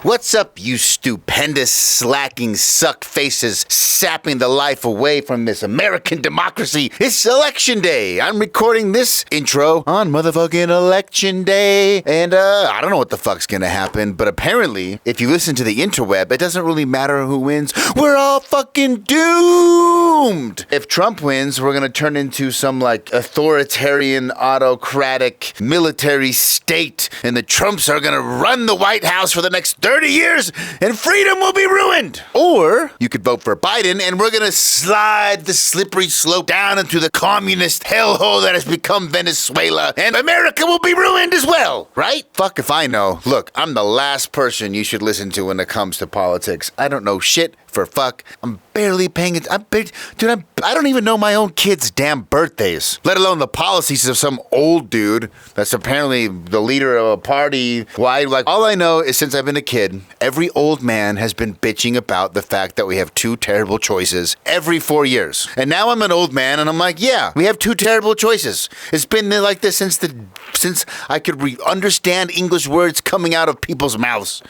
What's up, you stupendous, slacking suck faces, sapping the life away from this American democracy? It's election day. I'm recording this intro on motherfucking election day. And, I don't know what the fuck's gonna happen, but apparently, if you listen to the interweb, it doesn't really matter who wins. We're all fucking doomed! If Trump wins, we're gonna turn into some, authoritarian, autocratic, military state, and the Trumps are gonna run the White House for the next 30 years, and freedom will be ruined. Or you could vote for Biden, and we're gonna slide the slippery slope down into the communist hellhole that has become Venezuela, and America will be ruined as well, right? Fuck if I know. Look, I'm the last person you should listen to when it comes to politics. I don't know shit for fuck. I'm barely paying it. I don't even know my own kids' damn birthdays, let alone the policies of some old dude that's apparently the leader of a party. Why? All I know is since I've been a kid, every old man has been bitching about the fact that we have two terrible choices every 4 years. And now I'm an old man and I'm like, yeah, we have two terrible choices. It's been like this since I could understand English words coming out of people's mouths.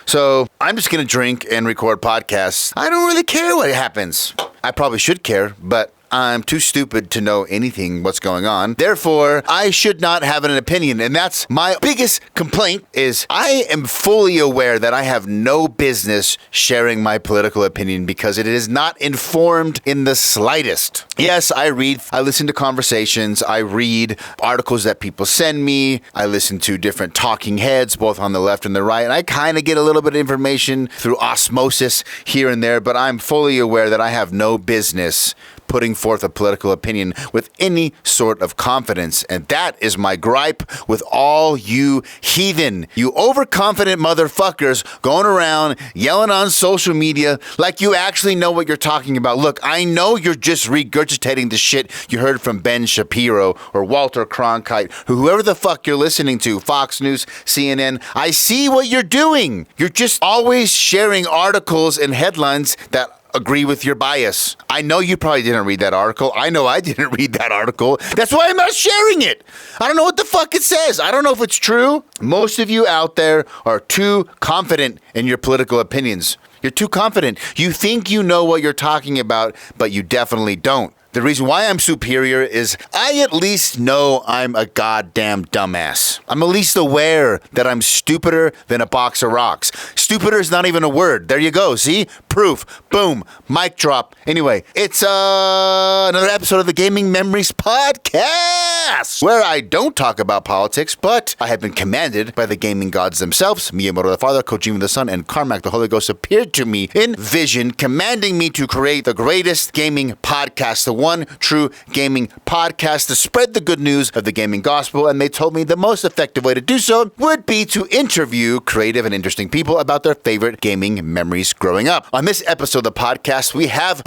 So I'm just going to drink and record podcasts. I don't really care what happens. I probably should care, but I'm too stupid to know anything what's going on. Therefore, I should not have an opinion. And that's my biggest complaint is I am fully aware that I have no business sharing my political opinion because it is not informed in the slightest. Yes, I listen to conversations, I read articles that people send me, I listen to different talking heads, both on the left and the right, and I kind of get a little bit of information through osmosis here and there, but I'm fully aware that I have no business putting forth a political opinion with any sort of confidence. And that is my gripe with all you heathen, you overconfident motherfuckers going around yelling on social media like you actually know what you're talking about. Look, I know you're just regurgitating the shit you heard from Ben Shapiro or Walter Cronkite, or whoever the fuck you're listening to, Fox News, CNN. I see what you're doing. You're just always sharing articles and headlines that agree with your bias. I know you probably didn't read that article. I know I didn't read that article. That's why I'm not sharing it. I don't know what the fuck it says. I don't know if it's true. Most of you out there are too confident in your political opinions. You're too confident. You think you know what you're talking about, but you definitely don't. The reason why I'm superior is I at least know I'm a goddamn dumbass. I'm at least aware that I'm stupider than a box of rocks. Stupider is not even a word. There you go. See? Proof. Boom. Mic drop. Anyway, it's another episode of the Gaming Memories Podcast, where I don't talk about politics, but I have been commanded by the gaming gods themselves. Miyamoto the Father, Kojima the Son, and Carmack the Holy Ghost appeared to me in vision, commanding me to create the greatest gaming podcast, the one true gaming podcast to spread the good news of the gaming gospel, and they told me the most effective way to do so would be to interview creative and interesting people about their favorite gaming memories growing up. On this episode of the podcast, we have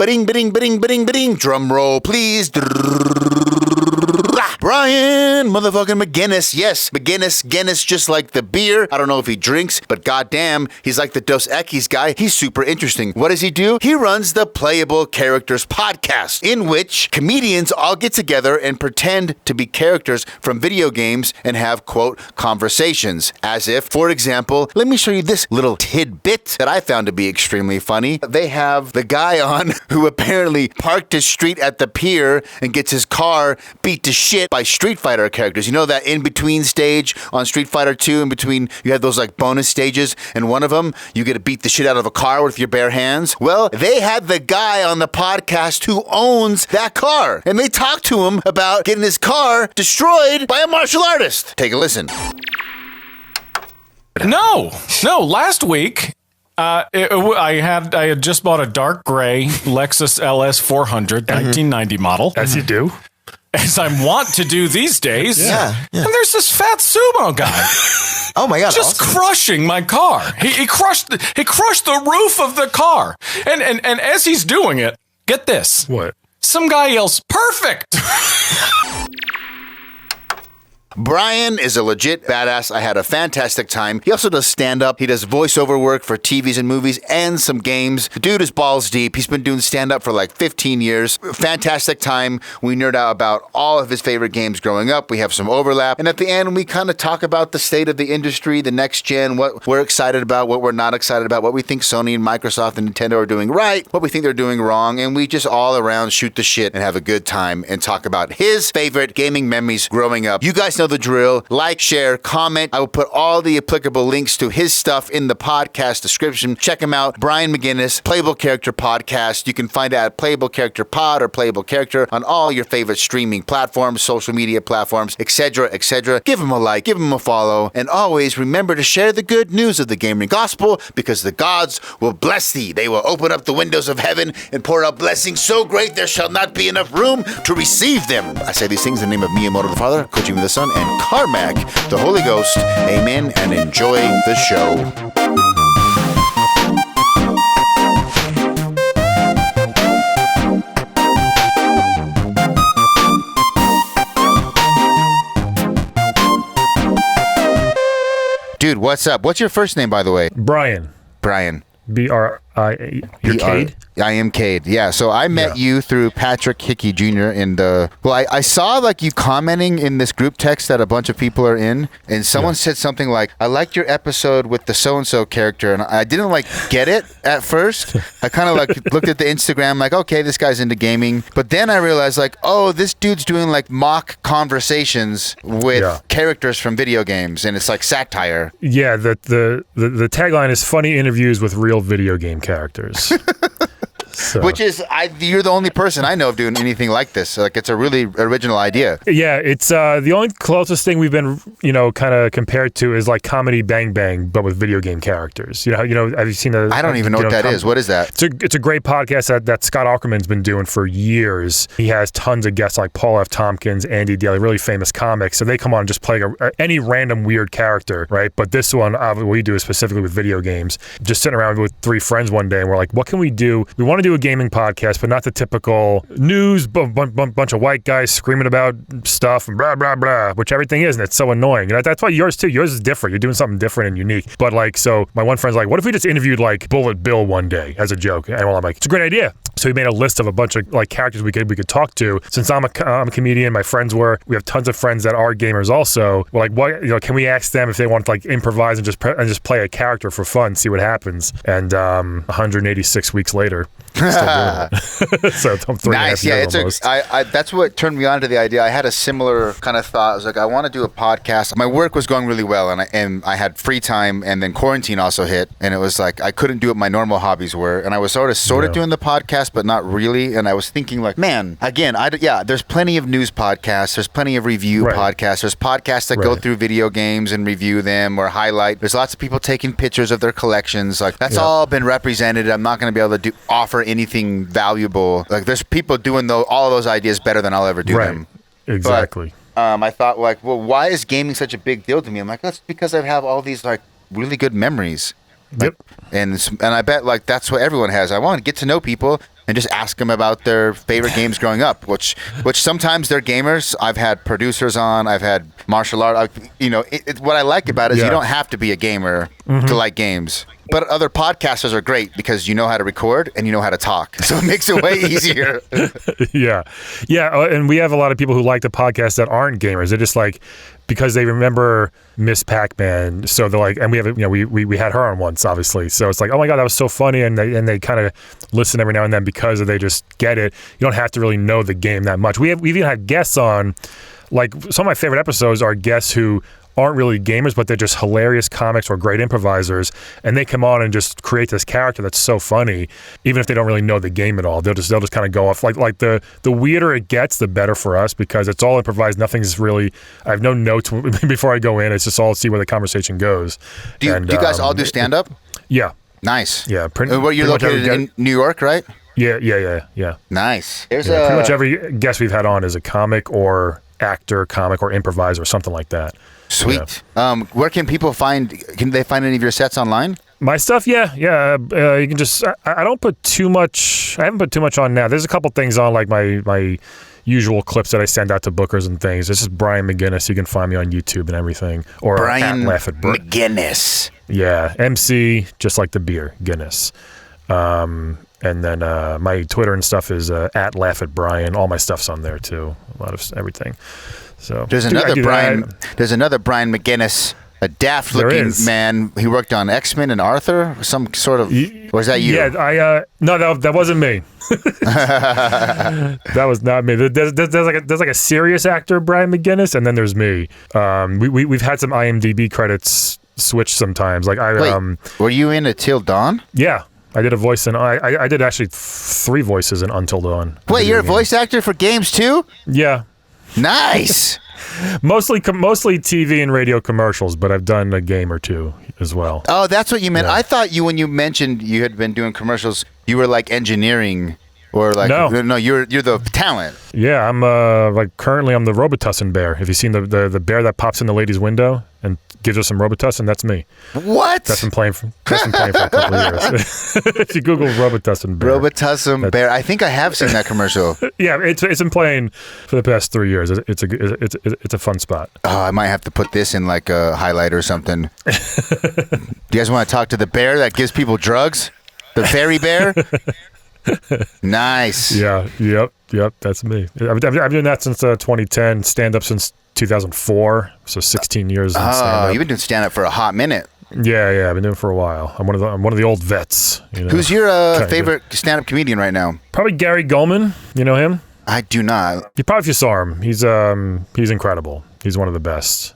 drum roll, please. Brian motherfucking McGuiness. Yes, McGuiness, just like the beer. I don't know if he drinks, but goddamn, he's like the Dos Equis guy. He's super interesting. What does he do? He runs the Playable Characters podcast, in which comedians all get together and pretend to be characters from video games and have, quote, conversations. As if, for example, let me show you this little tidbit that I found to be extremely funny. They have the guy on who apparently parked his street at the pier and gets his car beat to shit by Street Fighter characters. You know that in-between stage on Street Fighter 2, in between, you have those bonus stages, and one of them, you get to beat the shit out of a car with your bare hands? Well, they had the guy on the podcast who owns that car, and they talked to him about getting his car destroyed by a martial artist. Take a listen. No, last week, I had just bought a dark gray Lexus LS 400 1990 model. As you do. As I want to do these days. Yeah. And there's this fat sumo guy. Oh my God. Just awesome. crushing my car. He crushed the roof of the car. And as he's doing it, get this. What? Some guy yells, "Perfect!" Brian is a legit badass. I had a fantastic time. He also does stand-up. He does voiceover work for TVs and movies and some games. The dude is balls deep. He's been doing stand-up for like 15 years. Fantastic time. We nerd out about all of his favorite games growing up. We have some overlap. And at the end, we kind of talk about the state of the industry, the next gen, what we're excited about, what we're not excited about, what we think Sony and Microsoft and Nintendo are doing right, what we think they're doing wrong. And we just all around shoot the shit and have a good time and talk about his favorite gaming memories growing up. You guys know the drill. Like, share, comment. I will put all the applicable links to his stuff in the podcast description. Check him out. Brian McGuiness, Playable Character Podcast. You can find it at Playable Character Pod or Playable Character on all your favorite streaming platforms, social media platforms, etc., etc. Give him a like, give him a follow, and always remember to share the good news of the gaming gospel, because the gods will bless thee. They will open up the windows of heaven and pour out blessings so great there shall not be enough room to receive them. I say these things in the name of Miyamoto the Father, Kojima the Son, and Carmack the Holy Ghost. Amen, and enjoy the show. Dude, what's up? What's your first name, by the way? Brian. B-R-I-A. You're Cade? I am Cade. Yeah. So I met you through Patrick Hickey Jr. in the. Well, I saw like you commenting in this group text that a bunch of people are in, and someone said something like, "I liked your episode with the so and so character," and I didn't like get it at first. I kind of like looked at the Instagram, like, okay, this guy's into gaming, but then I realized like, oh, this dude's doing like mock conversations with characters from video games, and it's like satire. Yeah. The tagline is funny interviews with real video game characters. So. Which is, you're the only person I know of doing anything like this. Like, it's a really original idea. Yeah, it's the only closest thing we've been, kind of compared to is like Comedy Bang Bang, but with video game characters. Have you seen the? I don't even know what that is. What is that? It's a great podcast that Scott Aukerman's been doing for years. He has tons of guests like Paul F. Tompkins, Andy Daly, really famous comics. So they come on and just play any random weird character, right? But this one, what we do is specifically with video games. Just sitting around with three friends one day, and we're like, what can we do? We want to do a gaming podcast, but not the typical news, bunch of white guys screaming about stuff and blah, blah, blah, which everything is, and it's so annoying. And that's why yours too. Yours is different. You're doing something different and unique. But like, so my one friend's like, what if we just interviewed like Bullet Bill one day as a joke? And I'm like, it's a great idea. So we made a list of a bunch of like characters we could talk to. Since I'm a comedian, my friends we have tons of friends that are gamers also. We're like, what, can we ask them if they want to like improvise and just play a character for fun, see what happens? And 186 weeks later, still doing it. So I'm 3.5 nice. Yeah, years almost. That's what turned me on to the idea. I had a similar kind of thought. I was like, I want to do a podcast. My work was going really well, and I had free time, and then quarantine also hit, and it was like I couldn't do what my normal hobbies were, and I was sort of doing the podcast, but not really. And I was thinking like, man, again, there's plenty of news podcasts, there's plenty of review podcasts, there's podcasts that go through video games and review them or highlight. There's lots of people taking pictures of their collections. Like that's all been represented. I'm not going to be able to offer anything valuable. Like there's people doing all of those ideas better than I'll ever do them. Exactly. But, I thought like, well, why is gaming such a big deal to me? I'm like, that's because I have all these like really good memories. Like, and I bet like that's what everyone has. I want to get to know people and just ask them about their favorite games growing up, which sometimes they're gamers. I've had producers on. I've had martial art. What I like about it is you don't have to be a gamer to like games. But other podcasters are great because you know how to record and you know how to talk. So it makes it way easier. Yeah. And we have a lot of people who like the podcast that aren't gamers. They're just like, because they remember Miss Pac-Man. So they're like, and we have, we had her on once, obviously. So it's like, oh my God, that was so funny. And they kind of listen every now and then because they just get it. You don't have to really know the game that much. We've even had guests on, like some of my favorite episodes are guests who aren't really gamers, but they're just hilarious comics or great improvisers, and they come on and just create this character that's so funny, even if they don't really know the game at all. They'll just kind of go off like the weirder it gets, the better for us because it's all improvised. Nothing's really. I have no notes before I go in. It's just all see where the conversation goes. Do you guys all do stand up? Yeah. Nice. Yeah. You're located in New York, right? Yeah. Nice. Pretty much every guest we've had on is a comic or actor, comic or improviser or something like that. Sweet. Yeah. Where can people find? Can they find any of your sets online? My stuff, yeah. You can just. I don't put too much. I haven't put too much on now. There's a couple things on like my usual clips that I send out to bookers and things. This is Brian McGuiness. You can find me on YouTube and everything. Or Brian McGuiness. Yeah, MC, just like the beer, Guinness. And then my Twitter and stuff is at Laugh at Brian. All my stuff's on there too. A lot of everything. So there's another Brian McGuiness. A daft-looking man. He worked on X-Men and Arthur. Some sort of. Or is that you? Yeah, no, that wasn't me. That was not me. There's like a serious actor, Brian McGuiness, and then there's me. We've had some IMDb credits switch sometimes. Like were you in Until Dawn? Yeah. I did a voice in. I did actually 3 voices in Until Dawn. Wait, you're a voice actor for games too? Yeah. Nice. Mostly TV and radio commercials, but I've done a game or 2 as well. Oh, that's what you meant. Yeah. I thought when you mentioned you had been doing commercials, you were like engineering or like no, you're the talent. Yeah, I'm currently I'm the Robitussin bear. Have you seen the bear that pops in the lady's window and gives her some Robitussin? That's me. What? That's been playing for a couple of years. If you Google Robitussin bear. Robitussin bear. I think I have seen that commercial. Yeah, it's been playing for the past 3 years. It's a fun spot. Oh, I might have to put this in like a highlight or something. Do you guys want to talk to the bear that gives people drugs? The fairy bear? Nice. Yeah. Yep. That's me. I've been doing that since 2010. Stand up since 2004. So 16 years. Oh, you've been doing stand up for a hot minute. Yeah. I've been doing it for a while. I'm one of the old vets. Who's your favorite stand up comedian right now? Probably Gary Goldman. You know him? I do not. If you saw him, he's incredible. He's one of the best.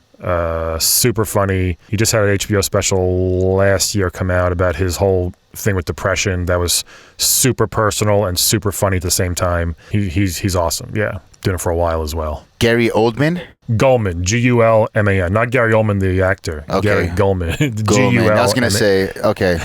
Super funny. He just had an HBO special last year come out about his whole thing with depression that was super personal and super funny at the same time. He's awesome. Yeah, doing it for a while as well. Gary Oldman? Gulman, Gulman, not Gary Oldman the actor. Okay. Gary Gulman. Gulman. I was gonna say okay.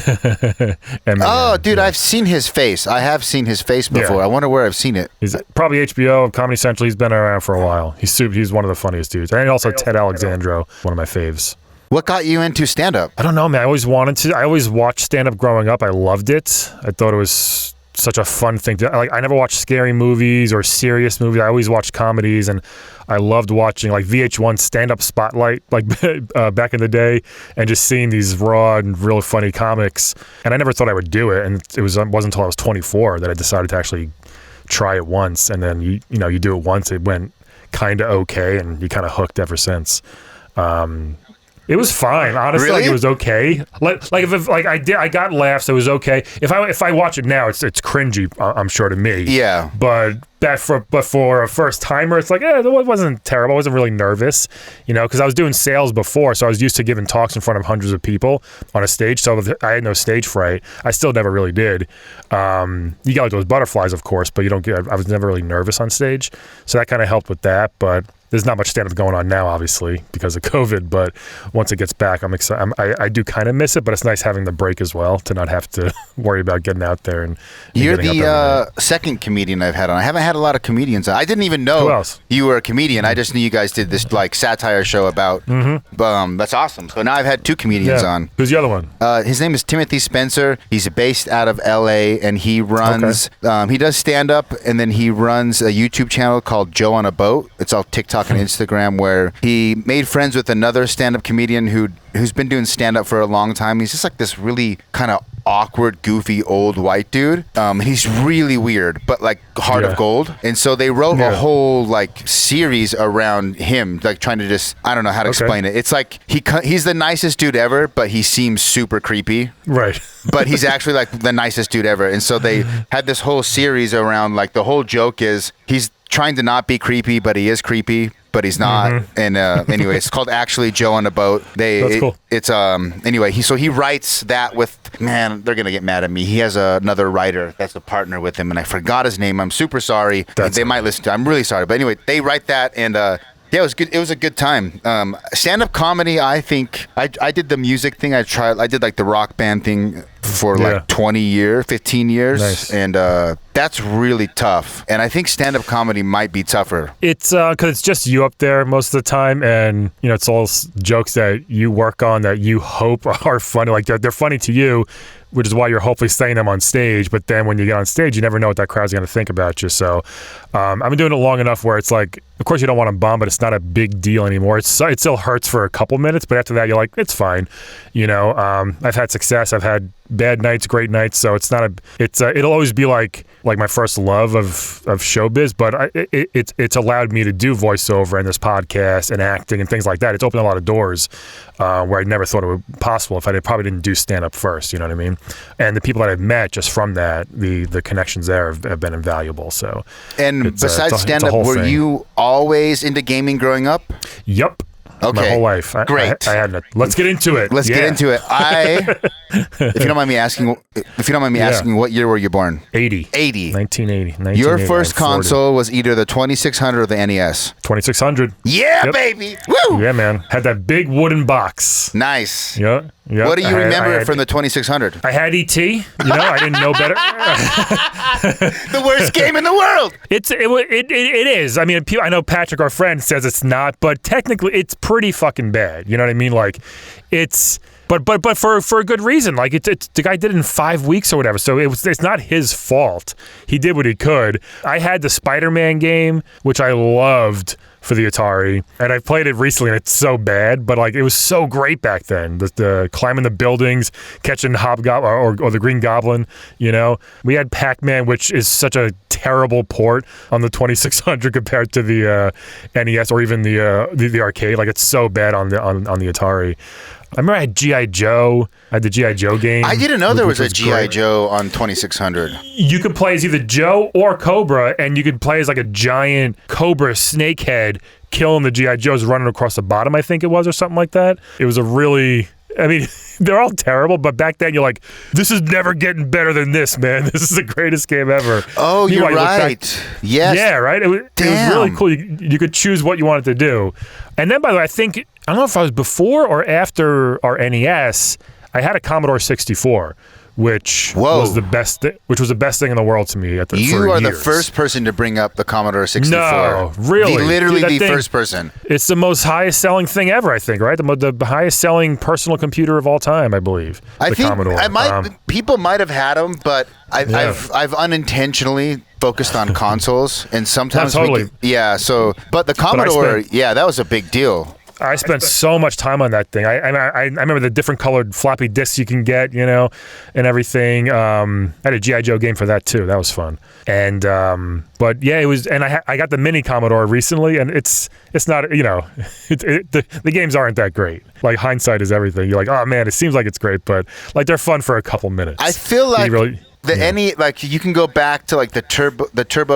Oh, dude, I've seen his face. I have seen his face before. I wonder where I've seen it. He's probably HBO, Comedy Central. He's been around for a while. He's one of the funniest dudes. And also Ted Alexandro, one of my faves. What got you into stand-up? I don't know, man. I always wanted to. I always watched stand-up growing up. I loved it. I thought it was such a fun thing to like. I never watched scary movies or serious movies. I always watched comedies, and I loved watching like VH1 stand-up spotlight like back in the day, and just seeing these raw and real funny comics. And I never thought I would do it, and it wasn't until I was 24 that I decided to actually try it once. And then you do it once, it went kind of okay, and you kind of hooked ever since. It was fine, honestly. Really? Like, it was okay. I got laughs. It was okay. If I watch it now, it's cringy. I'm sure to me. Yeah. But for a first timer, it's like it wasn't terrible. I wasn't really nervous, because I was doing sales before, so I was used to giving talks in front of hundreds of people on a stage. So I had no stage fright. I still never really did. You got like those butterflies, of course, but you don't get. I was never really nervous on stage, so that kind of helped with that. But there's not much stand-up going on now, obviously, because of COVID. But once it gets back, I'm excited. I do kind of miss it, but it's nice having the break as well to not have to worry about getting out there. And you're the second comedian I've had on. I haven't had a lot of comedians on. I didn't even know you were a comedian. I just knew you guys did this like satire show about. That's awesome. So now I've had 2 comedians on. Who's the other one? His name is Timothy Spencer. He's based out of LA, and he runs. He does stand-up, and then he runs a YouTube channel called Joe on a Boat. It's all TikTok and Instagram, where he made friends with another stand-up comedian who's been doing stand-up for a long time. He's just like this really kind of awkward, goofy, old white dude. He's really weird, but like heart of gold. And so they wrote a whole like series around him, like trying to just, I don't know how to explain it. It's like he's the nicest dude ever, but he seems super creepy. Right. But he's actually like the nicest dude ever. And so they had this whole series around, like, the whole joke is he's trying to not be creepy, but he is creepy, but he's not. And anyway, it's called Actually Joe on a Boat. That's cool. It's anyway, he writes that with, man, they're gonna get mad at me. He has another writer that's a partner with him, and I forgot his name. I'm super sorry. They might listen to it. I'm really sorry. But anyway, they write that, and Yeah, it was good. It was a good time. Stand-up comedy, I think I did the music thing. I did like the rock band thing for like 15 years. Nice. And that's really tough. And I think stand-up comedy might be tougher. It's because it's just you up there most of the time, and it's all jokes that you work on that you hope are funny. Like they're funny to you, which is why you're hopefully saying them on stage. But then when you get on stage, you never know what that crowd's going to think about you. So I've been doing it long enough where it's like, of course you don't want to bomb, but it's not a big deal anymore. It still hurts for a couple minutes, but after that you're like, it's fine. I've had success. I've had bad nights, great nights. So it's not it'll always be like my first love of showbiz, but it's allowed me to do voiceover and this podcast and acting and things like that. It's opened a lot of doors where I never thought it would be possible if I probably didn't do stand-up first, you know what I mean? And the people that I've met just from that, the connections there have been invaluable. So, and besides stand-up, were you always into gaming growing up? Yep. Okay. My whole life. Great. I had let's get into it. Let's get into it. If you don't mind me asking, what year were you born? 80. 1980. Your first console was either the 2600 or the NES. 2600. Yeah, baby. Woo! Yeah, man. Had that big wooden box. Nice. Yeah. What do you remember from the 2600? I had ET. I didn't know better. The worst game in the world. It is. I mean, I know Patrick, our friend, says it's not, but technically it's pretty fucking bad. You know what I mean? Like, it's. But for a good reason. Like the guy did it in 5 weeks or whatever. So it's not his fault. He did what he could. I had the Spider-Man game, which I loved for the Atari, and I played it recently, and it's so bad, but like it was so great back then. The climbing the buildings, catching Hobgoblin or the Green Goblin. We had Pac-Man, which is such a terrible port on the 2600 compared to the NES or even the arcade. Like it's so bad on the Atari. I remember I had G.I. Joe. I had the G.I. Joe game. I didn't know there was a G.I. Joe on 2600. You could play as either Joe or Cobra, and you could play as like a giant Cobra snakehead killing the G.I. Joes running across the bottom, I think it was, or something like that. It was a really... I mean, they're all terrible, but back then you're like, this is never getting better than this, man. This is the greatest game ever. Oh, you're right. Yes. Yeah, right? It was really cool. You could choose what you wanted to do. And then, by the way, I don't know if I was before or after our NES, I had a Commodore 64. Which was the best thing in the world to me. You are the first person to bring up the Commodore 64. No, really, literally the first person. It's the most highest selling thing ever, I think. Right, the highest selling personal computer of all time, I believe. I think Commodore. People might have had them, but I've unintentionally focused on consoles, and sometimes but the Commodore, that was a big deal. I spent so much time on that thing. I remember the different colored floppy disks you can get, and everything. I had a G.I. Joe game for that too. That was fun. And but yeah, it was. And I got the mini Commodore recently, and it's not, the games aren't that great. Like hindsight is everything. You're like, oh man, it seems like it's great, but like they're fun for a couple minutes. I feel like you can go back to like the Turbo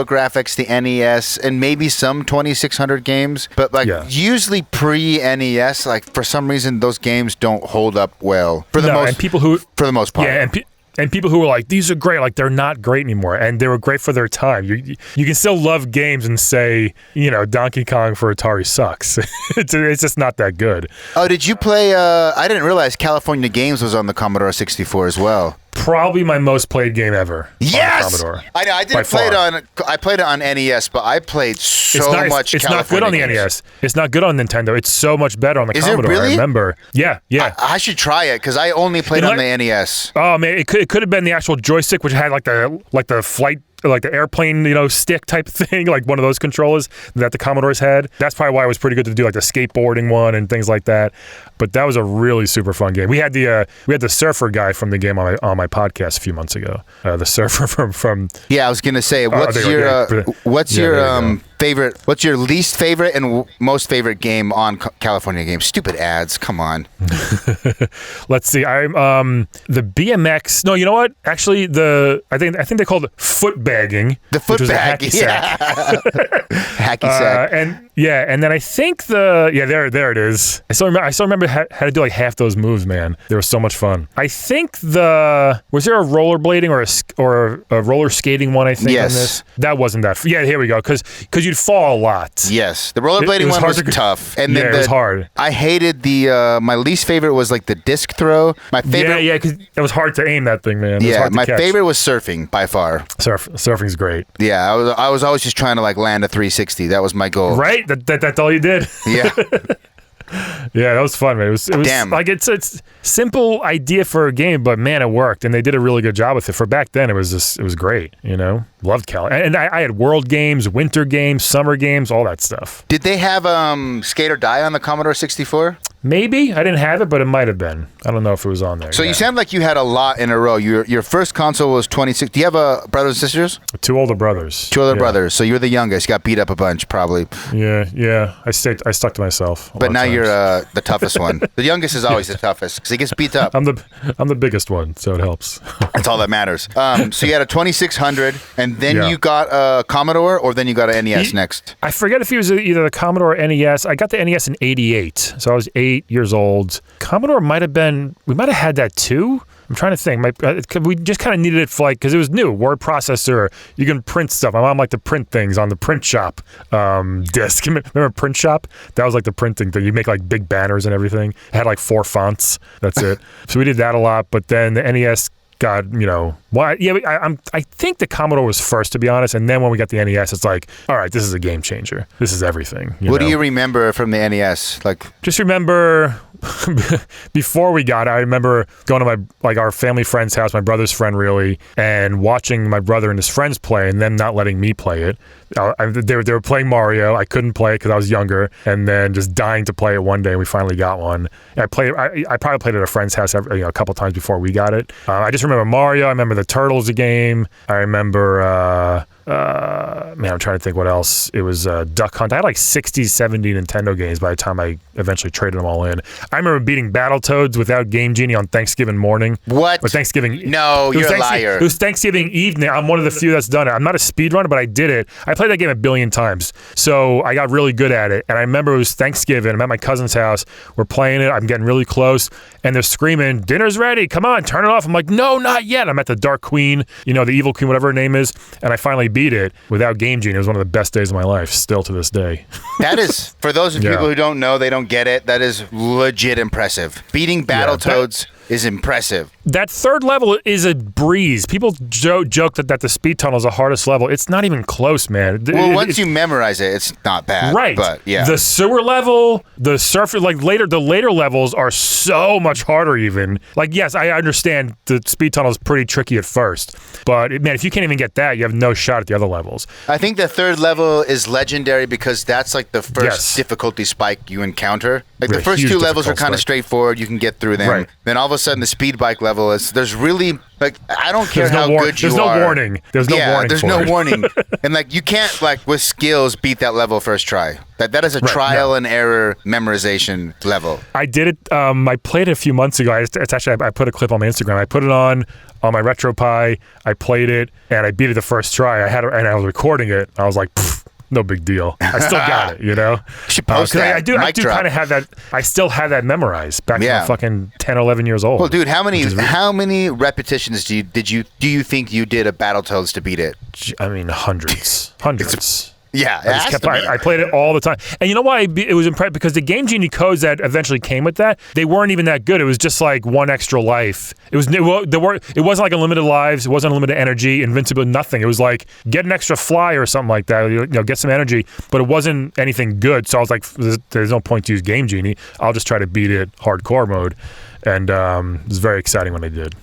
Graphics, the NES, and maybe some 2600 games, but usually pre-NES, like for some reason those games don't hold up well for the most part. Yeah, and people who are like, these are great, like they're not great anymore, and they were great for their time. You can still love games and say, Donkey Kong for Atari sucks. It's just not that good. Oh, did you play? I didn't realize California Games was on the Commodore 64 as well. Probably my most played game ever. Yes, on Commodore. I know. I didn't play it on. I played it on NES, but I played much. It's not good on the NES. It's not good on Nintendo. It's so much better on the Commodore. Is it really? I remember. Yeah. I should try it because I only played on the NES. Oh man, it could have been the actual joystick, which had like the flight. Like the airplane, stick type thing, like one of those controllers that the Commodores had. That's probably why it was pretty good to do, like the skateboarding one and things like that. But that was a really super fun game. We had the surfer guy from the game on my podcast a few months ago. The surfer from. Yeah, I was gonna say, what's your favorite? What's your least favorite and most favorite game on California Games? Stupid ads, come on. Let's see. I'm the BMX. No, you know what? Actually, I think they called it foot bagging. The foot bag, hacky sack. Hacky sack. And Yeah, and then I think there it is. I still remember how to do like half those moves, man. They were so much fun. I think was there a rollerblading or a roller skating one? I think on this. That wasn't that. Yeah, here we go. Because you'd fall a lot. Yes, the rollerblading one was tough, and then it was hard. I hated my least favorite was like the disc throw. My favorite, because it was hard to aim that thing, man. My favorite was surfing by far. Surfing's great. Yeah, I was always just trying to like land a 360. That was my goal. Right? That's all you did. Yeah. Yeah, that was fun, man. It was Damn. Like it's simple idea for a game, but man, it worked, and they did a really good job with it. For back then, it was great. Loved Cal, and I had world games, winter games, summer games, all that stuff. Did they have Skate or Die on the Commodore 64? Maybe I didn't have it, but it might have been. I don't know if it was on there. So you sound like you had a lot in a row. Your first console was 26. Do you have brothers and sisters? 2 older brothers. 2 older brothers. So you're the youngest. You got beat up a bunch, probably. Yeah. I stuck to myself. But now you're the toughest one. The youngest is always the toughest because he gets beat up. I'm the biggest one, so it helps. That's all that matters. So you had a 2600, and then you got a Commodore, or then you got an NES next. I forget if he was either the Commodore or NES. I got the NES in '88, so I was 8 years old. Commodore we might have had that too. I'm trying to think. We just kind of needed it for because it was new. Word processor. You can print stuff. My mom liked to print things on the Print Shop disc. Remember Print Shop? That was like the printing thing. You make like big banners and everything. It had like 4 fonts. That's it. So we did that a lot. But then the NES got, I think the Commodore was first, to be honest. And then when we got the NES, it's like, all right, this is a game changer. This is everything. What do you remember from the NES? Just remember before we got it, I remember going to our family friend's house, my brother's friend really, and watching my brother and his friends play, and them not letting me play it. They were playing Mario. I couldn't play it because I was younger, and then just dying to play it one day. And we finally got one. I probably played it at a friend's house a couple times before we got it. I just remember Mario. I remember the Turtles game. I remember. I'm trying to think what else. It was Duck Hunt. I had like 60, 70 Nintendo games by the time I eventually traded them all in. I remember beating Battletoads without Game Genie on Thanksgiving morning. What? Or Thanksgiving. No, you're a liar. It was Thanksgiving evening. I'm one of the few that's done it. I'm not a speedrunner, but I did it. I played that game 1 billion times. So I got really good at it. And I remember it was Thanksgiving. I'm at my cousin's house. We're playing it. I'm getting really close. And they're screaming, dinner's ready. Come on, turn it off. I'm like, no, not yet. I'm at the Dark Queen, the Evil Queen, whatever her name is. And I finally beat it without Game Genie. It was one of the best days of my life, still to this day. That is, for those people who don't know, they don't get it, that is legit impressive. Beating Battletoads is impressive. That third level is a breeze. People joke that the speed tunnel is the hardest level. It's not even close, man. Well, once you memorize it, it's not bad. Right. But yeah. The sewer level, the surfer, the later levels are so much harder even. Yes, I understand the speed tunnel is pretty tricky at first. But, man, if you can't even get that, you have no shot at the other levels. I think the third level is legendary because that's the first difficulty spike you encounter. The first 2 levels are kind of straightforward. You can get through them. Right. Then all of a sudden, the speed bike level there's really I don't care how good you are. There's no warning. There's no warning. There's no warning, and you can't with skills beat that level first try. That is a trial and error memorization level. I did it. I played it a few months ago. It's actually I put a clip on my Instagram. I put it on my RetroPie. I played it and I beat it the first try. I was recording it. I was like, no big deal. I still got it, You should post that. I do kind of have that. I still have that memorized back when I'm fucking 10, 11 years old. Well, dude, how many repetitions do you think you did a Battletoads to beat it? I mean, hundreds. Yeah, I played it all the time. And you know why it was impressive? Because the Game Genie codes that eventually came with that, they weren't even that good. It was just like 1 extra life. It wasn't like unlimited lives. It wasn't unlimited energy, invincible, nothing. It was like get an extra fly or something like that. Get some energy. But it wasn't anything good. So I was like, there's no point to use Game Genie. I'll just try to beat it hardcore mode. And it was very exciting when I did.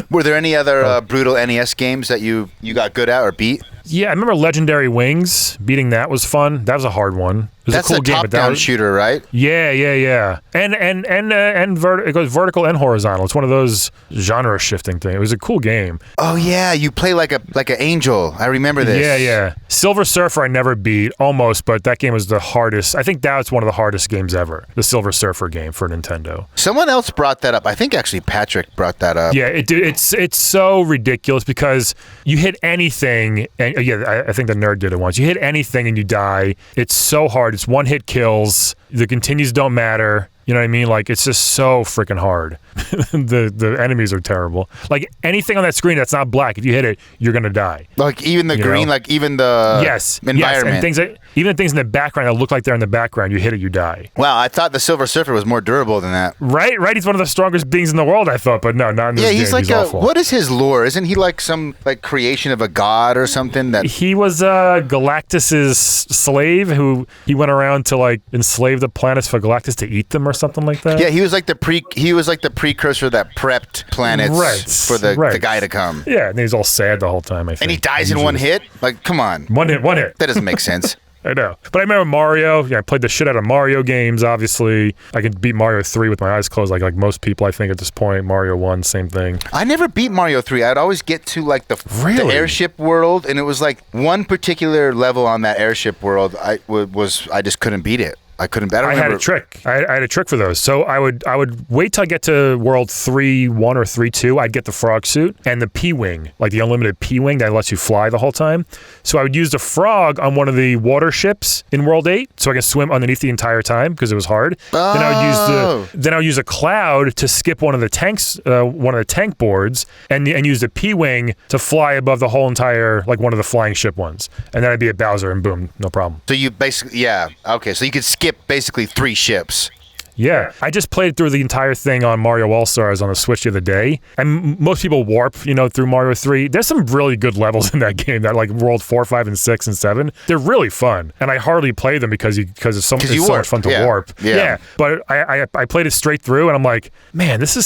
Were there any other brutal NES games that you got good at or beat? Yeah, I remember Legendary Wings. Beating that was fun. That was a hard one. That's a cool top-down shooter, right? Yeah. And it goes vertical and horizontal. It's one of those genre shifting things. It was a cool game. Oh yeah, you play like an angel. I remember this. Yeah. Silver Surfer I never beat, almost, but that game was the hardest. I think that's one of the hardest games ever. The Silver Surfer game for Nintendo. Someone else brought that up. I think actually Patrick brought that up. Yeah, it's so ridiculous because you hit anything, and I think the nerd did it once. You hit anything and you die. It's so hard. It's one-hit kills. The continues don't matter. You know what I mean? Like, it's just so freaking hard. The enemies are terrible. Like, anything on that screen that's not black, if you hit it, you're going to die. Like, even the green, like, even the environment. Yes, and even things in the background that look like they're in the background, you hit it, you die. Wow, I thought the Silver Surfer was more durable than that. Right? He's one of the strongest beings in the world, I thought, but no, not in this game. He's like awful. What is his lore? Isn't he like some like creation of a god or something? That he was Galactus's slave who he went around to like enslave the planets for Galactus to eat them or something like that. Yeah, he was like the precursor that prepped planets for the guy to come. Yeah, and he's all sad the whole time, I think. And he dies in one hit? Like, come on. One hit. That doesn't make sense. I know. But I remember Mario. Yeah, I played the shit out of Mario games, obviously. I could beat Mario 3 with my eyes closed, like most people, I think, at this point. Mario 1, same thing. I never beat Mario 3. I'd always get to, like, the airship world, and it was, like, one particular level on that airship world. I just couldn't beat it. I had a trick. I had a trick for those. So I would wait till I get to World 3-1 or 3-2. I'd get the frog suit and the P-Wing, like the unlimited P-Wing that lets you fly the whole time. So I would use the frog on one of the water ships in World 8, so I can swim underneath the entire time because it was hard. Oh. Then I would use a cloud to skip one of the tanks, one of the tank boards, and use the P-Wing to fly above the whole entire, like one of the flying ship ones. And then I'd be at Bowser, and boom, no problem. So you basically, okay. So you could skip basically 3 ships. Yeah, I just played through the entire thing on Mario All-Stars on the Switch the other day, and most people warp, through Mario 3. There's some really good levels in that game, that like World 4, 5, and 6, and 7. They're really fun, and I hardly play them because it's so much fun to warp. Yeah, but I played it straight through, and I'm like, man, there's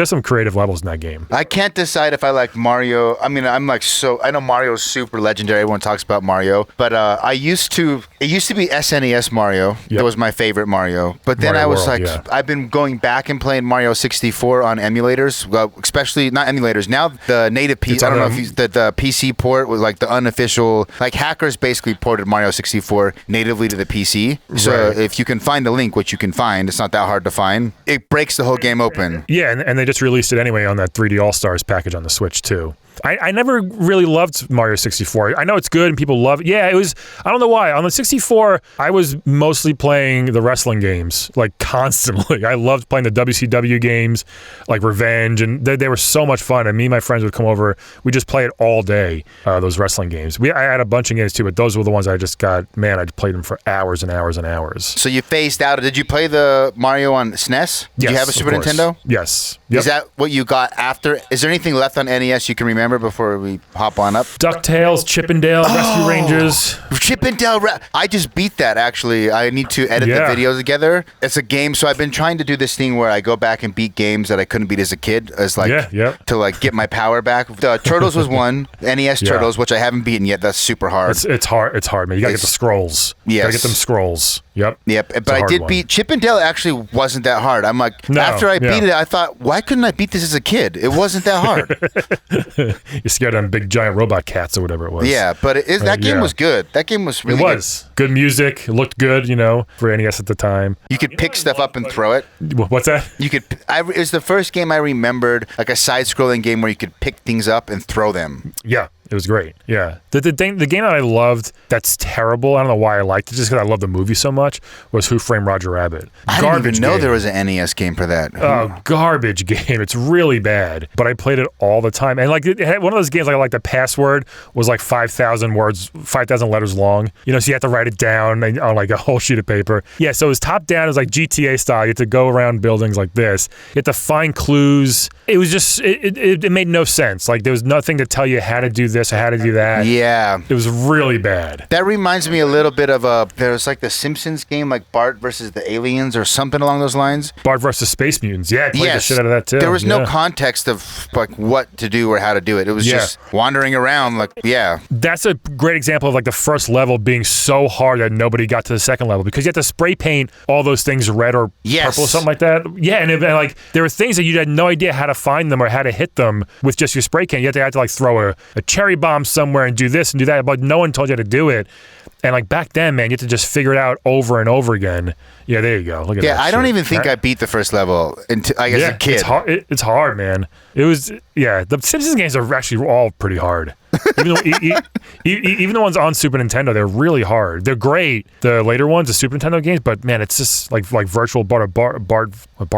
some creative levels in that game. I can't decide if I like Mario. I mean, I know Mario's super legendary. Everyone talks about Mario, but it used to be SNES Mario. Yep. That was my favorite Mario, but then I've been going back and playing Mario 64 on emulators, especially not emulators. Now the native PC, I don't know if the PC port was like the unofficial, like hackers basically ported Mario 64 natively to the PC. So if you can find the link, which you can find, it's not that hard to find. It breaks the whole game open. Yeah, and they just released it anyway on that 3D All-Stars package on the Switch too. I never really loved Mario 64. I know it's good and people love it. Yeah, it was, I don't know why. On the 64, I was mostly playing the wrestling games, like constantly. I loved playing the WCW games, like Revenge, and they were so much fun. And me and my friends would come over. We just play it all day, those wrestling games. I had a bunch of games too, but those were the ones I just got, man, I played them for hours and hours and hours. So you phased out. Did you play the Mario on SNES? Did you have a Super Nintendo? Yes. Yep. Is that what you got after? Is there anything left on NES you can remember before we hop on up? DuckTales, Chippendale, Rescue Rangers. Chippendale. I just beat that, actually. I need to edit the videos together. It's a game, so I've been trying to do this thing where I go back and beat games that I couldn't beat as a kid, to like get my power back. The Turtles was one, NES Turtles, which I haven't beaten yet. That's super hard. It's hard, man. You gotta get the scrolls. Yes. You gotta get them scrolls. Yep. But I did beat Chippendale. Actually wasn't that hard. I'm like, after I beat it, I thought, why couldn't I beat this as a kid? It wasn't that hard. You're scared of big giant robot cats or whatever it was. Yeah, but that game was good. That game was really good. Good music. It looked good, for NES at the time. You could pick stuff up and throw it. What's that? It was the first game I remembered, like a side-scrolling game where you could pick things up and throw them. Yeah. It was great. Yeah. The game that I loved that's terrible, I don't know why I liked it, just because I love the movie so much, was Who Framed Roger Rabbit. I didn't even know there was an NES game for that. Oh, garbage game. It's really bad. But I played it all the time. And like it had one of those games, like the password was like 5,000 words, 5,000 letters long. So you had to write it down on like a whole sheet of paper. Yeah, so it was top down. It was like GTA style. You had to go around buildings like this. You had to find clues. It was just, it made no sense. Like there was nothing to tell you how to do this or how to do that. Yeah. It was really bad. That reminds me a little bit of there's like the Simpsons game, like Bart versus the Aliens or something along those lines. Bart versus Space Mutants. Yeah, I played the shit out of that too. There was no context of like what to do or how to do it. It was just wandering around That's a great example of like the first level being so hard that nobody got to the second level because you had to spray paint all those things red or purple or something like that. Yeah, and like there were things that you had no idea how to find them or how to hit them with just your spray can. You had to like throw a cherry cherry bomb somewhere and do this and do that, but no one told you how to do it. And like back then, man, you had to just figure it out over and over again. Yeah, there you go. Look at that. Yeah, I don't shit. even think I beat the first level until I guess a kid. It's hard, man. It was the Simpsons games are actually all pretty hard. Even the ones on Super Nintendo, they're really hard. They're great, the later ones, the Super Nintendo games, but man, it's just like virtual Bart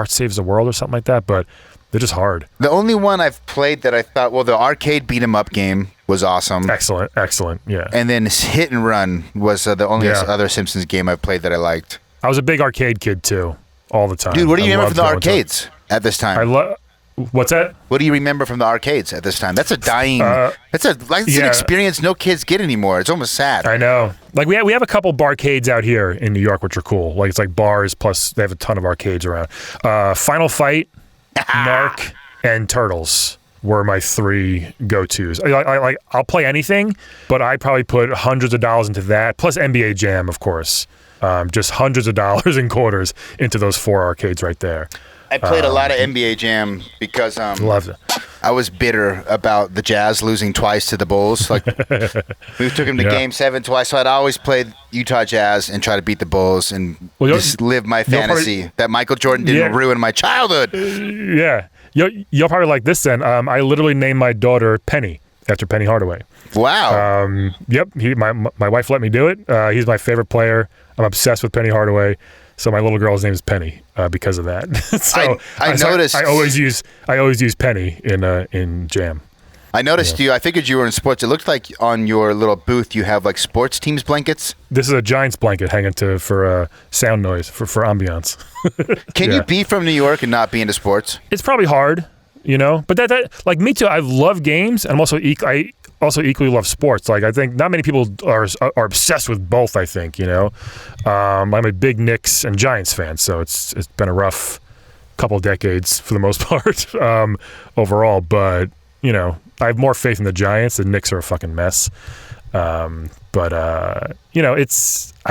Saves the World or something like that, but they're just hard. The only one I've played that I thought, well, the arcade beat 'em up game was awesome. Excellent, yeah. And then Hit and Run was the only other Simpsons game I've played that I liked. I was a big arcade kid too, all the time. Dude, what do you remember from the arcades at this time? What's that? What do you remember from the arcades at this time? That's a dying. That's an experience no kids get anymore. It's almost sad. I know. Like we have a couple barcades out here in New York, which are cool. Like it's like bars plus they have a ton of arcades around. Final Fight, Narc, and Turtles were my 3 go-tos. I'll play anything, but I'd probably put hundreds of dollars into that, plus NBA Jam, of course. Just hundreds of dollars in quarters into those 4 arcades right there. I played a lot of NBA Jam because loved it. I was bitter about the Jazz losing twice to the Bulls. Like we took them to Game 7 twice, so I'd always play Utah Jazz and try to beat the Bulls and just live my fantasy that Michael Jordan didn't ruin my childhood. Yeah. You'll probably like this then. I literally named my daughter Penny after Penny Hardaway. Wow. Yep. My wife let me do it. He's my favorite player. I'm obsessed with Penny Hardaway. So my little girl's name is Penny because of that. So I noticed. I always use Penny in Jam. I noticed you. I figured you were in sports. It looked like on your little booth you have like sports teams blankets. This is a Giants blanket hanging for sound noise for ambiance. Can you be from New York and not be into sports? It's probably hard, But that like me too. I love games, and I'm also I also equally love sports. Like I think not many people are obsessed with both. I think I'm a big Knicks and Giants fan, so it's been a rough couple decades for the most part overall. But I have more faith in the Giants. The Knicks are a fucking mess. But I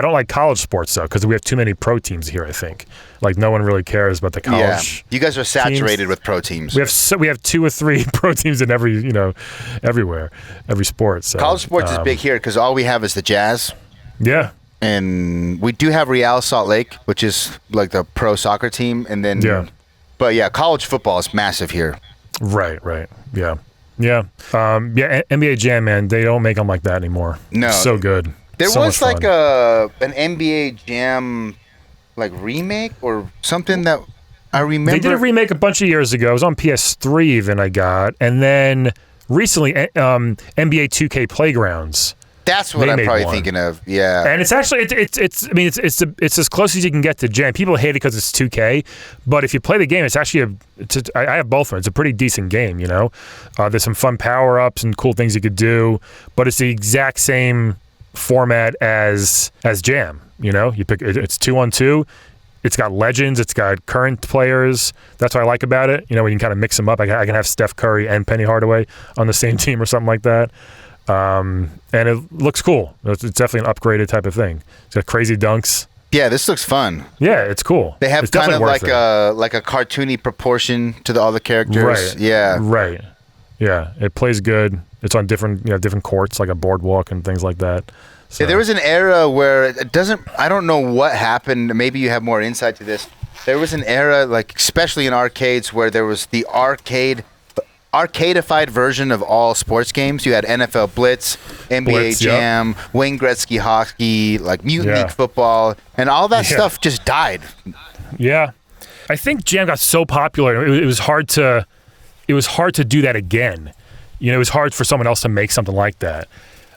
don't like college sports though because we have too many pro teams here. I think like no one really cares about the college. Yeah, you guys are saturated teams. With pro teams. We have 2 or 3 pro teams in everywhere, every sport. So, college sports is big here because all we have is the Jazz. Yeah, and we do have Real Salt Lake, which is like the pro soccer team, and then but college football is massive here. Right, yeah. NBA Jam, man, they don't make them like that anymore. No, it's so good. There so was like an NBA Jam like remake or something that I remember. They did a remake a bunch of years ago. It was on PS3 even I got, and then recently NBA 2K Playgrounds. That's what I'm probably thinking of. Yeah, and it's actually it's as close as you can get to Jam. People hate it because it's 2K, but if you play the game, it's actually I have both of them. It's a pretty decent game. There's some fun power ups and cool things you could do, but it's the exact same format as Jam. You pick it's 2-on-2. It's got legends. It's got current players. That's what I like about it. We can kind of mix them up. I can have Steph Curry and Penny Hardaway on the same team or something like that. And it looks cool. It's definitely an upgraded type of thing. It's got crazy dunks. Yeah, this looks fun. Yeah, it's cool. They have kind of like a cartoony proportion to all the characters. Right. Yeah. Right. Yeah, it plays good. It's on different courts, like a boardwalk and things like that. So. Yeah, there was an era where it doesn't. I don't know what happened. Maybe you have more insight to this. There was an era, like especially in arcades, where there was the arcadified version of all sports games. You had NFL Blitz, NBA Jam, Wayne Gretzky hockey, like Mutant League football, and all that stuff just died. Yeah, I think Jam got so popular. It was hard to do that again. It was hard for someone else to make something like that.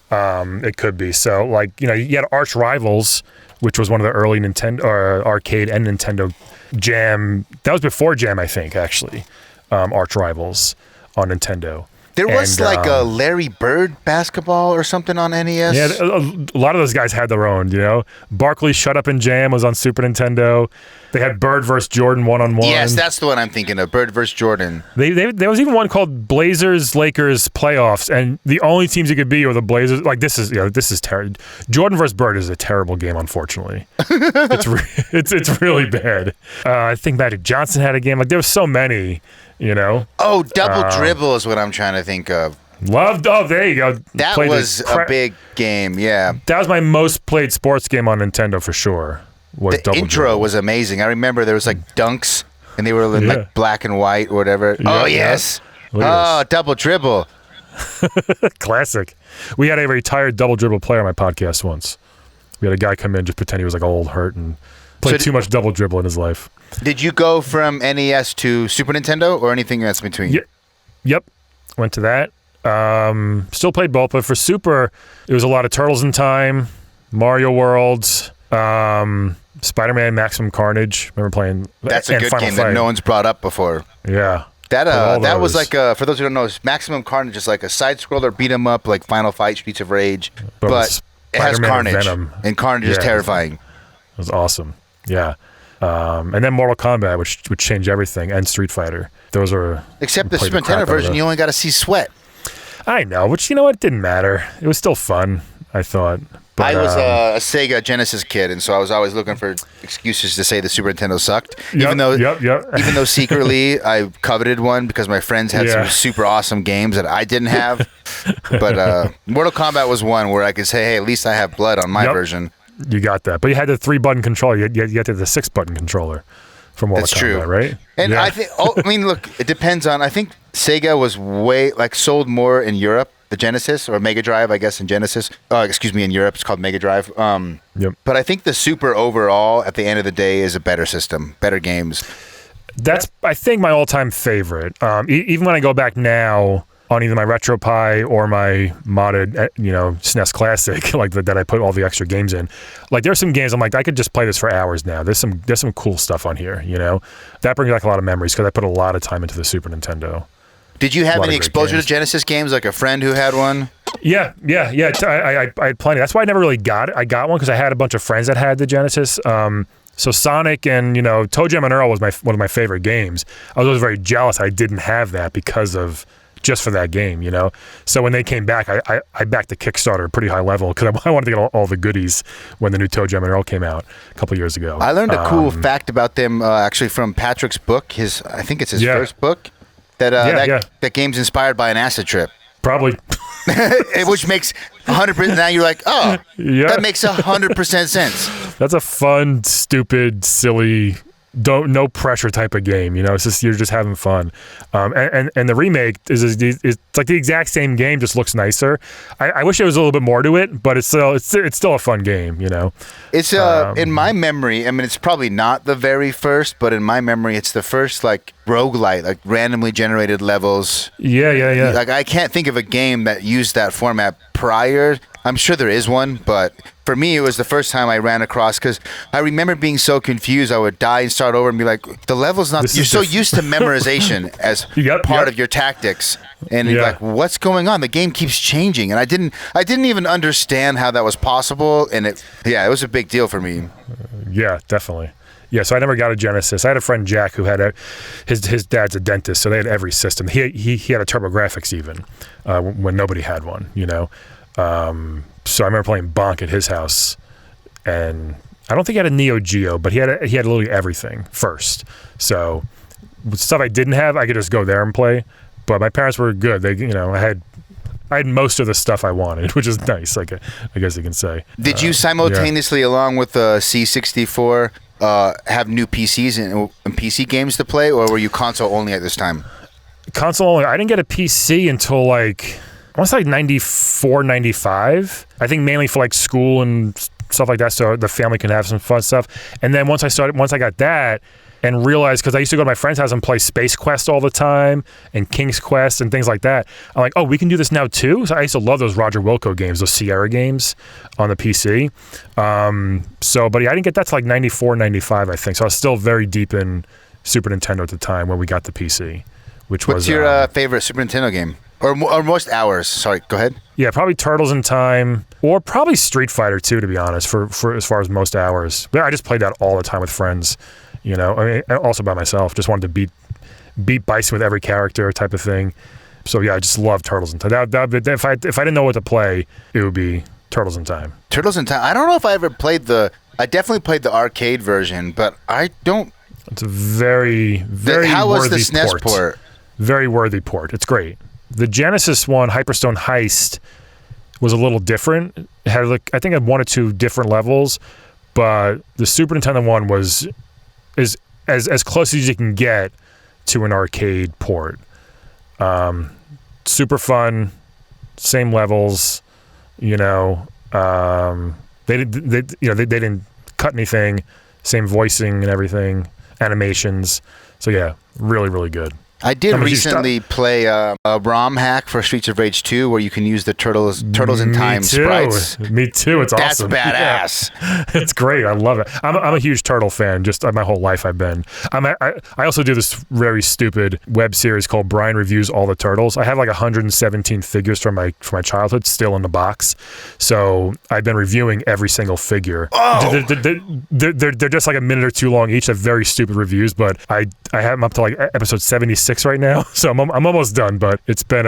It could be so. Like you had Arch Rivals, which was one of the early Nintendo arcade and Nintendo Jam. That was before Jam, I think. Actually, Arch Rivals on Nintendo. There was like a Larry Bird basketball or something on NES. Yeah, a lot of those guys had their own, Barkley Shut Up and Jam was on Super Nintendo. They had Bird vs. Jordan 1-on-1. Yes, that's the one I'm thinking of, Bird vs. Jordan. There was even one called Blazers-Lakers Playoffs, and the only teams you could be were the Blazers. Like, this is terrible. Jordan vs. Bird is a terrible game, unfortunately. It's really bad. I think Magic Johnson had a game. Like, there were so many, Oh, Double Dribble is what I'm trying to think of. Loved. Oh, there you go. That Played was a big game. Yeah. That was my most played sports game on Nintendo for sure. Was The Double intro Dribble. was amazing. I remember there was like dunks, and they were in like black and white or whatever. Yeah, Oh yes. Look at Oh, Double Dribble. Classic. We had a retired Double Dribble player on my podcast once. We had a guy come in, just pretend he was like old, hurt, and played too much Double Dribble in his life. Did you go from NES to Super Nintendo or anything else in between? Yep. Went to that. Still played both, but for Super, it was a lot of Turtles in Time, Mario World, Spider-Man Maximum Carnage. Remember playing That's a and good Final game Fight. that no one's brought up before. Yeah. That was like for those who don't know, Maximum Carnage is like a side scroller beat 'em up like Final Fight, Streets of Rage, but it has Spider-Man Carnage, Venom. and Carnage is terrifying. It was awesome. Yeah. And then Mortal Kombat, which would change everything, and Street Fighter. Those are Except the played Super crap out Nintendo of version, those. you only got to see sweat. I know, but you know what? It didn't matter. It was still fun, I thought. But, I was a Sega Genesis kid, and so I was always looking for excuses to say the Super Nintendo sucked. Even though secretly I coveted one because my friends had some super awesome games that I didn't have. But Mortal Kombat was one where I could say, hey, at least I have blood on my version. You got that. But you had the 3-button controller. You had the 6-button controller for Mortal Kombat, true. right? And I think, look, it depends on, I think Sega was sold more in Europe, the Genesis, or Mega Drive, I guess, in Genesis. In Europe, it's called Mega Drive. But I think the Super overall, at the end of the day, is a better system, better games. That's, I think, my all-time favorite. Even when I go back now on either my RetroPie or my modded, SNES Classic, like that I put all the extra games in. Like there's some games I'm like, I could just play this for hours now. There's some cool stuff on here, That brings back a lot of memories because I put a lot of time into the Super Nintendo. Did you have any exposure to Genesis games, like a friend who had one? Yeah. I had plenty. That's why I never really got it. I got one because I had a bunch of friends that had the Genesis. So Sonic and, Toe Jam and Earl was one of my favorite games. I was always very jealous I didn't have that just for that game, So when they came back, I backed the Kickstarter pretty high level because I wanted to get all the goodies when the new Toe Jam and Earl came out a couple years ago. I learned a cool fact about them actually from Patrick's book. I think it's his first book. That game's inspired by an acid trip. Probably. Which makes 100%. Now you're like, that makes 100% sense. That's a fun, stupid, silly, no pressure type of game. It's just you're just having fun. And the remake is like the exact same game, just looks nicer. I wish there was a little bit more to it, but it's still a fun game. It's in my memory. I mean, it's probably not the very first, but in my memory, it's the first like roguelite, like randomly generated levels. Yeah. Like I can't think of a game that used that format prior. I'm sure there is one, but for me, it was the first time I ran across because I remember being so confused. I would die and start over and be like, the level's not. You're so used to memorization as part of your tactics, and you're like, what's going on? The game keeps changing, and I didn't even understand how that was possible, and it was a big deal for me. Yeah, definitely. Yeah, so I never got a Genesis. I had a friend Jack who had his dad's a dentist, so they had every system. He had a TurboGrafx even when nobody had one, So I remember playing Bonk at his house, and I don't think he had a Neo Geo, but he had literally everything first. So with stuff I didn't have, I could just go there and play. But my parents were good. They, I had most of the stuff I wanted, which is nice. I guess you can say. Did you simultaneously, along with the C64, have new PCs and PC games to play, or were you console only at this time? Console only. I didn't get a PC until I want to say 94, 95. I think mainly for like school and stuff like that, so the family can have some fun stuff. And then once I got that and realized, because I used to go to my friend's house and play Space Quest all the time and King's Quest and things like that, I'm like, oh, we can do this now too? So I used to love those Roger Wilco games, those Sierra games on the PC. But I didn't get that to like 94, 95, I think. So I was still very deep in Super Nintendo at the time when we got the PC. What's your favorite Super Nintendo game? Or most hours. Sorry, go ahead. Yeah, probably Turtles in Time, or probably Street Fighter 2, to be honest, for as far as most hours. But I just played that all the time with friends, I mean, also by myself. Just wanted to beat Bison with every character type of thing. So yeah, I just love Turtles in Time. If I didn't know what to play, it would be Turtles in Time. Turtles in Time. I don't know if I ever played I definitely played the arcade version, but I don't. It's a very, very How was worthy the SNES port? Very worthy port. It's great. The Genesis one, Hyperstone Heist, was a little different. It had I think it had 1 or 2 different levels, but the Super Nintendo one is as close as you can get to an arcade port. Super fun, same levels, they didn't cut anything, same voicing and everything, animations. So yeah, really, really good. I did recently play a ROM hack for Streets of Rage 2 where you can use the Turtles in Time sprites. Me too. It's awesome. That's badass. Yeah. It's great. I love it. I'm a huge Turtle fan. Just my whole life I've been. I also do this very stupid web series called Brian Reviews All the Turtles. I have like 117 figures from my childhood still in the box. So I've been reviewing every single figure. Oh. They're just like a minute or two long each. They're very stupid reviews, but I have them up to like episode 76 right now, so I'm almost done. But it's been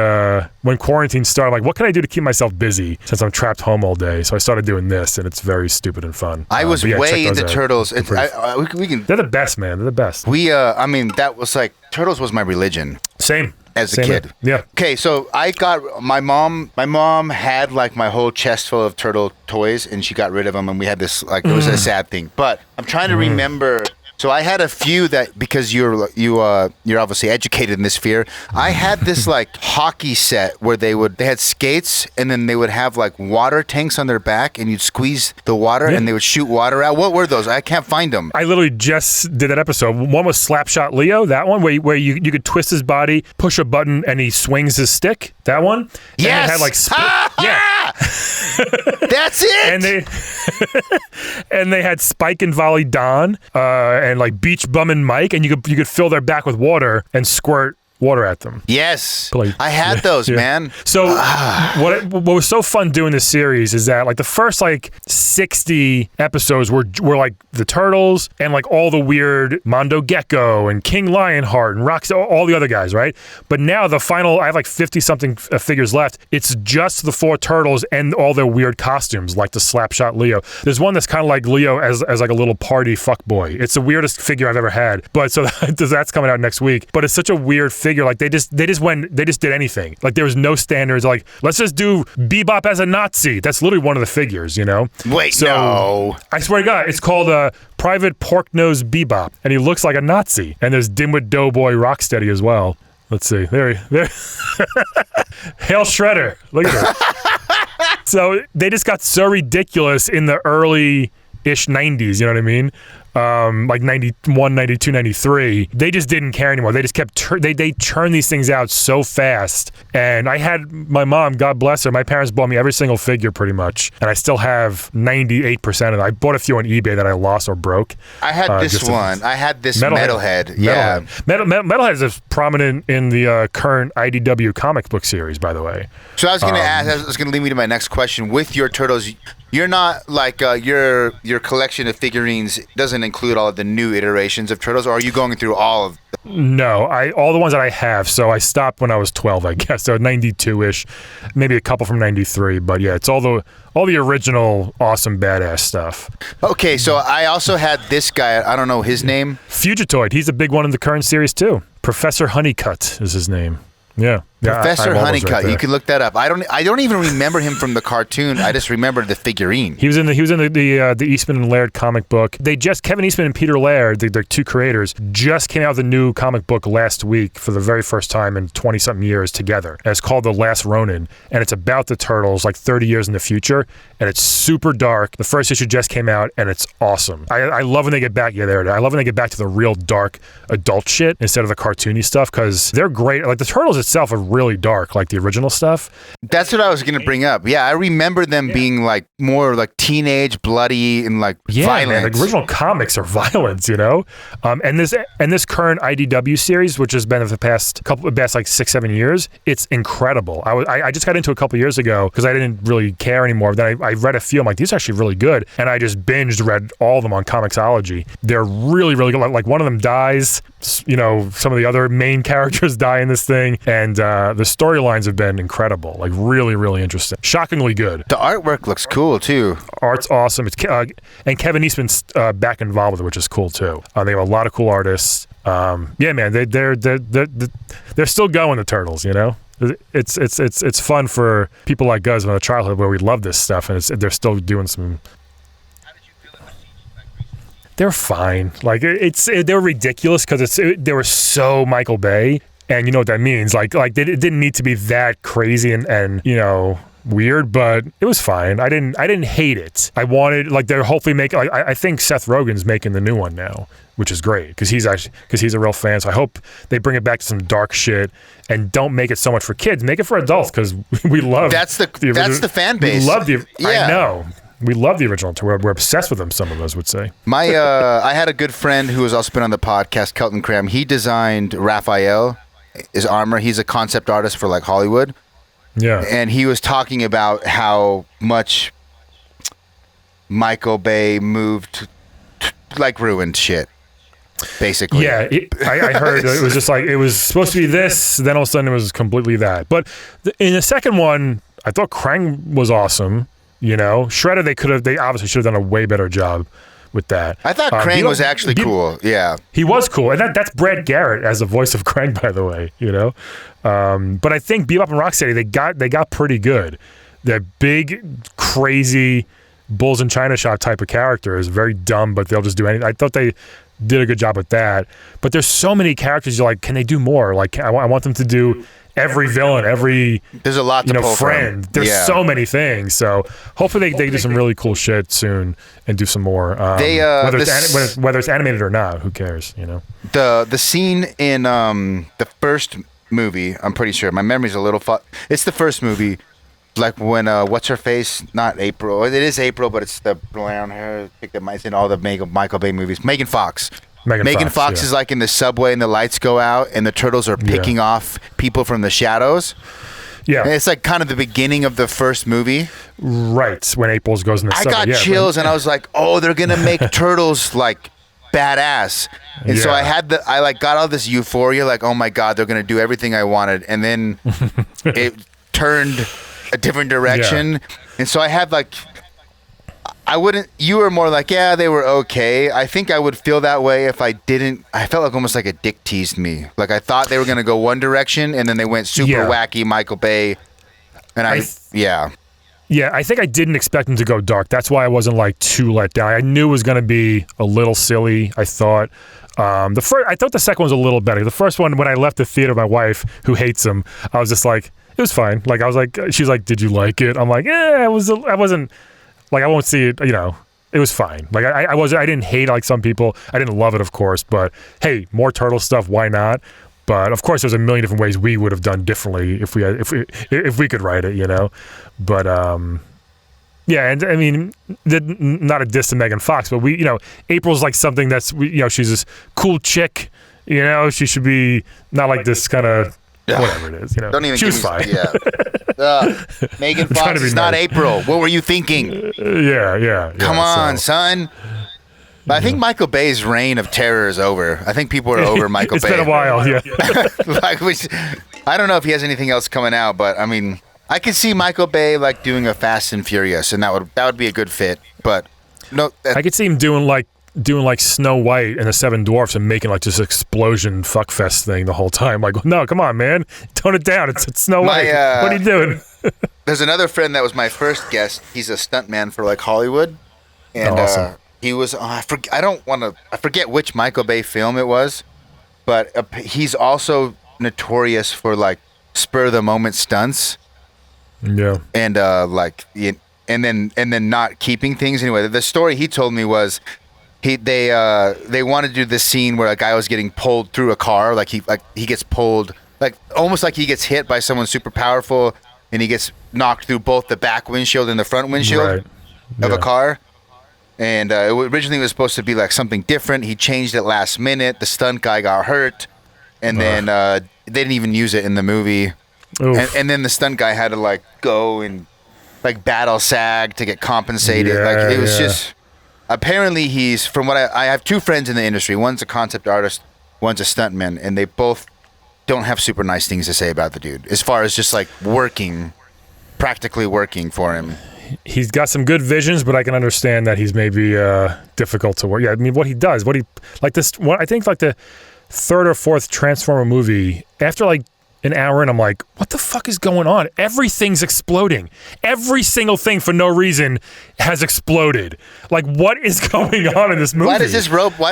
when quarantine started, I'm like, what can I do to keep myself busy since I'm trapped home all day? So I started doing this, and it's very stupid and fun. I was way into Turtles. We can. They're the best, man. They're the best. That was like Turtles was my religion. Same. As a kid. Yeah. Okay, so I got my mom had like my whole chest full of turtle toys, and she got rid of them, and we had this like it was a sad thing. But I'm trying to remember. So I had a few that, because you're obviously educated in this sphere. I had this like hockey set where they had skates, and then they would have like water tanks on their back, and you'd squeeze the water and they would shoot water out. What were those? I can't find them. I literally just did that episode. One was Slapshot Leo, that one where you could twist his body, push a button, and he swings his stick. That one. Yes. And it had like That's it. And they had Spike and Volley Don, and like Beach Bum and Mike, and you could fill their back with water and squirt water at them. Yes. I had those, man. So what was so fun doing this series is that like the first like 60 episodes were like the Turtles and like all the weird Mondo Gecko and King Lionheart and Rockstar, all the other guys, right? But now the final, I have like 50 something figures left. It's just the 4 Turtles and all their weird costumes, like the Slapshot Leo. There's one that's kind of like Leo as like a little party fuckboy. It's the weirdest figure I've ever had. But so that's coming out next week. But it's such a weird figure. Like they just did anything. Like there was no standards. Like let's just do Bebop as a Nazi. That's literally one of the figures, Wait, no. I swear to God, it's called Private Porknose Bebop, and he looks like a Nazi. And there's Dimwit Doughboy Rocksteady as well. Let's see. There. Hail Shredder. Look at that. So they just got so ridiculous in the early-ish 90s. You know what I mean? Like 91, 92, 93, they just didn't care anymore. They just kept, they churned these things out so fast. And I had my mom, God bless her, my parents bought me every single figure pretty much. And I still have 98% of them. I bought a few on eBay that I lost or broke. I had this one. I had this Metalhead. Yeah. Metalhead is prominent in the current IDW comic book series, by the way. So I was going to ask, I was going to lead me to my next question. With your Turtles, you're not like your collection of figurines doesn't include all of the new iterations of Turtles, or are you going through all of them? No, all the ones that I have. So I stopped when I was 12, I guess. So 92-ish, maybe a couple from 93. But yeah, it's all the original awesome badass stuff. Okay, so I also had this guy. I don't know his name. Fugitoid. He's a big one in the current series too. Professor Honeycutt is his name. Yeah. Professor Honeycutt. You can look that up. I don't even remember him from the cartoon. I just remember the figurine. He was in the Eastman and Laird comic book. Kevin Eastman and Peter Laird, the 2 creators, just came out with a new comic book last week for the very first time in 20-something years together. And it's called The Last Ronin, and it's about the Turtles like 30 years in the future, and it's super dark. The first issue just came out, and it's awesome. I love when they get back. Yeah, there it is. I love when they get back to the real dark adult shit instead of the cartoony stuff, because they're great. Like the Turtles itself are really dark, like the original stuff. That's what I was going to bring up. Yeah, I remember them being like more like teenage, bloody, and like violent. Man, the original comics are violence, and this current IDW series, which has been for the past like 6-7 years, it's incredible. I just got into it a couple years ago because I didn't really care anymore. Then I read a few. I'm like, these are actually really good, and I just read all of them on Comixology. They're really, really good. Like one of them dies. Some of the other main characters die in this thing, and the storylines have been incredible, like really, really interesting, shockingly good. The artwork looks cool too. Art's awesome. It's and Kevin Eastman's back involved with it, which is cool too. They have a lot of cool artists. Yeah, man, they're still going, the Turtles. It's fun for people like us in the childhood where we love this stuff, and they're still doing some. They're fine. Like they're ridiculous because they were so Michael Bay, and you know what that means. Like it didn't need to be that crazy and weird, but it was fine. I didn't hate it. I wanted they're hopefully making. I think Seth Rogen's making the new one now, which is great because he's a real fan. So I hope they bring it back to some dark shit and don't make it so much for kids. Make it for adults because we love. That's the fan base. We love the. Yeah. I know. We love the original. We're obsessed with them, some of us would say. I had a good friend who has also been on the podcast, Kelton Cram. He designed Raphael, his armor. He's a concept artist for like Hollywood. Yeah. And he was talking about how much Michael Bay moved, ruined shit, basically. Yeah, I heard it was just like, it was supposed to be this, then all of a sudden it was completely that. But in the second one, I thought Krang was awesome. Shredder, they obviously should have done a way better job with that. I thought Krang was actually cool. Yeah, he was cool, and that's Brad Garrett as the voice of Krang, by the way. But I think Bebop and Rocksteady they got pretty good. They're big, crazy Bulls in China Shop type of characters, very dumb, but they'll just do anything. I thought they did a good job with that. But there's so many characters. You're like, can they do more? Like, I want them to do every villain, there's a lot to pull friend. From. There's so many things. So hopefully they do some really cool shit soon and do some more. Whether it's animated or not, who cares? The scene in the first movie, I'm pretty sure my memory's a little. It's the first movie, like when what's her face? Not April. It is April, but it's the brown hair. I think that might in all the Michael Bay movies. Megan Fox. Megan Fox is like in the subway and the lights go out and the turtles are picking off people from the shadows. Yeah. And it's like kind of the beginning of the first movie. Right. When April goes in the subway. I got chills and I was like, oh, they're going to make turtles like badass. And so I got all this euphoria, like, oh my God, they're going to do everything I wanted. And then it turned a different direction. Yeah. And so I had you were more like, yeah, they were okay. I think I would feel that way if I didn't. I felt like almost like a dick teased me. Like I thought they were going to go one direction and then they went super wacky Michael Bay. And I think I didn't expect them to go dark. That's why I wasn't too let down. I knew it was going to be a little silly, I thought. I thought the second one was a little better. The first one, when I left the theater, my wife, who hates them, I was just like, it was fine. Like I was like, she's like, did you like it? I'm like, I wasn't. Like I won't see it, it was fine. Like I didn't hate it like some people. I didn't love it, of course, but hey, more turtle stuff, why not? But of course, there's a million different ways we would have done differently if we could write it, But yeah, and I mean, not a diss to Megan Fox, but April's like something that's she's this cool chick, she should be not like this kind of whatever it is, Don't even. She was fine. Yeah. Megan Fox is not April. What were you thinking? Yeah. Come on, son. But I think Michael Bay's reign of terror is over. I think people are over Michael Bay. It's been a while, yeah. I don't know if he has anything else coming out, but I mean, I could see Michael Bay doing a Fast and Furious, and that would be a good fit. But no, I could see him doing Snow White and the Seven Dwarfs and making this explosion fuckfest thing the whole time. Like, no, come on, man, tone it down. It's Snow White. What are you doing? There's another friend that was my first guest. He's a stuntman for Hollywood, and awesome. He was. I forget which Michael Bay film it was, but he's also notorious for spur of the moment stunts. Yeah, and and then not keeping things anyway. The story he told me was. They wanted to do this scene where a guy was getting pulled through a car, he gets pulled, almost like he gets hit by someone super powerful, and he gets knocked through both the back windshield and the front windshield of a car. And it originally was supposed to be something different. He changed it last minute. The stunt guy got hurt, and then they didn't even use it in the movie. And then the stunt guy had to go and battle SAG to get compensated. It was just. Apparently, he's from what I have two friends in the industry. One's a concept artist, one's a stuntman, and they both don't have super nice things to say about the dude as far as just practically working for him. He's got some good visions, but I can understand that he's maybe difficult to work. Yeah, I mean, what he does, I think the third or fourth Transformer movie, after an hour in, I'm like, what the fuck is going on? Everything's exploding. Every single thing for no reason has exploded. Like, what is going on in this movie? Why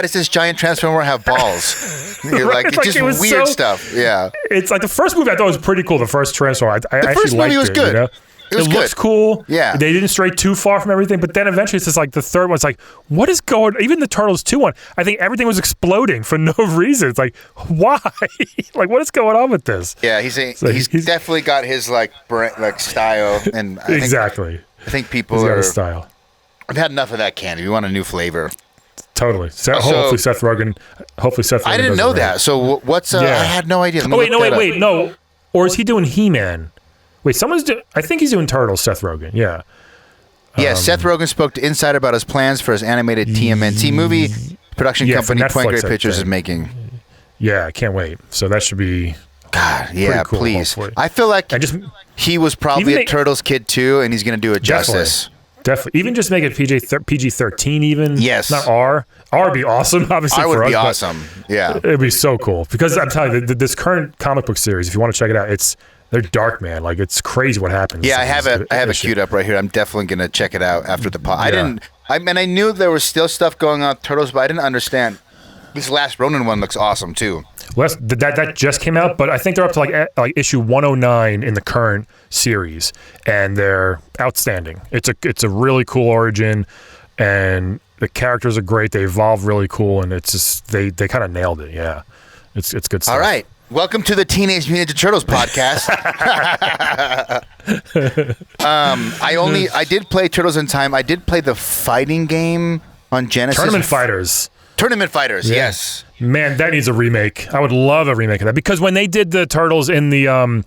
does this giant transformer have balls? Right? Like, it's just weird stuff. Yeah. It's like the first movie I thought was pretty cool. The first transformer. I the actually first liked movie was it, good. You know? It looks cool. Yeah. They didn't stray too far from everything, but then eventually it's just like the third one. It's like, what is going? Even the Turtles 2 one, I think everything was exploding for no reason. It's like, why? Like, what is going on with this? Yeah, he's definitely got his like style, and I think people he's got are. his style. I've had enough of that candy. We want a new flavor. Totally. Hopefully Seth Rogen. I didn't know that. So what's? I had no idea. Wait, no. Or is he doing He-Man? Wait, I think he's doing Turtles, Seth Rogen. Yeah. Yeah, Seth Rogen spoke to Insider about his plans for his animated TMNT movie. Production company Point Grey Pictures is making. Yeah, I can't wait. So that should be. God, yeah, cool, please. hopefully. I feel like he was probably a Turtles kid too, and he's going to do it justice. Definitely. Even just make it PG-13 even. Yes. Not R. R would be awesome, obviously, R would for us. be awesome. Yeah. It'd be so cool. Because I'm telling you, this current comic book series, if you want to check it out, they're dark, man. Like, it's crazy what happens. Yeah, I have it queued up right here. I'm definitely going to check it out after the pod. I knew there was still stuff going on with Turtles, but I didn't understand. This last Ronin one looks awesome, too. Well, that just came out, but I think they're up to like issue 109 in the current series, and they're outstanding. It's a really cool origin, and the characters are great. They evolve really cool, and it's just they kind of nailed it. Yeah, it's good stuff. All right. Welcome to the Teenage Mutant Ninja Turtles podcast. I did play Turtles in Time. I did play the fighting game on Genesis. Tournament Fighters, yes. Man, that needs a remake. I would love a remake of that, because when they did the Turtles in the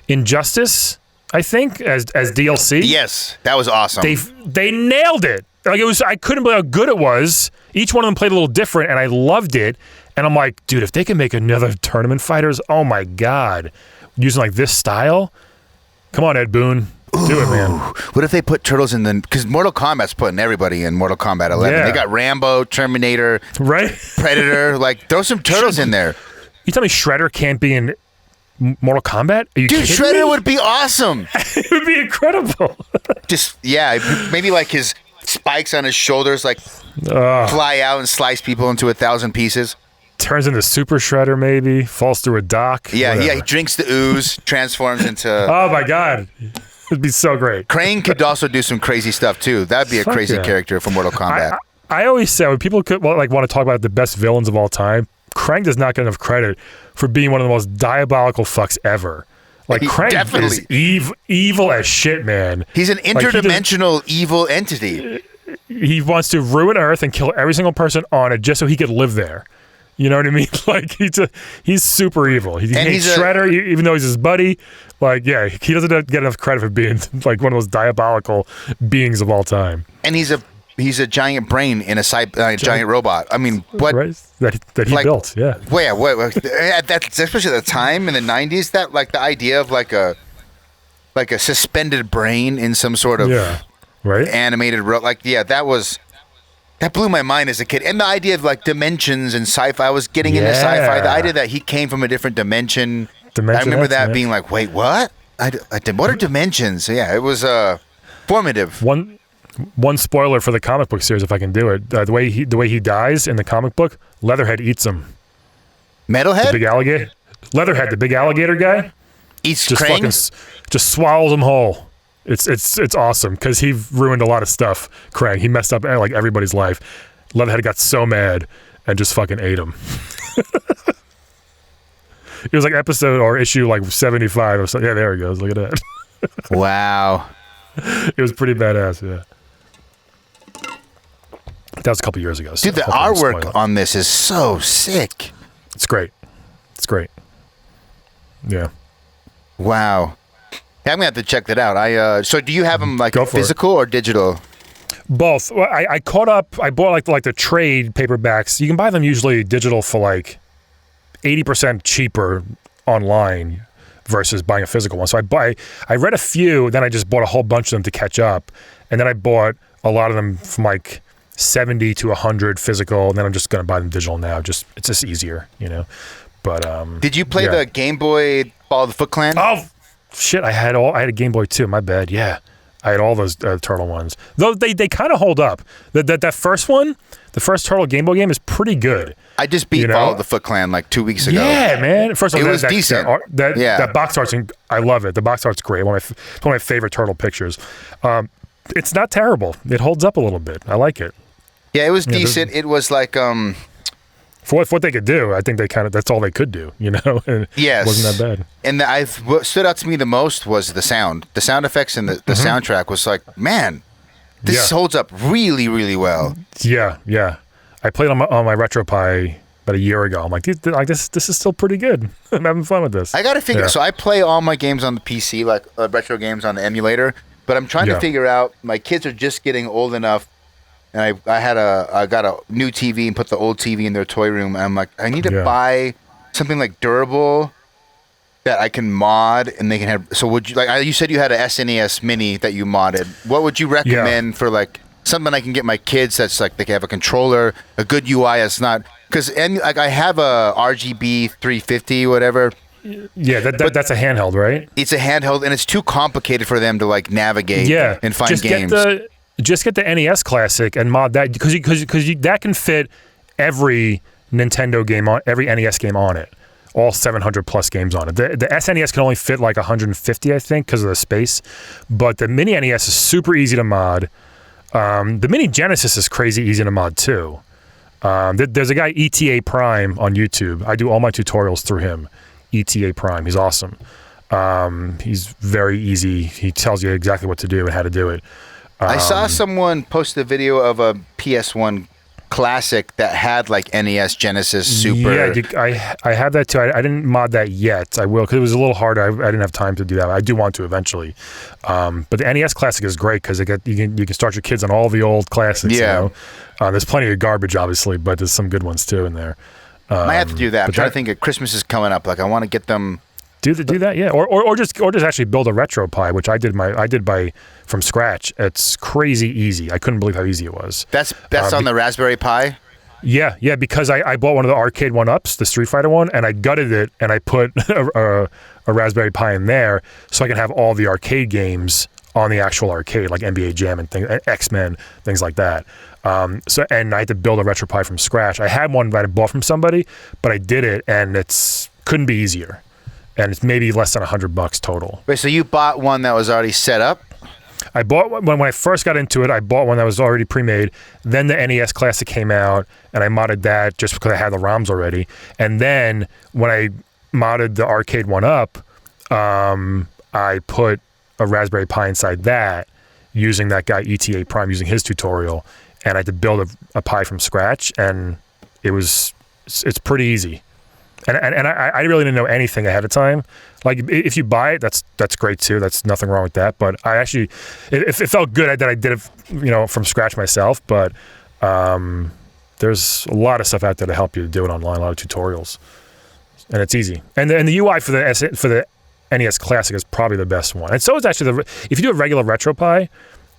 Injustice, I think, as DLC. Yes, that was awesome. They nailed it. Like, I couldn't believe how good it was. Each one of them played a little different, and I loved it. And I'm like, dude, if they can make another Tournament Fighters, oh my God, using like this style, come on, Ed Boon. Do it, man. What if they put Turtles in because Mortal Kombat's putting everybody in Mortal Kombat 11. Yeah. They got Rambo, Terminator, right? Predator. Like, throw some Turtles in there. You tell me Shredder can't be in Mortal Kombat? Are you kidding Shredder me? would be awesome. It would be incredible. Maybe like his spikes on his shoulders, like fly out and slice people into 1,000 pieces. Turns into Super Shredder, maybe falls through a dock. Yeah, he drinks the ooze, transforms into. Oh my God. It'd be so great. Crane could also do some crazy stuff too. That'd be a crazy character for Mortal Kombat. I always say when people want to talk about the best villains of all time, Krang does not get enough credit for being one of the most diabolical fucks ever. Like, Krang is evil as shit, man. He's an interdimensional evil entity. He wants to ruin Earth and kill every single person on it just so he could live there. You know what I mean? Like, he's super evil. He hates Shredder, even though he's his buddy. Like, yeah, he doesn't get enough credit for being like one of those diabolical beings of all time. And he's a giant brain in a giant robot. I mean, what that he built? Yeah. Especially at the time in the 90s, that like the idea of like a suspended brain in some sort of animated that blew my mind as a kid. And the idea of like dimensions and sci-fi, I was getting into sci-fi. The idea that he came from a different dimension. I remember that being like, wait, what? What are dimensions? So, yeah, it was formative. One spoiler for the comic book series, if I can do it. The way he dies in the comic book, Leatherhead eats him. Metalhead? The big alligator. Leatherhead, the big alligator guy. Eats Krang? Just swallows him whole. It's awesome because he ruined a lot of stuff. Krang, he messed up like everybody's life. Leatherhead got so mad and just fucking ate him. It was like episode or issue like 75 or something. Yeah, there he goes. Look at that. Wow. It was pretty badass. Yeah. That was a couple years ago. So dude, the artwork on this is so sick. It's great. Yeah. Wow. Yeah, I'm gonna have to check that out. So do you have them like physical or digital? Both. Well, I caught up. I bought like the trade paperbacks. You can buy them usually digital for like 80% cheaper online versus buying a physical one. So I read a few, then I just bought a whole bunch of them to catch up, and then I bought a lot of them from like 70 to 100 physical, and then I'm just gonna buy them digital now. It's just easier, you know. But did you play the Game Boy Follow the Foot Clan? Oh, shit. I had a Game Boy too. My bad. Yeah. I had all those Turtle ones. Though they kind of hold up. That first one, the first Turtle Game Boy game is pretty good. I just beat Follow the Foot Clan like 2 weeks ago. Yeah, man. First of all, it was decent. That box art's, I love it. The box art's great. It's one of my favorite Turtle pictures. It's not terrible. It holds up a little bit. I like it. Yeah, it was decent. It was like for what they could do, I think that's all they could do, you know? And yes. It wasn't that bad. And what stood out to me the most was the sound. The sound effects and the soundtrack was like, man, this holds up really, really well. Yeah. I played on my RetroPie about a year ago. I'm like, this is still pretty good. I'm having fun with this. I got to figure, so I play all my games on the PC, like retro games on the emulator, but I'm trying to figure out, my kids are just getting old enough. And I got a new TV and put the old TV in their toy room. And I'm like, I need to buy something like durable that I can mod and they can have. So would you you said you had a SNES Mini that you modded. What would you recommend for like something I can get my kids that's like they can have a controller, a good UI that's not because I have a RGB 350 whatever. Yeah, that's a handheld, right? It's a handheld and it's too complicated for them to like navigate and find games. Just get the NES Classic and mod that because that can fit every Nintendo game on every NES game on it, all 700 plus games on it. The SNES can only fit like 150, I think, because of the space. But the Mini NES is super easy to mod. The Mini Genesis is crazy easy to mod too. There's a guy ETA Prime on YouTube. I do all my tutorials through him. ETA Prime, he's awesome. He's very easy. He tells you exactly what to do and how to do it. I saw someone post a video of a PS1 Classic that had like NES Genesis Super. Yeah, I have that too. I didn't mod that yet. I will because it was a little harder. I didn't have time to do that. I do want to eventually. But the NES Classic is great because you can start your kids on all the old classics. Yeah. You know? There's plenty of garbage, obviously, but there's some good ones too in there. I have to do that. I'm trying to think of Christmas is coming up. Like I want to get them. Do that, yeah, or just actually build a RetroPie, which I did from scratch. It's crazy easy. I couldn't believe how easy it was. That's on the Raspberry Pi. Yeah, because I bought one of the arcade 1-ups, the Street Fighter one, and I gutted it and I put a Raspberry Pi in there so I can have all the arcade games on the actual arcade, like NBA Jam and things, X-Men, things like that. And I had to build a RetroPie from scratch. I had one that I bought from somebody, but I did it, and couldn't be easier. And it's maybe less than $100 total. Wait, so you bought one that was already set up? I bought one when I first got into it. I bought one that was already pre-made. Then the NES Classic came out, and I modded that just because I had the ROMs already. And then when I modded the arcade 1-up, I put a Raspberry Pi inside that using that guy ETA Prime, using his tutorial, and I had to build a Pi from scratch, and it's pretty easy. And I really didn't know anything ahead of time. Like if you buy it, that's great too. That's nothing wrong with that. But it felt good that I did it, from scratch myself. But there's a lot of stuff out there to help you do it online. A lot of tutorials, and it's easy. And the UI for the NES Classic is probably the best one. And so is actually if you do a regular RetroPie,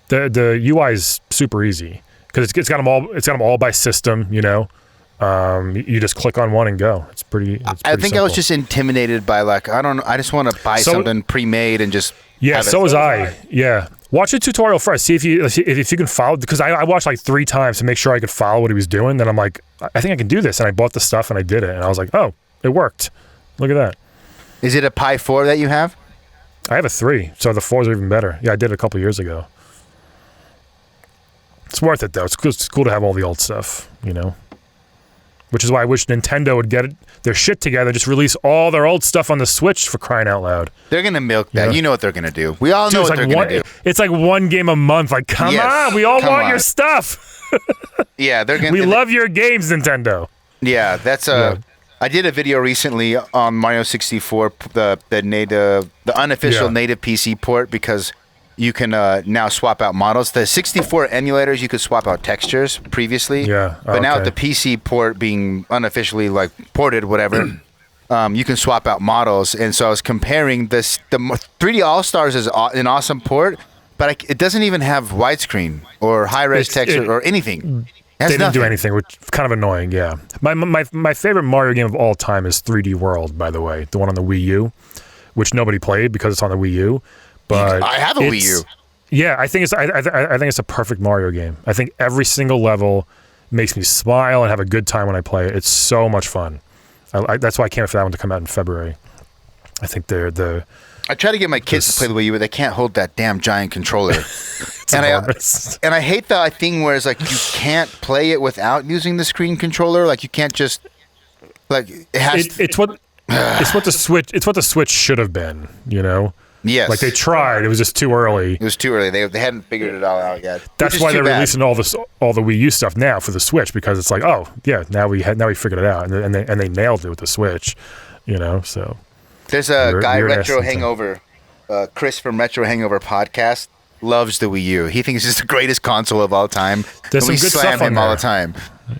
the UI is super easy because it's got them all. It's got them all by system. You just click on one and go. It's pretty I think simple. I was just intimidated by I just want to buy something pre-made and just so was I. Yeah. Watch the tutorial first. See if you can follow, because I watched like 3 times to make sure I could follow what he was doing. Then I'm like, I think I can do this. And I bought the stuff and I did it. And I was like, oh, it worked. Look at that. Is it a Pi 4 that you have? I have a 3, so the 4s are even better. Yeah, I did it a couple years ago. It's worth it though. It's cool to have all the old stuff, Which is why I wish Nintendo would get their shit together, just release all their old stuff on the Switch, for crying out loud. They're going to milk that. You know what they're going to do. We all know what they're going to do. It's like one game a month. Like, come on. We all want your stuff. Yeah, they're going to. We love your games, Nintendo. Yeah, that's I did a video recently on Mario 64, the unofficial native PC port, because you can now swap out models. The 64 emulators, you could swap out textures previously. Yeah. But now with the PC port being unofficially ported, whatever, you can swap out models. And so I was comparing this. The 3D All-Stars is an awesome port, but it doesn't even have widescreen or high-res texture or anything. They didn't do anything, which is kind of annoying, yeah. My favorite Mario game of all time is 3D World, by the way, the one on the Wii U. which nobody played because it's on the Wii U. But I have a Wii U. Yeah, I think it's a perfect Mario game. I think every single level makes me smile and have a good time when I play it. It's so much fun. That's why I can't wait for that one to come out in February. I think I try to get my kids to play the Wii U, but they can't hold that damn giant controller. and I hate that thing where it's like you can't play it without using the screen controller. Like you can't just it has. It's what the Switch should have been. You know. Yes. Like they tried, it was just too early. It was too early. They hadn't figured it all out yet. That's why they're releasing all the Wii U stuff now for the Switch, because it's like, oh yeah, now we figured it out, and they nailed it with the Switch, you know. So there's a guy, Retro Hangover, Chris from Retro Hangover podcast, loves the Wii U. He thinks it's the greatest console of all time. There's some good stuff on there all the time.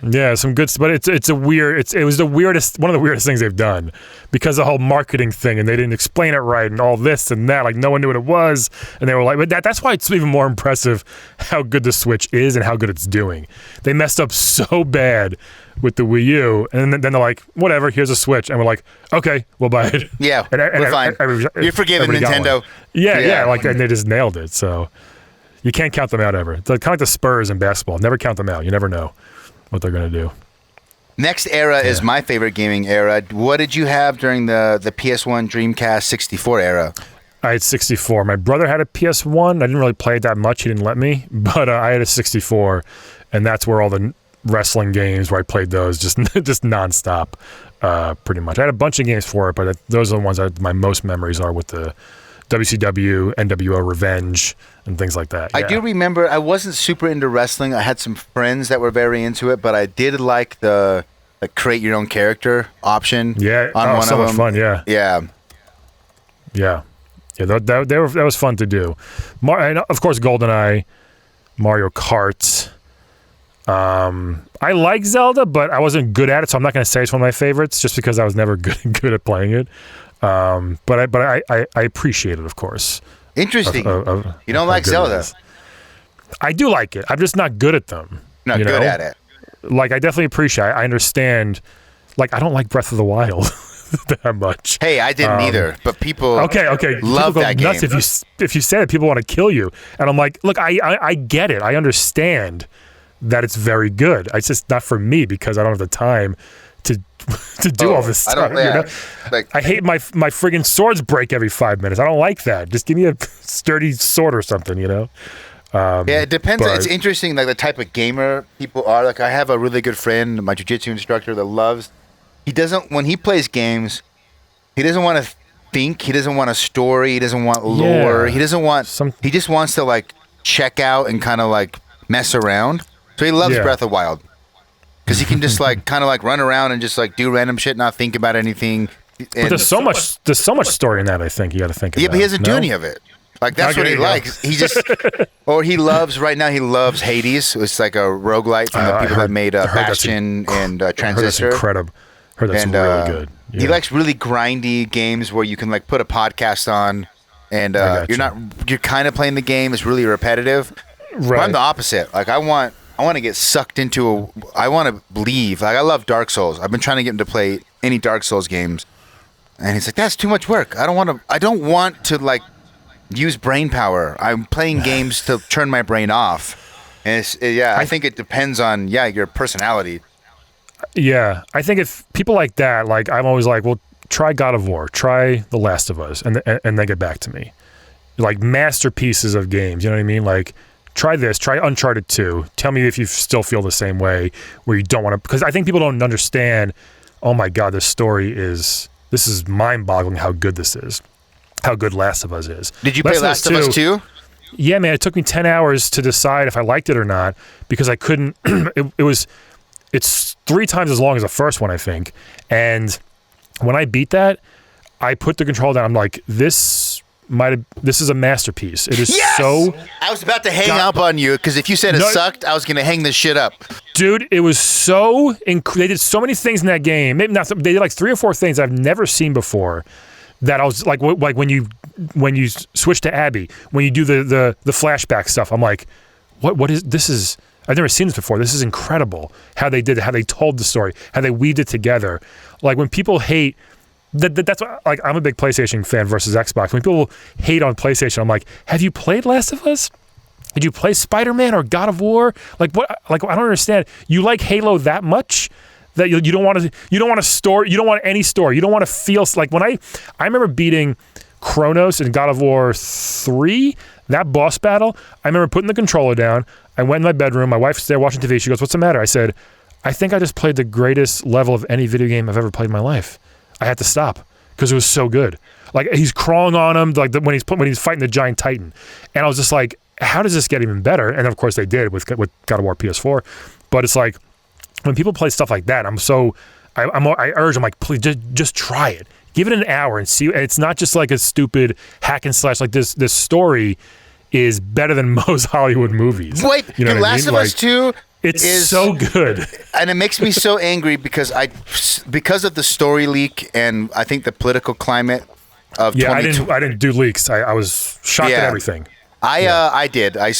Yeah, some good, but it was the weirdest, one of the weirdest things they've done, because the whole marketing thing, and they didn't explain it right, and all this and that, like no one knew what it was, and they were like, but that's why it's even more impressive how good the Switch is and how good it's doing. They messed up so bad with the Wii U, and then they're like, whatever, here's a Switch, and we're like, okay, we'll buy it. Yeah, we're fine. You're forgiven, Nintendo. Yeah, like, and they just nailed it. So you can't count them out ever. It's kind of like the Spurs in basketball. Never count them out. You never know what they're going to do. Next era is my favorite gaming era. What did you have during the PS1, Dreamcast, 64 era? I had 64. My brother had a PS1. I didn't really play it that much. He didn't let me. But I had a 64, and that's where all the wrestling games, where I played those just nonstop, pretty much. I had a bunch of games for it, but those are the ones that my most memories are with the WCW, NWO Revenge, and things like that. I do remember I wasn't super into wrestling. I had some friends that were very into it, but I did like the create your own character option. Yeah, on one so of much them. Fun. Yeah. That was fun to do. And of course, GoldenEye, Mario Kart. I like Zelda, but I wasn't good at it, so I'm not going to say it's one of my favorites, just because I was never good at playing it. But I appreciate it, of course. Interesting. You don't like Zelda? I do like it. I'm just not good at them. Not good at it. Like, I definitely appreciate it. I understand. Like, I don't like Breath of the Wild that much. Hey, I didn't either. But people love people go that nuts game. If you say it, people want to kill you. And I'm like, look, I get it. I understand that it's very good. It's just not for me, because I don't have the time to do all this stuff. I hate my friggin' swords break every 5 minutes. I don't like that. Just give me a sturdy sword or something, you know? It depends. It's interesting, like the type of gamer people are. Like, I have a really good friend, my jiu-jitsu instructor, that loves. When he plays games, he doesn't want to think. He doesn't want a story. He doesn't want lore. He doesn't want. He just wants to like check out and kind of like mess around. So he loves Breath of the Wild, because he can just like kind of like run around and just like do random shit, not think about anything. But there's so much story in that. I think you got to think about. Yeah, but he doesn't do any of it. Like, that's what he likes. He just, or he loves, right now he loves Hades. It's like a roguelite from the people that made Bastion and Transistor. Heard that's incredible. Heard that's really good. Yeah. He likes really grindy games where you can like put a podcast on, and you're kind of playing the game. It's really repetitive. Right. But I'm the opposite. Like, I want to get sucked into I want to believe. Like, I love Dark Souls. I've been trying to get him to play any Dark Souls games, and he's like, that's too much work. I don't want to like use brain power. I'm playing games to turn my brain off. And I think it depends on your personality. Yeah, I think if people like that, like, I'm always like, well, try God of War, try The Last of Us, and then get back to me. Like, masterpieces of games, you know what I mean? Like, try this, try Uncharted 2. Tell me if you still feel the same way, where you don't want to, because I think people don't understand, oh my God, this is mind-boggling how good this is. How good Last of Us is. Did you play Last of Us 2? Yeah, man. It took me 10 hours to decide if I liked it or not, because I couldn't. It's 3 times as long as the first one, I think. And when I beat that, I put the control down. I'm like, this is a masterpiece. It is so. I was about to hang up on you, because if you said it sucked, I was going to hang this shit up. Dude, it was so. They did so many things in that game. Maybe not. They did like 3 or 4 things I've never seen before. That I was like when you switch to Abby, when you do the flashback stuff, I'm like, what is this? Is I've never seen this before. This is incredible how they did it, how they told the story, how they weaved it together. Like, when people hate that's what, like, I'm a big PlayStation fan versus Xbox. When people hate on PlayStation, I'm like, have you played Last of Us? Did you play Spider-Man or God of War? Like, what? Like, I don't understand. You like Halo that much that you don't want to store. You don't want any story. You don't want to feel like when I remember beating Kronos in God of War 3, that boss battle. I remember putting the controller down. I went in my bedroom. My wife's there watching TV. She goes, "What's the matter?" I said, "I think I just played the greatest level of any video game I've ever played in my life." I had to stop because it was so good. Like, he's crawling on him, like when he's fighting the giant Titan, and I was just like, how does this get even better? And of course they did with God of War PS4. But it's like when people play stuff like that, I urge them, like, please just try it. Give it an hour and see. And it's not just like a stupid hack and slash. Like, this story is better than most Hollywood movies. Wait, you know The Last of Us 2 is so good. And it makes me so angry because of the story leak and I think the political climate of I didn't do leaks. I was shocked at everything. I did. I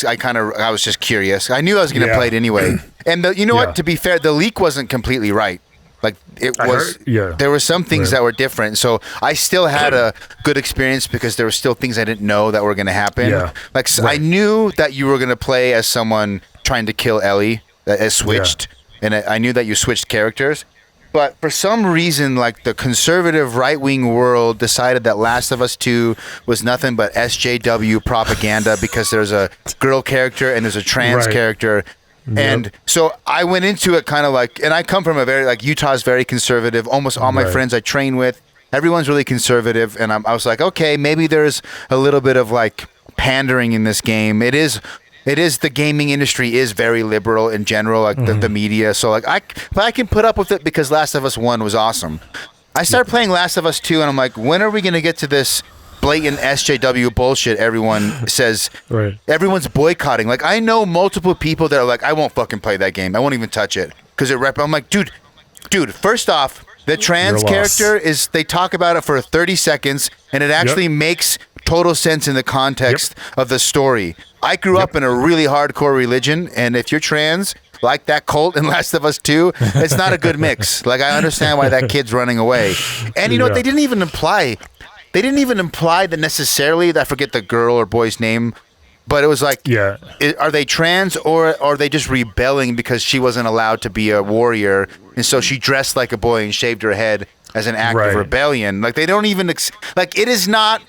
was just curious. I knew I was going to play it anyway. And you know what? To be fair, the leak wasn't completely right. Like, there were some things that were different. So I still had a good experience because there were still things I didn't know that were going to happen. Yeah. Like, I knew that you were going to play as someone trying to kill Ellie as switched. And I knew that you switched characters. But for some reason, like, the conservative right-wing world decided that Last of Us 2 was nothing but SJW propaganda because there's a girl character and there's a trans character. And so I went into it kind of like, and I come from a very, like, Utah's very conservative. Almost all my friends I train with, everyone's really conservative. And I was like, okay, maybe there's a little bit of, like, pandering in this game. It is the gaming industry is very liberal in general, like the media. So, like, I can put up with it because Last of Us 1 was awesome. I started playing Last of Us 2 and I'm like, when are we going to get to this blatant SJW bullshit everyone says? Everyone's boycotting. Like, I know multiple people that are like, I won't fucking play that game. I won't even touch it because I'm like, dude, first off, the trans character is, they talk about it for 30 seconds and it actually makes total sense in the context of the story. I grew up in a really hardcore religion, and if you're trans, like that cult in Last of Us 2, it's not a good mix. Like, I understand why that kid's running away. And you know what? They didn't even imply that necessarily, I forget the girl or boy's name, but it was like, are they trans or are they just rebelling because she wasn't allowed to be a warrior, and so she dressed like a boy and shaved her head as an act of rebellion? Like, they don't even, like, it is not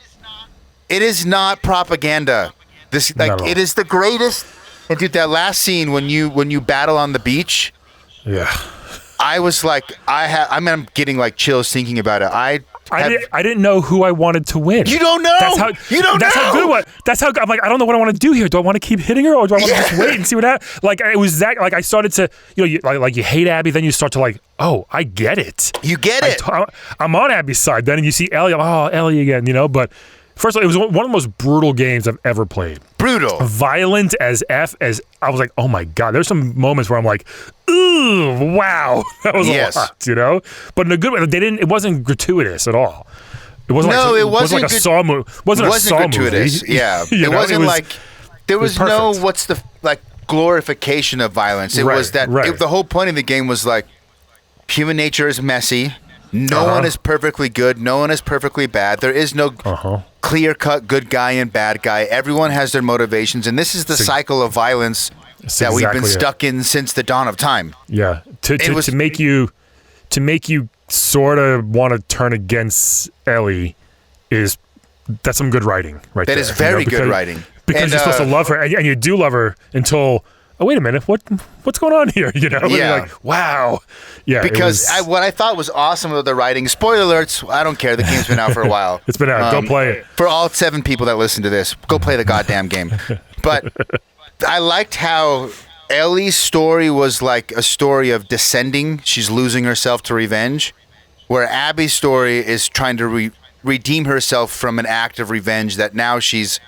propaganda. This, like, it is the greatest. And dude, that last scene when you battle on the beach, I was like, I'm getting like chills thinking about it. I didn't know who I wanted to win. You don't know. That's how good it was. That's how I'm like, I don't know what I want to do here. Do I want to keep hitting her or do I want to just wait and see what happens? Like, it was that, like, I started to, you hate Abby, then you start to like, oh, I get it. You get it. I'm on Abby's side then, and you see Ellie, Ellie again, but first of all, it was one of the most brutal games I've ever played. Brutal. Violent as F, as I was like, oh my God. There's some moments where I'm like, ooh, wow. That was a lot, But in a good way. It wasn't gratuitous at all. It wasn't like a Saw movie. It wasn't a Saw gratuitous. Movie. Yeah. It wasn't like, there was no, what's the, like, glorification of violence. It was that, the whole point of the game was like, human nature is messy. No one is perfectly good. No one is perfectly bad. There is no clear-cut good guy and bad guy. Everyone has their motivations, and this is the cycle of violence that we've been stuck in since the dawn of time. Yeah, to make you sort of want to turn against Ellie that's some good writing right there. That is very good writing. Because you're supposed to love her, and you do love her until, oh, wait a minute, what's going on here? Yeah. You're like, wow. Yeah. Because what I thought was awesome with the writing, spoiler alerts, I don't care. The game's been out for a while. It's been out. Go play it. For all 7 people that listen to this, go play the goddamn game. But I liked how Ellie's story was like a story of descending. She's losing herself to revenge, where Abby's story is trying to redeem herself from an act of revenge that now she's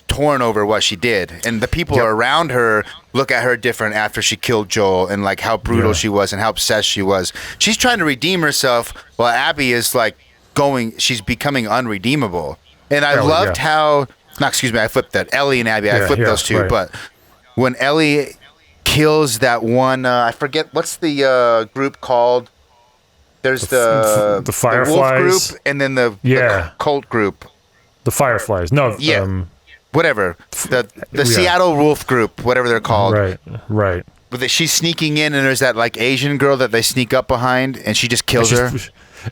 torn over what she did, and the people around her look at her different after she killed Joel, and like how brutal she was and how obsessed she was. She's trying to redeem herself while Abby is like she's becoming unredeemable. And I loved how, I flipped that. Ellie and Abby, I flipped those two. Right. But when Ellie kills that one, I forget, what's the group called? There's the Fireflies. wolf group and then the cult group. The Fireflies. No. Yeah. Whatever. The Seattle Wolf group, whatever they're called. Right. But she's sneaking in, and there's that like Asian girl that they sneak up behind, and she just kills her.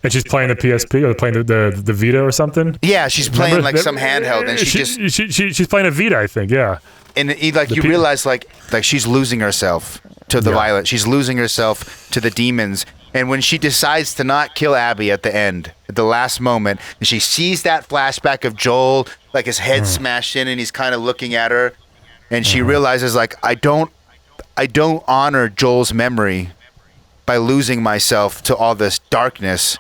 And she's playing the PSP or playing the Vita or something. Yeah, she's playing like some handheld, and she's playing a Vita, I think. Yeah. And you realize like she's losing herself to the violence. She's losing herself to the demons. And when she decides to not kill Abby at the end, at the last moment, and she sees that flashback of Joel, like his head smashed in, and he's kind of looking at her, and she realizes like I don't honor Joel's memory by losing myself to all this darkness.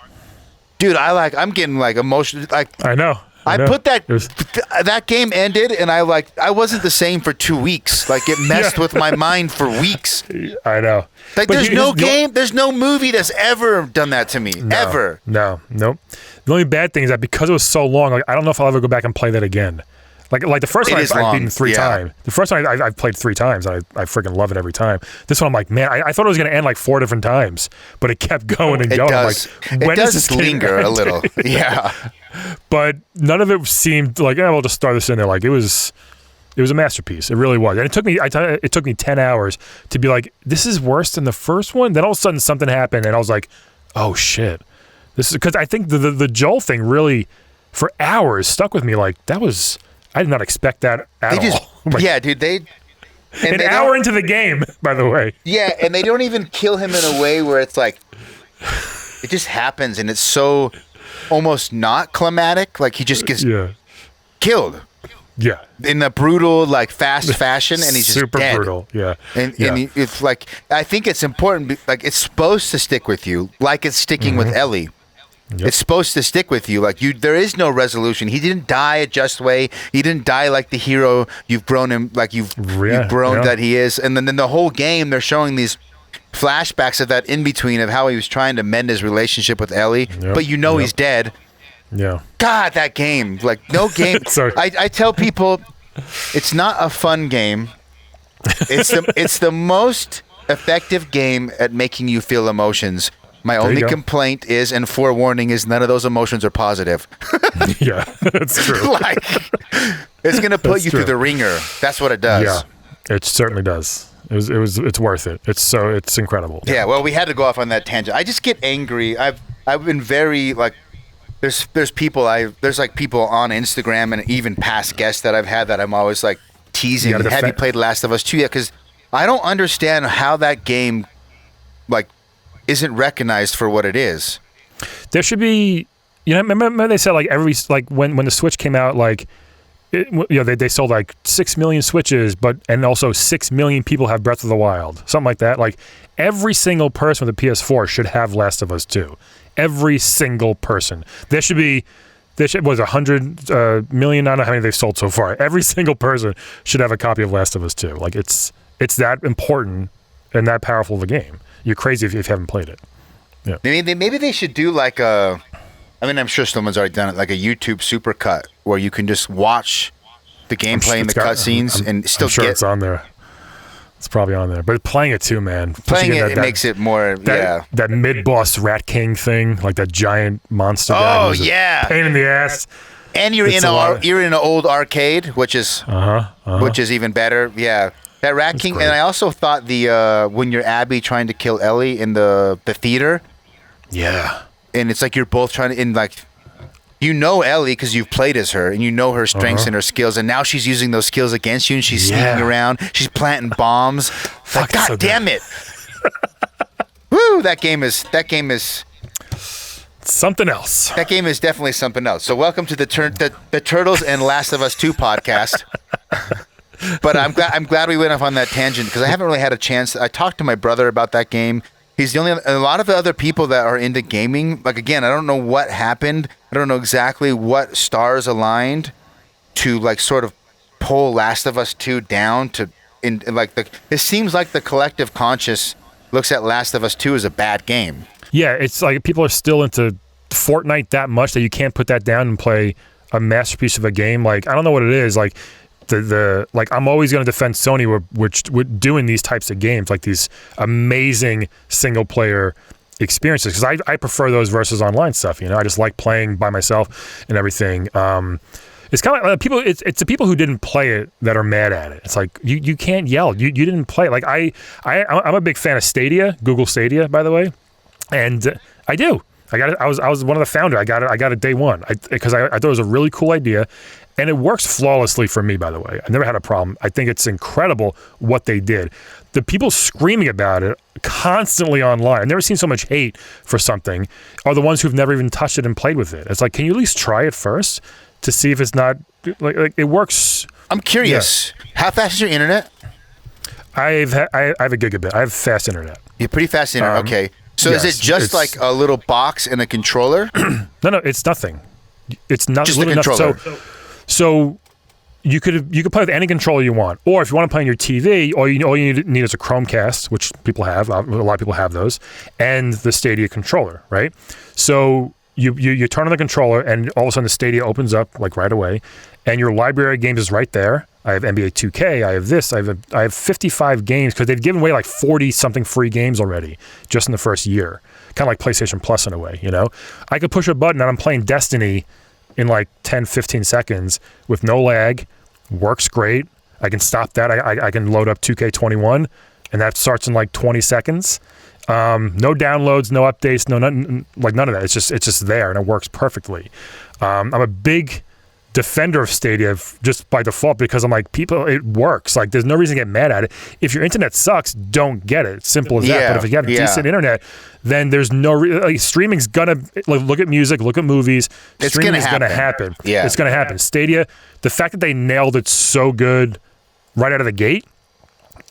Dude, I'm getting like emotional. Like I know. Put that game ended, and I wasn't the same for 2 weeks. Like it messed with my mind for weeks. I know. Like there's no movie that's ever done that to me. Ever. Nope. The only bad thing is that because it was so long, like I don't know if I'll ever go back and play that again. Like the first one I've beaten 3 times. The first one I've played 3 times. And I freaking love it every time. This one I'm like, man, I thought it was going to end like 4 different times, but it kept going and going. Does. I'm like, when it does linger a little. Yeah. But none of it seemed like, we'll just throw this in there. Like it was a masterpiece. It really was. And it took me 10 hours to be like, this is worse than the first one. Then all of a sudden something happened, and I was like, oh shit. This is because I think the Joel thing really, for hours, stuck with me. Like I did not expect that at all. Yeah, dude. An hour into the game, by the way. Yeah, and they don't even kill him in a way where it's like, it just happens, and it's so almost not climatic. Like he just gets killed. Yeah. In a brutal, like fast fashion, and he's just super dead. brutal. Yeah. And it's like, I think it's important. Like it's supposed to stick with you, like it's sticking with Ellie. Yep. It's supposed to stick with you. Like there is no resolution. He didn't die a just way. He didn't die like the hero you've grown him, like you've grown that he is. And then the whole game, they're showing these flashbacks of that in between of how he was trying to mend his relationship with Ellie, but he's dead. Yeah. God, that game, like no game. I tell people, it's not a fun game. It's the most effective game at making you feel emotions. My only complaint is, and forewarning is, none of those emotions are positive. Yeah, that's true. Like, it's gonna put you through the ringer. That's what it does. Yeah, it certainly does. It's worth it. It's incredible. Yeah. Well, we had to go off on that tangent. I just get angry. I've been very like, there's people like people on Instagram and even past guests that I've had that I'm always like teasing. Have you played Last of Us 2 yet? Because I don't understand how that game like isn't recognized for what it is. There should be, remember they said like when the Switch came out, like they sold like 6 million Switches, and also 6 million people have Breath of the Wild, something like that. Like every single person with a PS4 should have Last of Us 2. Every single person. There was 100 million. I don't know how many they've sold so far. Every single person should have a copy of Last of Us 2. Like it's that important and that powerful of a game. You're crazy if you haven't played it. Yeah. Maybe they should do like I'm sure someone's already done it, like a YouTube supercut where you can just watch the gameplay and the cutscenes and still get. It's on there. It's probably on there. But playing it too, man. Playing it makes it more, That mid-boss Rat King thing, like that giant monster guy. Oh, yeah. Pain in the ass. And you're in an old arcade, which is even better. Yeah. That Rat King, and I also thought when you're Abby trying to kill Ellie in the theater. Yeah. And it's like you're both trying to, Ellie because you've played as her, and you know her strengths and her skills, and now she's using those skills against you, and she's sneaking around. She's planting bombs. Like, God damn it. Woo, that game is something else. That game is definitely something else. So welcome to the Turtles and Last of Us 2 podcast. But I'm glad we went off on that tangent because I haven't really had a chance. I talked to my brother about that game. He's a lot of the other people that are into gaming. Like again, I don't know what happened. I don't know exactly what stars aligned to like sort of pull Last of Us 2 down to it seems like the collective conscious looks at Last of Us 2 as a bad game. Yeah, it's like people are still into Fortnite that much that you can't put that down and play a masterpiece of a game. Like I don't know what it is. Like I'm always going to defend Sony which doing these types of games, like these amazing single player experiences, because I prefer those versus online stuff. I just like playing by myself and everything. It's kind of like people. It's the people who didn't play it that are mad at it. It's like you can't yell. You didn't play it. Like I'm a big fan of Stadia, Google Stadia, by the way, and I do. I got it. I was one of the founders. I got it day one because I thought it was a really cool idea, and it works flawlessly for me. By the way, I never had a problem. I think it's incredible what they did. The people screaming about it constantly online, I've never seen so much hate for something, are the ones who've never even touched it and played with it. It's like, can you at least try it first to see if it's not like it works? I'm curious. Yeah. How fast is your internet? I have a gigabit. I have fast internet. You're pretty fast internet. Okay. So yes, is it just like a little box and a controller? No, it's nothing. It's not just the controller. Nothing. So you could play with any controller you want, or if you want to play on your TV, all you need is a Chromecast, which people have. A lot of people have those, and the Stadia controller, right? So you turn on the controller, and all of a sudden the Stadia opens up like right away, and your library of games is right there. I have NBA 2K. I have this. I have 55 games because they've given away like 40 something free games already just in the first year. Kind of like PlayStation Plus in a way, I could push a button and I'm playing Destiny in like 10, 15 seconds with no lag. Works great. I can stop that. I can load up 2K21 and that starts in like 20 seconds. No downloads, no updates, none of that. It's just there and it works perfectly. I'm a big defender of Stadia just by default because I'm like, it works. Like, there's no reason to get mad at it. If your internet sucks, don't get it. Simple as that. But if you have decent internet, then there's no streaming's gonna look at music, look at movies. Streaming is gonna happen. Yeah, it's gonna happen. Stadia, the fact that they nailed it so good right out of the gate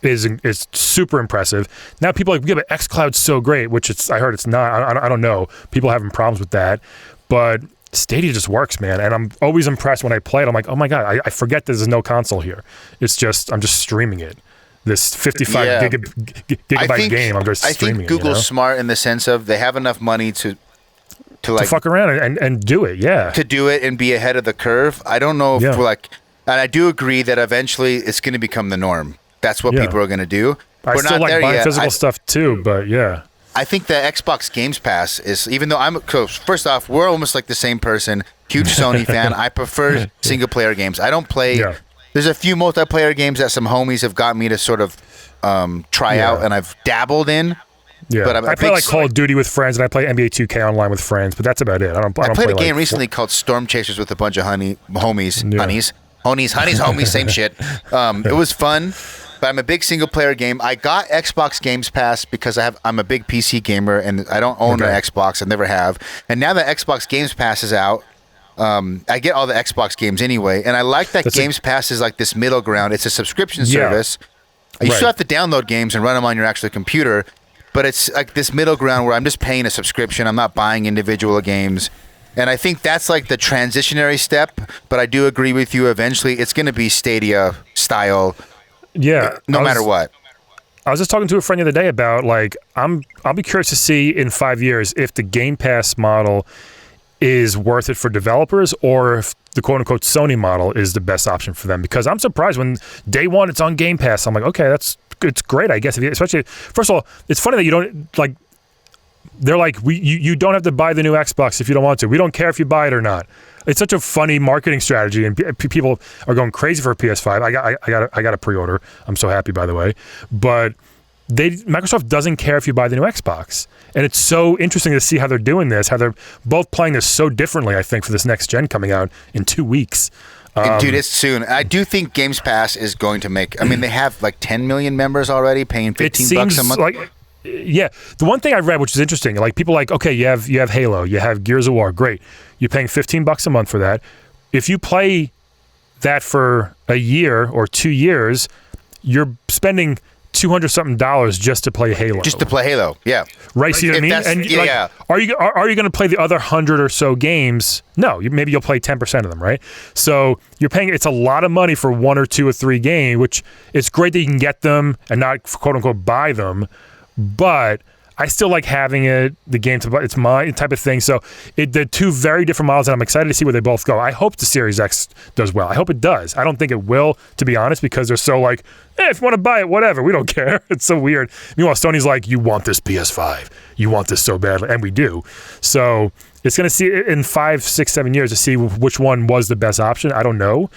is super impressive. Now people are like, yeah, but xCloud's so great, which I heard it's not. I don't know. People are having problems with that, but Stadia just works, man, and I'm always impressed when I play it. I'm like, oh my god, I forget there's no console here. I'm just streaming it. This 55 gigabyte game, I'm just streaming it. I think Google's smart in the sense of they have enough money to fuck around and do it, to do it and be ahead of the curve. I don't know if we're like, and I do agree that eventually it's going to become the norm. That's what people are going to do. I still like buying physical stuff too, but yeah. I think the Xbox Games Pass is, even though first off, we're almost like the same person, huge Sony fan. I prefer single-player games. I don't play, there's a few multiplayer games that some homies have got me to sort of try out, and I've dabbled in. Yeah, but I play like Call of Duty with friends, and I play NBA 2K online with friends, but that's about it. I played a game recently called Storm Chasers with a bunch of homies, same shit. It was fun. But I'm a big single-player game. I got Xbox Games Pass because I'm a big PC gamer, and I don't own an Xbox. I never have. And now that Xbox Games Pass is out, I get all the Xbox games anyway. And I like that Games Pass is like this middle ground. It's a subscription service. You still have to download games and run them on your actual computer, but it's like this middle ground where I'm just paying a subscription. I'm not buying individual games. And I think that's like the transitionary step. But I do agree with you. Eventually, it's going to be Stadia style. Yeah, no matter what. I was just talking to a friend the other day about I'll be curious to see in 5 years if the Game Pass model is worth it for developers or if the quote unquote Sony model is the best option for them. Because I'm surprised when day one it's on Game Pass. I'm like, okay, it's great, I guess. Especially, first of all, it's funny that you don't like. They're like, you don't have to buy the new Xbox if you don't want to. We don't care if you buy it or not. It's such a funny marketing strategy, and people are going crazy for a PS5. I got a pre-order. I'm so happy, by the way. But Microsoft doesn't care if you buy the new Xbox, and it's so interesting to see how they're doing this. How they're both playing this so differently. I think for this next gen coming out in 2 weeks. Dude, it's soon. I do think Games Pass is going to make. I mean, they have like 10 million members already, paying $15 a month. Yeah, the one thing I read, which is interesting, like people like, okay, you have Halo, you have Gears of War, great. You're paying $15 a month for that. If you play that for a year or 2 years, you're spending $200-something just to play Halo. Just to play Halo, yeah. Right, see what I mean? And are you going to play the other 100 or so games? No, maybe you'll play 10% of them, right? So you're paying. It's a lot of money for 1 or 2 or 3 games, which it's great that you can get them and not quote unquote buy them. But I still like having it, the game, it's my type of thing. So they're two very different models, and I'm excited to see where they both go. I hope the Series X does well. I hope it does. I don't think it will, to be honest, because they're so like, if you want to buy it, whatever. We don't care. It's so weird. Meanwhile, Sony's like, you want this PS5. You want this so badly. And we do. So it's going to see in 5, 6, 7 years to see which one was the best option. I don't know.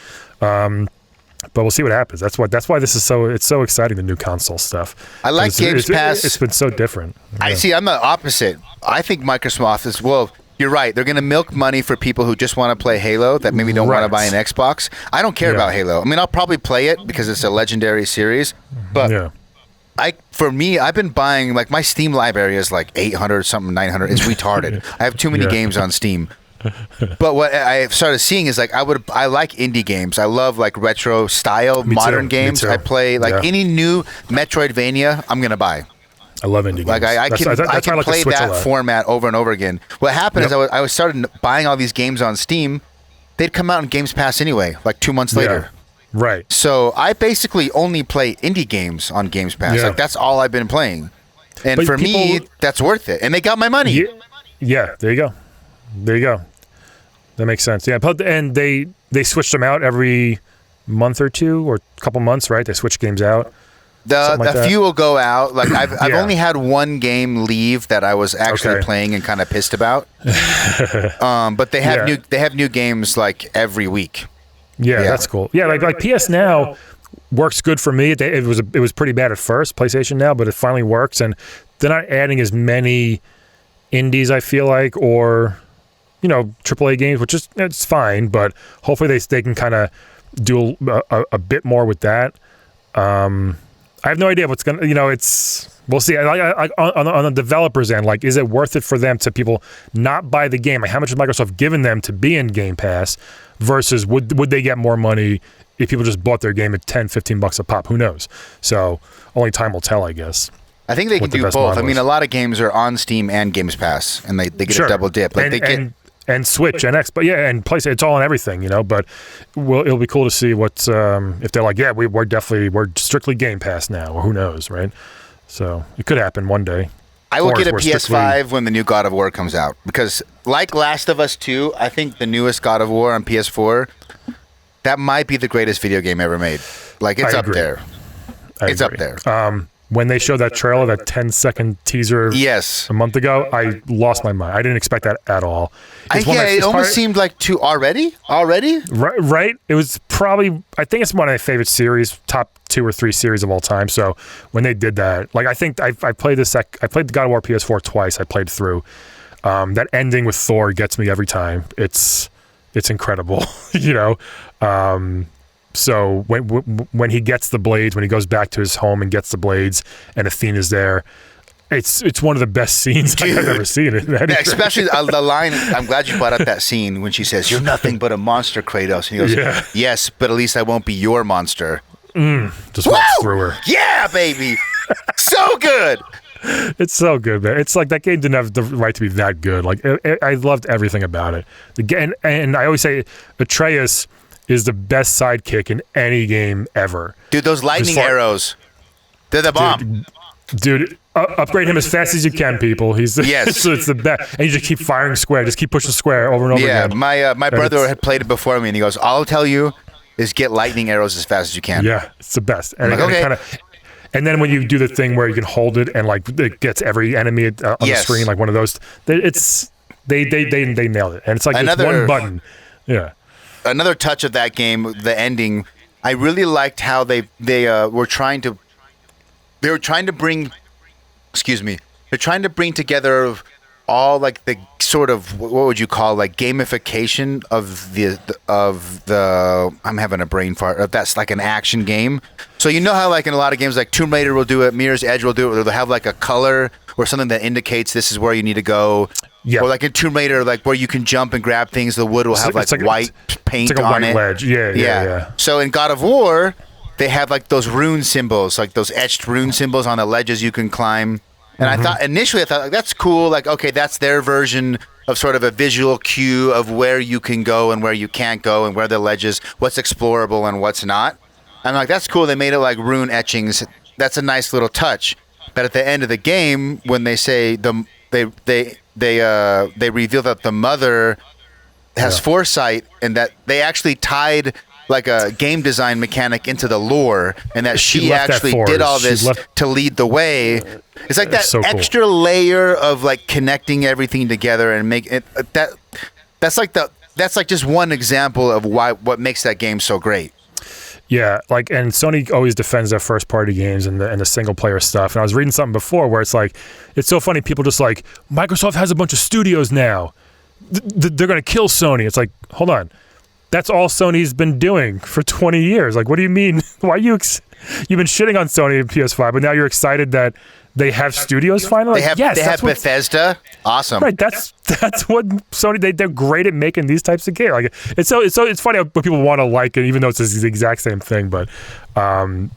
But we'll see what happens. That's why this is so exciting, the new console stuff. I like Games Pass. It's been so different. I see. I'm the opposite. I think Microsoft is, well, you're right. They're going to milk money for people who just want to play Halo that maybe don't want to buy an Xbox. I don't care about Halo. I mean, I'll probably play it because it's a legendary series. But for me, I've been buying, like, my Steam library is like 800 something, 900. It's retarded. I have too many games on Steam. But what I started seeing is like I like indie games. I love like retro style modern games. I play like any new Metroidvania. I'm gonna buy. I love indie games. Like I can play that format over and over again. What happened is I was started buying all these games on Steam. They'd come out in Games Pass anyway, like 2 months later. Right. So I basically only play indie games on Games Pass. Like that's all I've been playing. And for me, that's worth it. And they got my money. Yeah, there you go. There you go. That makes sense. Yeah, and they switched them out every month or two or a couple months, right? They switch games out. A few will go out. Like I've only had one game leave that I was actually playing and kind of pissed about. But they have new games like every week. Yeah, that's cool. Yeah, like PS Now works good for me. It was pretty bad at first, PlayStation Now, but it finally works, and they're not adding as many indies, I feel like, or AAA games, which is it's fine, but hopefully they can kind of do a bit more with that. I have no idea what's gonna, we'll see. On the developers end, like, is it worth it for them to people not buy the game? Like, how much has Microsoft given them to be in Game Pass versus would they get more money if people just bought their game at $10-15 a pop? Who knows? So only time will tell, I guess. I think they can do both. I mean, a lot of games are on Steam and Games Pass, and they get a double dip. Like and Switch and X, but and PlayStation, it's all on everything, But it'll be cool to see what if they're like, we're strictly Game Pass now, or who knows, right? So it could happen one day. I will get a PS5 when the new God of War comes out, because like Last of Us 2, I think the newest God of War on PS4, that might be the greatest video game ever made. Like it's up there. It's up there. When they showed that trailer, that 10-second teaser a month ago, I lost my mind. I didn't expect that at all. It almost seemed like two already? Right? It was probably, I think it's one of my favorite series, top 2 or 3 series of all time. So when they did that, like I think I played I played the God of War PS4 twice. I played through. That ending with Thor gets me every time. It's incredible, So when he gets the blades, when he goes back to his home and gets the blades, and Athena's there, it's one of the best scenes I've ever seen. Especially the line. I'm glad you brought up that scene when she says, "You're nothing but a monster, Kratos," and he goes, "Yes, but at least I won't be your monster." Just walks through her. Yeah, baby, so good. It's so good, man. It's like that game didn't have the right to be that good. Like I loved everything about it. And I always say Atreus is the best sidekick in any game ever. Dude, those lightning arrows, they're the bomb. Dude, upgrade him as fast as you can, people. So it's the best. And you just keep firing square. Just keep pushing square over and over again. Yeah, my brother had played it before me, and he goes, all I'll tell you is get lightning arrows as fast as you can. Yeah, it's the best. And and then when you do the thing where you can hold it and like it gets every enemy on the screen, like one of those, they nailed it. And it's like it's one button. Yeah. Another touch of that game, the ending, I really liked how they were trying to bring together all like the sort of, what would you call, like gamification of the I'm having a brain fart. That's like an action game. So how like in a lot of games like Tomb Raider will do it, Mirror's Edge will do it, or they'll have like a color or something that indicates this is where you need to go. Yeah. Or like in Tomb Raider, like where you can jump and grab things, the wood will have like white paint on it. Ledge. Yeah. So in God of War, they have like those rune symbols, like those etched rune symbols on the ledges you can climb. And I thought like, that's cool. Like, okay, that's their version of sort of a visual cue of where you can go and where you can't go and where the ledges, what's explorable and what's not. I'm like, that's cool. They made it like rune etchings. That's a nice little touch. But at the end of the game, when they say they reveal that the mother has foresight and that they actually tied like a game design mechanic into the lore, and that she actually did all this to lead the way. It's like that so extra cool layer of like connecting everything together and make it that's like just one example of what makes that game so great. Yeah, like, and Sony always defends their first party games and the single player stuff. And I was reading something before where it's like, it's so funny. People just like, Microsoft has a bunch of studios now. They're going to kill Sony. It's like, hold on. That's all Sony's been doing for 20 years. Like, what do you mean? Why you've been shitting on Sony and PS5, but now you're excited that they have studios finally? They have Bethesda. Awesome. Right. That's what Sony, they're great at making these types of games. Like, it's funny when people want to like it, even though it's the exact same thing. But I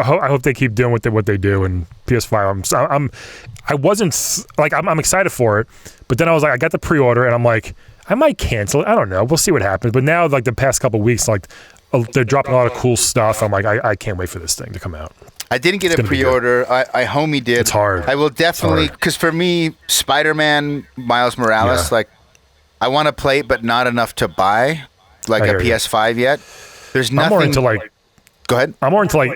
hope they keep doing what they do. And PS5, I'm excited for it, but then I was like, I got the pre-order, and I'm like, I might cancel it. I don't know. We'll see what happens. But now, like the past couple of weeks, like they're dropping a lot of cool stuff. I'm like, I can't wait for this thing to come out. I didn't get a pre-order. I homie did. It's hard. I will definitely, because for me, Spider-Man, Miles Morales, like I want to play it, but not enough to buy like a PS5 yet. There's nothing. I'm more into like. Go ahead. I'm more into like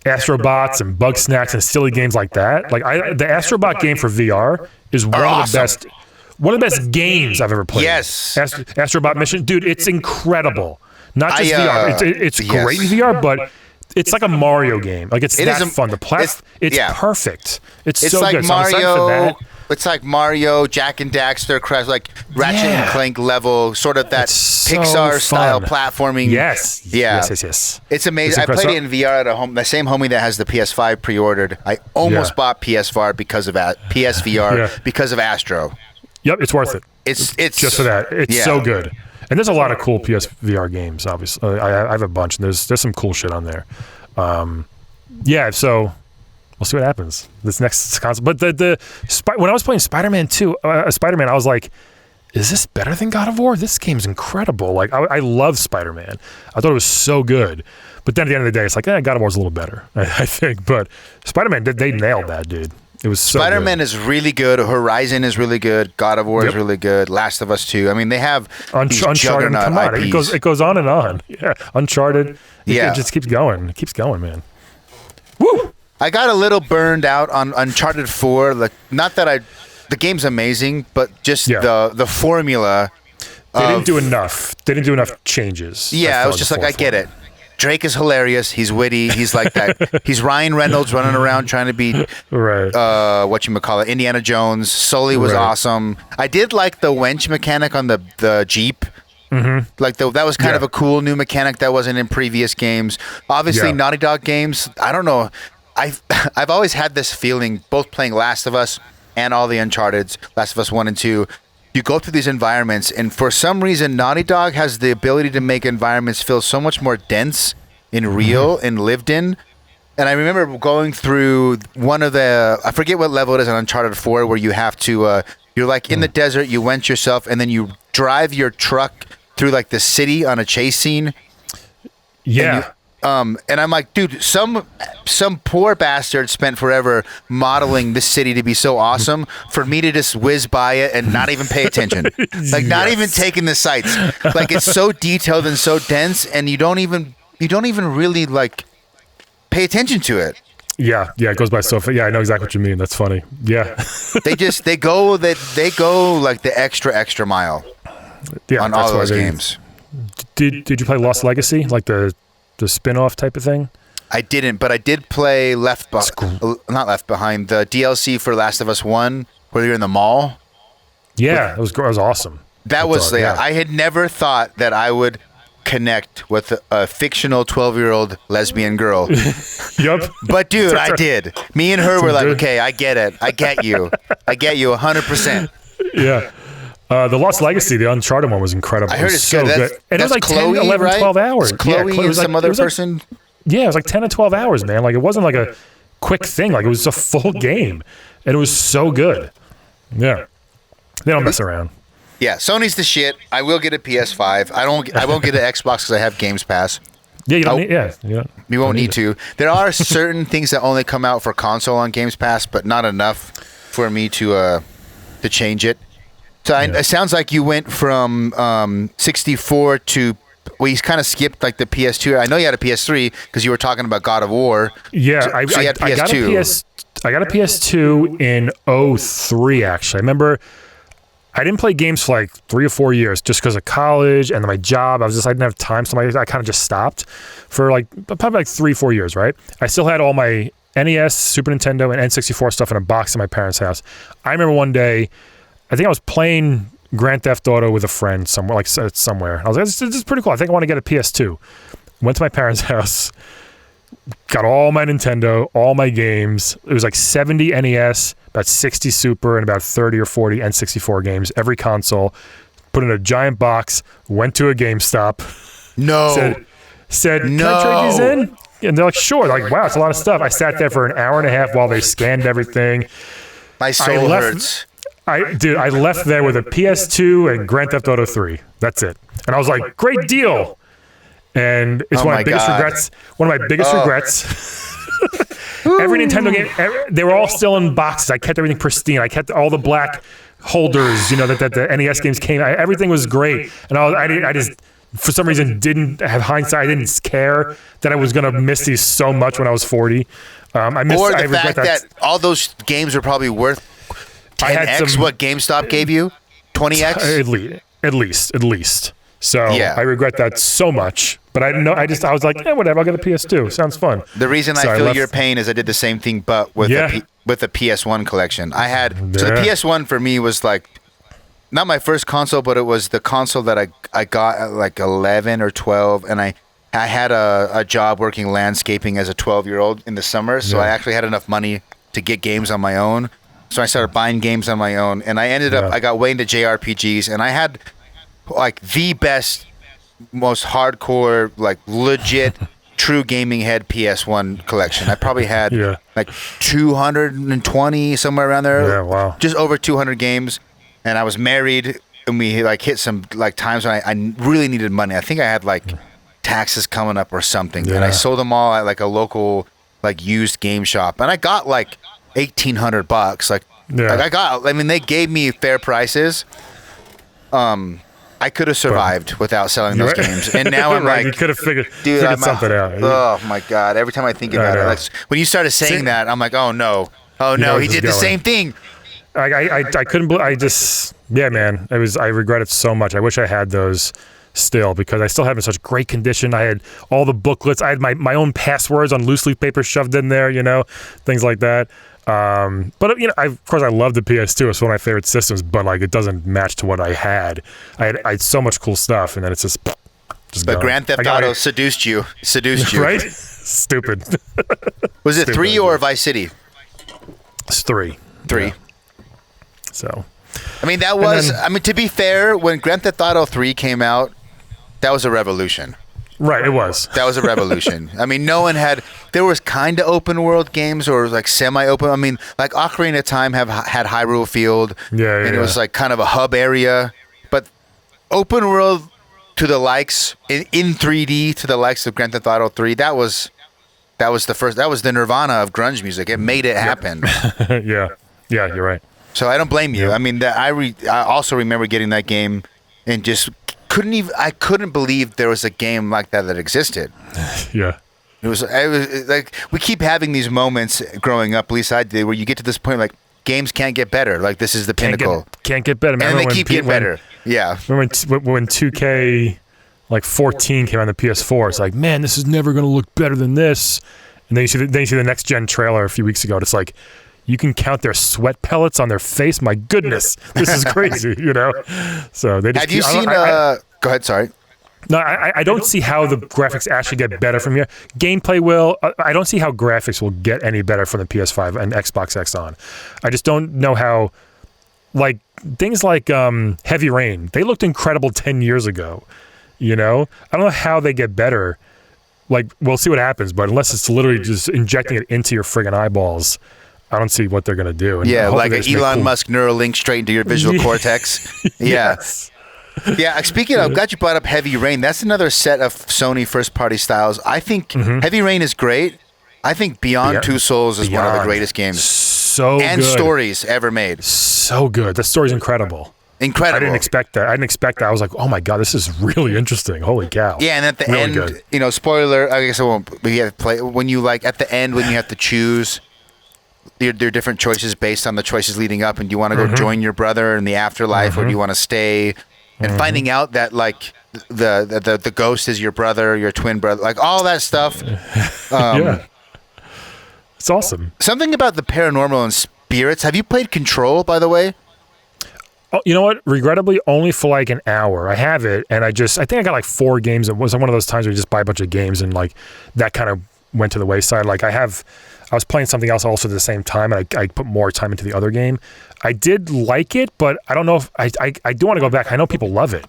Astrobots and Bug Snacks and silly games like that. Like the Astrobot game for VR is one of the best games I've ever played. Yes. Astrobot Mission, dude, it's incredible. Not just VR. It's great in VR, but it's like a Mario game. Like it's fun. It's perfect. It's so like good. Mario. It's like Mario, Jack and Daxter, like Ratchet and Clank level, sort of that Pixar style platforming. Yes. Yeah. Yes. It's amazing. I played it in VR at a home. The same homie that has the PS5 pre-ordered. I almost bought PSVR because of Astro. Yep, it's worth it. It's just for that. It's so good. And there's a lot of cool PSVR games, obviously. I have a bunch, and there's some cool shit on there. So we'll see what happens this next console. But when I was playing Spider-Man 2, Spider-Man, I was like, is this better than God of War? This game's incredible. Like, I love Spider-Man. I thought it was so good. But then at the end of the day, it's like, God of War's a little better, I think. But Spider-Man, they nailed that, dude. It was so Spider-Man good. is really good. Horizon is really good. God of War is really good. Last of Us 2. I mean, they have Uncharted. Come on, IPs. It goes on and on. Yeah, Uncharted. It just keeps going. It keeps going, man. Woo! I got a little burned out on Uncharted 4. Like, not that the game's amazing, but just the formula. They didn't do enough. They didn't do enough changes. Yeah, I was just like, I get it. Drake is hilarious. He's witty. He's like that. He's Ryan Reynolds running around trying to be Indiana Jones. Sully was awesome. I did like the wench mechanic on the Jeep. Mm-hmm. Like that was kind of a cool new mechanic that wasn't in previous games. Obviously, Naughty Dog games. I don't know. I've always had this feeling, both playing Last of Us and all the Uncharted's, Last of Us 1 and 2. You go through these environments, and for some reason, Naughty Dog has the ability to make environments feel so much more dense and real and lived in. And I remember going through one of I forget what level it is on Uncharted 4, where you have to, you're like in the desert, you went yourself, and then you drive your truck through like the city on a chase scene. Yeah. And I'm like, dude, some poor bastard spent forever modeling this city to be so awesome for me to just whiz by it and not even pay attention. Like not even taking the sights. Like it's so detailed and so dense, and you don't even really like pay attention to it. Yeah, it goes by so fast. Yeah, I know exactly what you mean. That's funny. Yeah. they go like the extra mile on all those games. Did you play Lost Legacy, like the spin-off type of thing? I didn't, but I did play not Left Behind, the DLC for Last of Us 1, where you're in the mall. Yeah, it was awesome. I had never thought that I would connect with a fictional 12-year-old lesbian girl. Yep. But dude, I did. Me and her were like, okay, I get it. I get you 100%. Yeah. The Lost Legacy, the Uncharted one, was incredible. I heard it's so good. And it was like Chloe, 10, 11, right? 12 hours. Chloe and some other person? Yeah, it was like 10 to 12 hours, man. Like, it wasn't like a quick thing. Like, it was a full game. And it was so good. Yeah. They don't mess around. Yeah, Sony's the shit. I will get a PS5. I won't get an Xbox because I have Games Pass. Yeah, you don't need. Yeah, you won't need to. There are certain things that only come out for console on Games Pass, but not enough for me to change it. So it sounds like you went from 64 to. Well, you kind of skipped like the PS2. I know you had a PS3 because you were talking about God of War. Yeah, so you had PS2. I got a PS2 in 03, actually. I remember I didn't play games for like 3 or 4 years just because of college and my job. I didn't have time, so I kind of just stopped for probably like 3-4 years, right? I still had all my NES, Super Nintendo, and N64 stuff in a box in my parents' house. I remember one day, I think I was playing Grand Theft Auto with a friend somewhere. I was like, this is pretty cool. I think I want to get a PS2. Went to my parents' house, got all my Nintendo, all my games. It was like 70 NES, about 60 Super, and about 30 or 40 N64 games, every console. Put in a giant box, went to a GameStop. No. Said, no. Can I trade these in? And they're like, sure. They're like, wow, it's a lot of stuff. I sat there for an hour and a half while they scanned everything. My soul hurts. I left there with a PS2 and Grand Theft Auto 3. That's it. And I was like, great deal. And it's one of my biggest regrets. One of my biggest regrets. Every Nintendo game, they were all still in boxes. I kept everything pristine. I kept all the black holders, that the NES games came. Everything was great. And I just, for some reason, didn't have hindsight. I didn't care that I was going to miss these so much when I was 40. I regret the fact that all those games were probably worth 10x what GameStop gave you? 20x? At least. So I regret that so much. But I was like, whatever, I'll get a PS2. Sounds fun. The reason I feel your pain is I did the same thing, but with the PS1 collection. I had so the PS1 for me was like not my first console, but it was the console that I got at like 11 or 12, and I had a job working landscaping as a 12-year-old in the summer, so I actually had enough money to get games on my own. So I started buying games on my own, and I ended up I got way into JRPGs, and I had like the best, most hardcore, like legit, true gaming head PS1 collection. I probably had like 220 somewhere around there. Yeah, wow. Just over 200 games, and I was married, and we like hit some like times when I really needed money. I think I had like taxes coming up or something, and I sold them all at like a local like used game shop, and I got like $1,800. Like they gave me fair prices. I could have survived without selling those games, and now I'm like, you could have figured something out. Oh my god! Every time I think about it, like, when you started saying that, I'm like, oh no, he did the same thing. I couldn't believe. Man, I regret it so much. I wish I had those still because I still have them in such great condition. I had all the booklets. I had my own passwords on loose leaf paper shoved in there. Things like that. But of course I love the PS2. It's one of my favorite systems, but like it doesn't match to what I had. I had so much cool stuff, and then it's just but gone. Grand Theft Auto seduced you, right? Stupid. Was it 3 or Vice City? It's 3. Yeah. So, I mean, that was. To be fair, when Grand Theft Auto 3 came out, that was a revolution. Right, it was. That was a revolution. I mean, no one had. There was kind of open world games or like semi-open. I mean, like Ocarina of Time had Hyrule Field, and it was like kind of a hub area. But open world to the likes in 3D to the likes of Grand Theft Auto 3. That was the first. That was the Nirvana of grunge music. It made it happen. Yeah, you're right. So I don't blame you. I mean, I also remember getting that game and just. I couldn't believe there was a game like that existed. Yeah. It was like we keep having these moments growing up, at least I did, where you get to this point like games can't get better. Like this is the pinnacle. Can't get better. And they keep getting better. Yeah. Remember when 2K like 14 came on the PS4? It's like, man, this is never going to look better than this. And then you see the next gen trailer a few weeks ago. And it's like, you can count their sweat pellets on their face. My goodness, this is crazy, So they just have you seen? Go ahead. Sorry. No, I don't see how the graphics actually get better from here. Gameplay will. I don't see how graphics will get any better from the PS5 and Xbox X on. I just don't know how. Like things like Heavy Rain, they looked incredible 10 years ago. I don't know how they get better. Like we'll see what happens, but unless it's literally just injecting it into your friggin' eyeballs. I don't see what they're going to do. And like an Elon Musk Neuralink straight into your visual cortex. Yeah. Yes. Yeah, speaking of, I'm glad you brought up Heavy Rain. That's another set of Sony first-party styles. I think Heavy Rain is great. I think Beyond Two Souls is one of the greatest games and good. stories ever made. So good. The story's incredible. Incredible. I didn't expect that. I was like, oh my God, this is really interesting. Holy cow. Yeah, and at the really end, good. Spoiler, I guess I won't, but you have to play, when you at the end, when you have to choose there are different choices based on the choices leading up, and do you want to go join your brother in the afterlife, or do you want to stay? And finding out that the ghost is your brother, your twin brother, all that stuff. Yeah. It's awesome. Something about the paranormal and spirits. Have you played Control, by the way? Oh, you know what? Regrettably, only for an hour. I have it, and I think I got 4 games. It wasn't one of those times where you just buy a bunch of games and that kind of went to the wayside. I was playing something else also at the same time, and I put more time into the other game. I did like it, but I don't know if I do want to go back. I know people love it.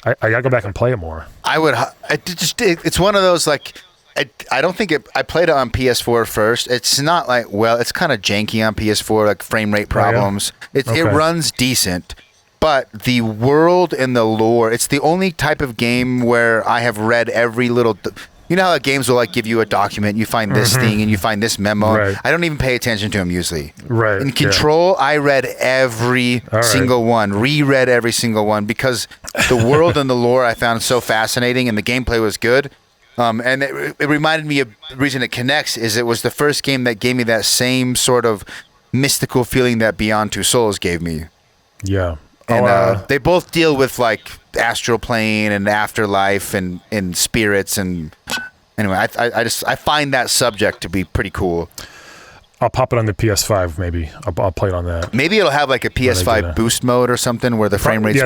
I gotta go back and play it more. It's one of those I don't think I played it on PS4 first. It's not it's kind of janky on PS4, frame rate problems. It runs decent, but the world and the lore, it's the only type of game where I have read every little. You know how games will give you a document, you find this thing and you find this memo. Right. I don't even pay attention to them usually. Right. In Control, I read every single one, reread every single one, because the world and the lore I found so fascinating, and the gameplay was good. And it reminded me of the reason it connects is it was the first game that gave me that same sort of mystical feeling that Beyond Two Souls gave me. Yeah. And they both deal with astral plane and afterlife and spirits, and anyway, I find that subject to be pretty cool. I'll pop it on the PS5 maybe. I'll play it on that. Maybe it'll have a PS5 boost mode or something where the frame rate's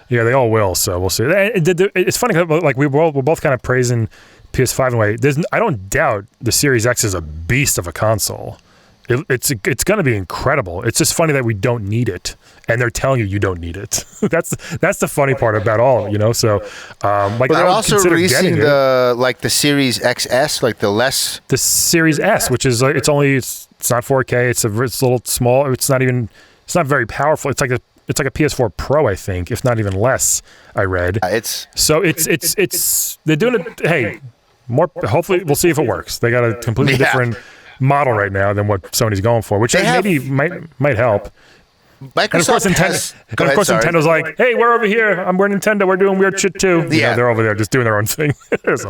they all will. So we'll see. It's funny because we're both kind of praising PS5 in a way. I don't doubt the Series X is a beast of a console. It's going to be incredible. It's just funny that we don't need it, and they're telling you don't need it. That's the funny part about all, So, but they're also releasing the Series XS, the Series S, which is it's not 4K. It's a little small. It's not very powerful. It's like a PS4 Pro, I think, if not even less. I read. It's they're doing it. Hey, more. Hopefully, we'll see if it works. They got a completely different model right now than what Sony's going for, which maybe might help. Microsoft Nintendo's like, hey, we're over here. We're Nintendo. We're doing weird shit too. Yeah, they're over there just doing their own thing.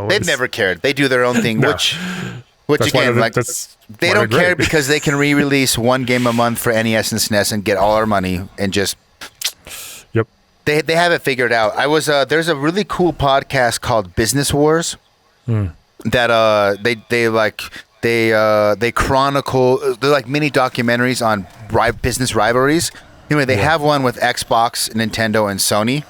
They've never cared. They do their own thing, which again, they don't care because they can re-release one game a month for NES and SNES and get all our money and just. Yep. They have it figured out. There's a really cool podcast called Business Wars that they chronicle. They're mini documentaries on business rivalries. Anyway, they have one with Xbox, Nintendo, and Sony.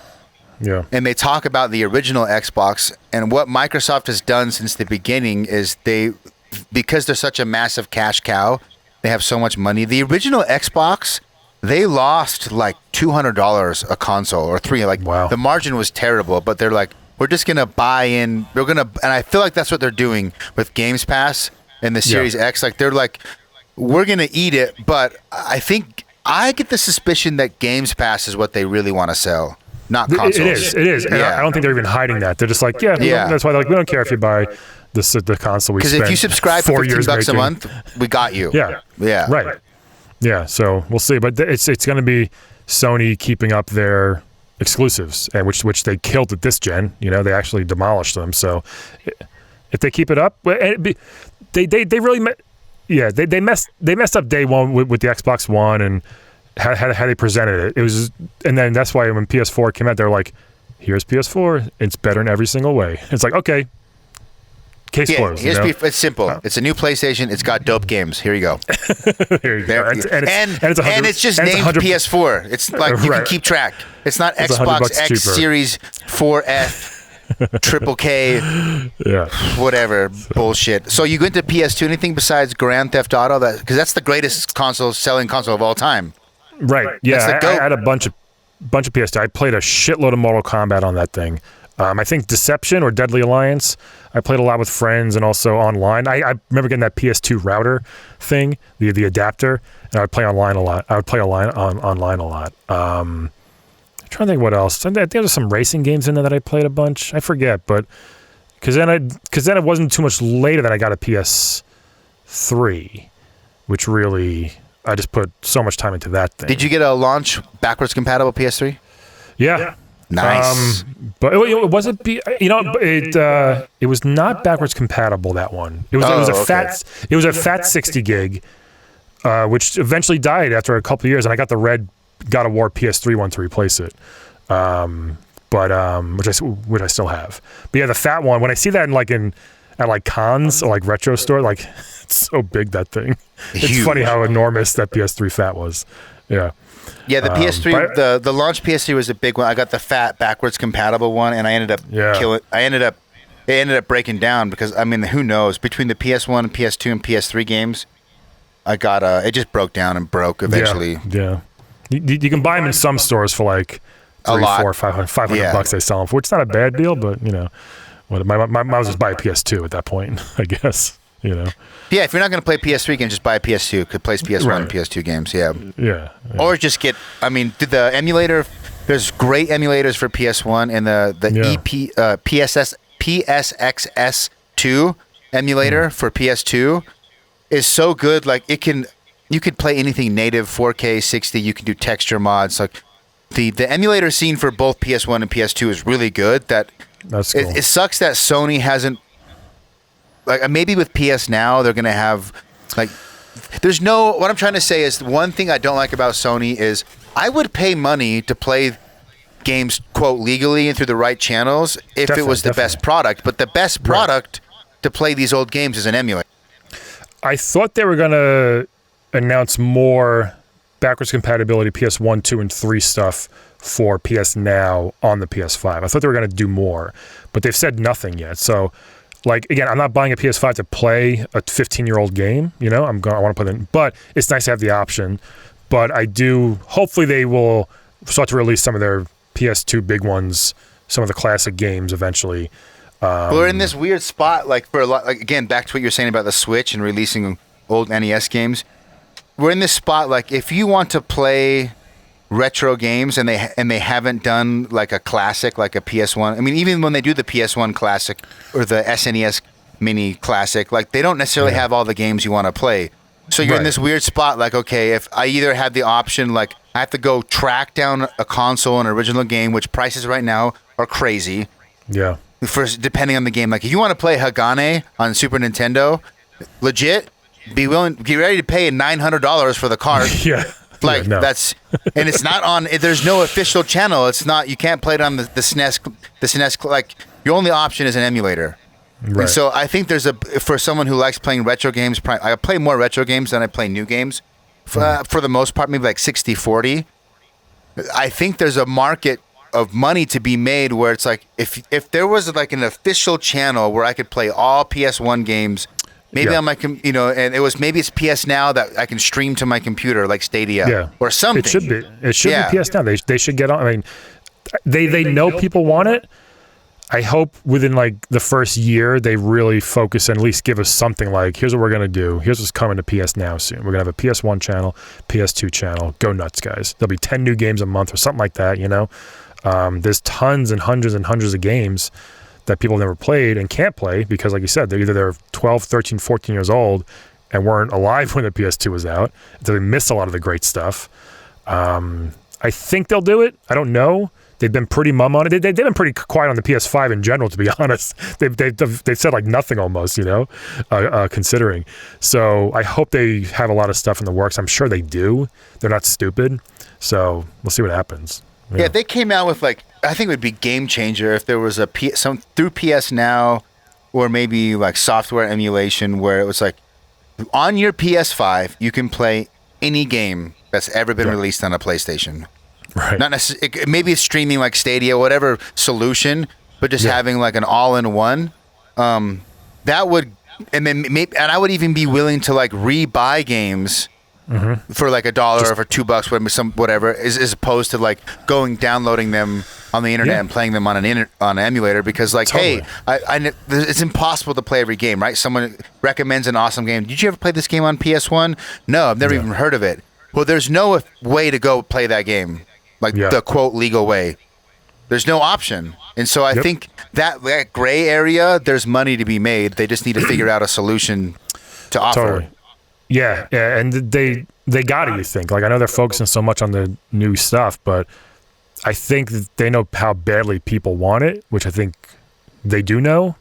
Yeah. And they talk about the original Xbox, and what Microsoft has done since the beginning is because they're such a massive cash cow, they have so much money. The original Xbox, they lost $200 a console or $300. Wow. The margin was terrible, but they're we're just gonna buy in. And I feel like that's what they're doing with Games Pass and the Series X. They're we're gonna eat it, but I think I get the suspicion that Games Pass is what they really want to sell, not consoles. It is. And I don't think they're even hiding that. They're just that's why they're we don't care if you buy the console we spent. Because if you subscribe for $15 a month, we got you. Yeah. Right. Yeah. So we'll see, but it's going to be Sony keeping up their exclusives, and which they killed at this gen. They actually demolished them. So if they keep it up, they really they messed up day one with the Xbox One and how they presented it. It was, and then that's why when PS4 came out, they're like, "Here's PS4. It's better in every single way." It's okay. Case closed. It's simple. It's a new PlayStation. It's got dope games. Here you go. Here you go. And it's just named PS4. It's you can keep track. It's not Xbox X cheaper. Series 4F, Triple K, whatever bullshit. So you go into PS2, anything besides Grand Theft Auto? Because that's the greatest selling console of all time. Right. Yeah. I had a bunch of PS2. I played a shitload of Mortal Kombat on that thing. I think Deception or Deadly Alliance, I played a lot with friends and also online. I remember getting that PS2 router thing, the adapter, and I would play online a lot. I would play online a lot. trying to think what else. I think there's some racing games in there that I played a bunch. I forget, but because then it wasn't too much later that I got a PS3, which really I just put so much time into that thing. Did you get a launch backwards compatible PS3? Yeah. Nice. But it wasn't. It was not backwards compatible. That one. It was a fat 60 gig, which eventually died after a couple of years, and I got the red God of War PS3 one to replace it. Which I still have. But yeah, the fat one. When I see that at cons or like retro store, like it's so big, that thing. It's Huge. funny how enormous that PS3 fat was. Yeah. Yeah, the PS3, the launch PS3 was a big one. I got the fat backwards compatible one, and I ended up killing. It ended up breaking down because who knows? Between the PS1 and PS2 and PS3 games, I got it just broke down and broke eventually. Yeah. You can buy them in some stores for like $300, $400, $500 bucks. They sell them for, which is not a bad deal, but my was just buy a PS2 at that point, I guess. Yeah, if you're not going to play PS3 games, just buy a PS2. Could play PS1 and PS2 games. Yeah. Or just get. The emulator. There's great emulators for PS1 and the PSXS2 emulator for PS2 is so good. Like you could play anything native 4K 60. You can do texture mods. Like the emulator scene for both PS1 and PS2 is really good. That's cool. It sucks that Sony hasn't. Like maybe with PS Now they're gonna have what I'm trying to say is one thing I don't like about Sony is I would pay money to play games quote legally and through the right channels if it was the best product, but the best product to play these old games is an emulator. I thought they were gonna announce more backwards compatibility PS1, 2, and 3 stuff for PS Now on the PS5. I thought they were gonna do more, but they've said nothing yet. So again, I'm not buying a PS5 to play a 15-year-old game. I want to play them, but it's nice to have the option. But I do. Hopefully, they will start to release some of their PS2 big ones, some of the classic games eventually. We're in this weird spot, for a lot. Again, back to what you're saying about the Switch and releasing old NES games. We're in this spot, if you want to play retro games and they haven't done like a classic, like a PS1. Even when they do the PS1 classic or the SNES mini classic, they don't necessarily have all the games you want to play. So you're in this weird spot, okay, if I either have the option, I have to go track down a console, an original game, which prices right now are crazy. Yeah. Depending on the game. If you want to play Hagane on Super Nintendo, legit, be ready to pay $900 for the card. Yeah. That's, and it's not on. There's no official channel. It's not. You can't play it on the SNES. The SNES. Your only option is an emulator. Right. And so I think for someone who likes playing retro games. I play more retro games than I play new games. For the most part, maybe 60-40. I think there's a market of money to be made where it's if there was an official channel where I could play all PS1 games. Maybe on my, and maybe it's PS Now that I can stream to my computer like Stadia or something. It should be. It should be PS Now. They should get on. They know people want it. I hope within the first year they really focus and at least give us something here's what we're gonna do. Here's what's coming to PS Now soon. We're gonna have a PS1 channel, PS2 channel. Go nuts, guys. There'll be 10 new games a month or something like that. There's tons and hundreds of games that people never played and can't play because, like you said, they're 12, 13, 14 years old and weren't alive when the PS2 was out. So they miss a lot of the great stuff. I think they'll do it. I don't know. They've been pretty mum on it. They've been pretty quiet on the PS5 in general, to be honest. They've said nothing almost, considering. So I hope they have a lot of stuff in the works. I'm sure they do. They're not stupid. So we'll see what happens. Yeah, if they came out with I think it would be game changer if there was through PS Now or maybe software emulation where it was on your PS5 you can play any game that's ever been released on a PlayStation. Right. Not necessarily. Maybe it's streaming like Stadia, whatever solution, but just having an all-in-one. That would, and then maybe, and I would even be willing to rebuy games. Mm-hmm. For $1 or for $2, whatever, as opposed to downloading them on the internet and playing them on an emulator because totally. Hey, it's impossible to play every game, right? Someone recommends an awesome game. Did you ever play this game on PS1? No, I've never even heard of it. Well, there's no way to go play that game. like the quote legal way. There's no option. And so I think that gray area, there's money to be made. They just need to figure out a solution to offer. Totally. Yeah, and they got it, you think. Like, I know they're focusing so much on the new stuff, but I think that they know how badly people want it, which I think they do know.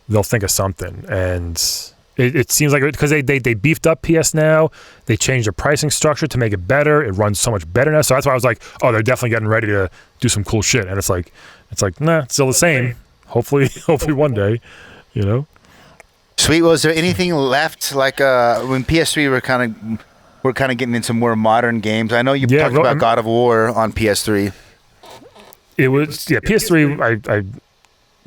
They'll think of something. And it seems like, because they beefed up PS Now, they changed their pricing structure to make it better. It runs so much better now. So that's why I was like, oh, they're definitely getting ready to do some cool shit. And it's like, nah, it's still the same. Hopefully one day, you know? Sweet. Was there anything left? Like when PS3 we're kind of getting into more modern games. I know you talked about God of War on PS3. It was PS3. I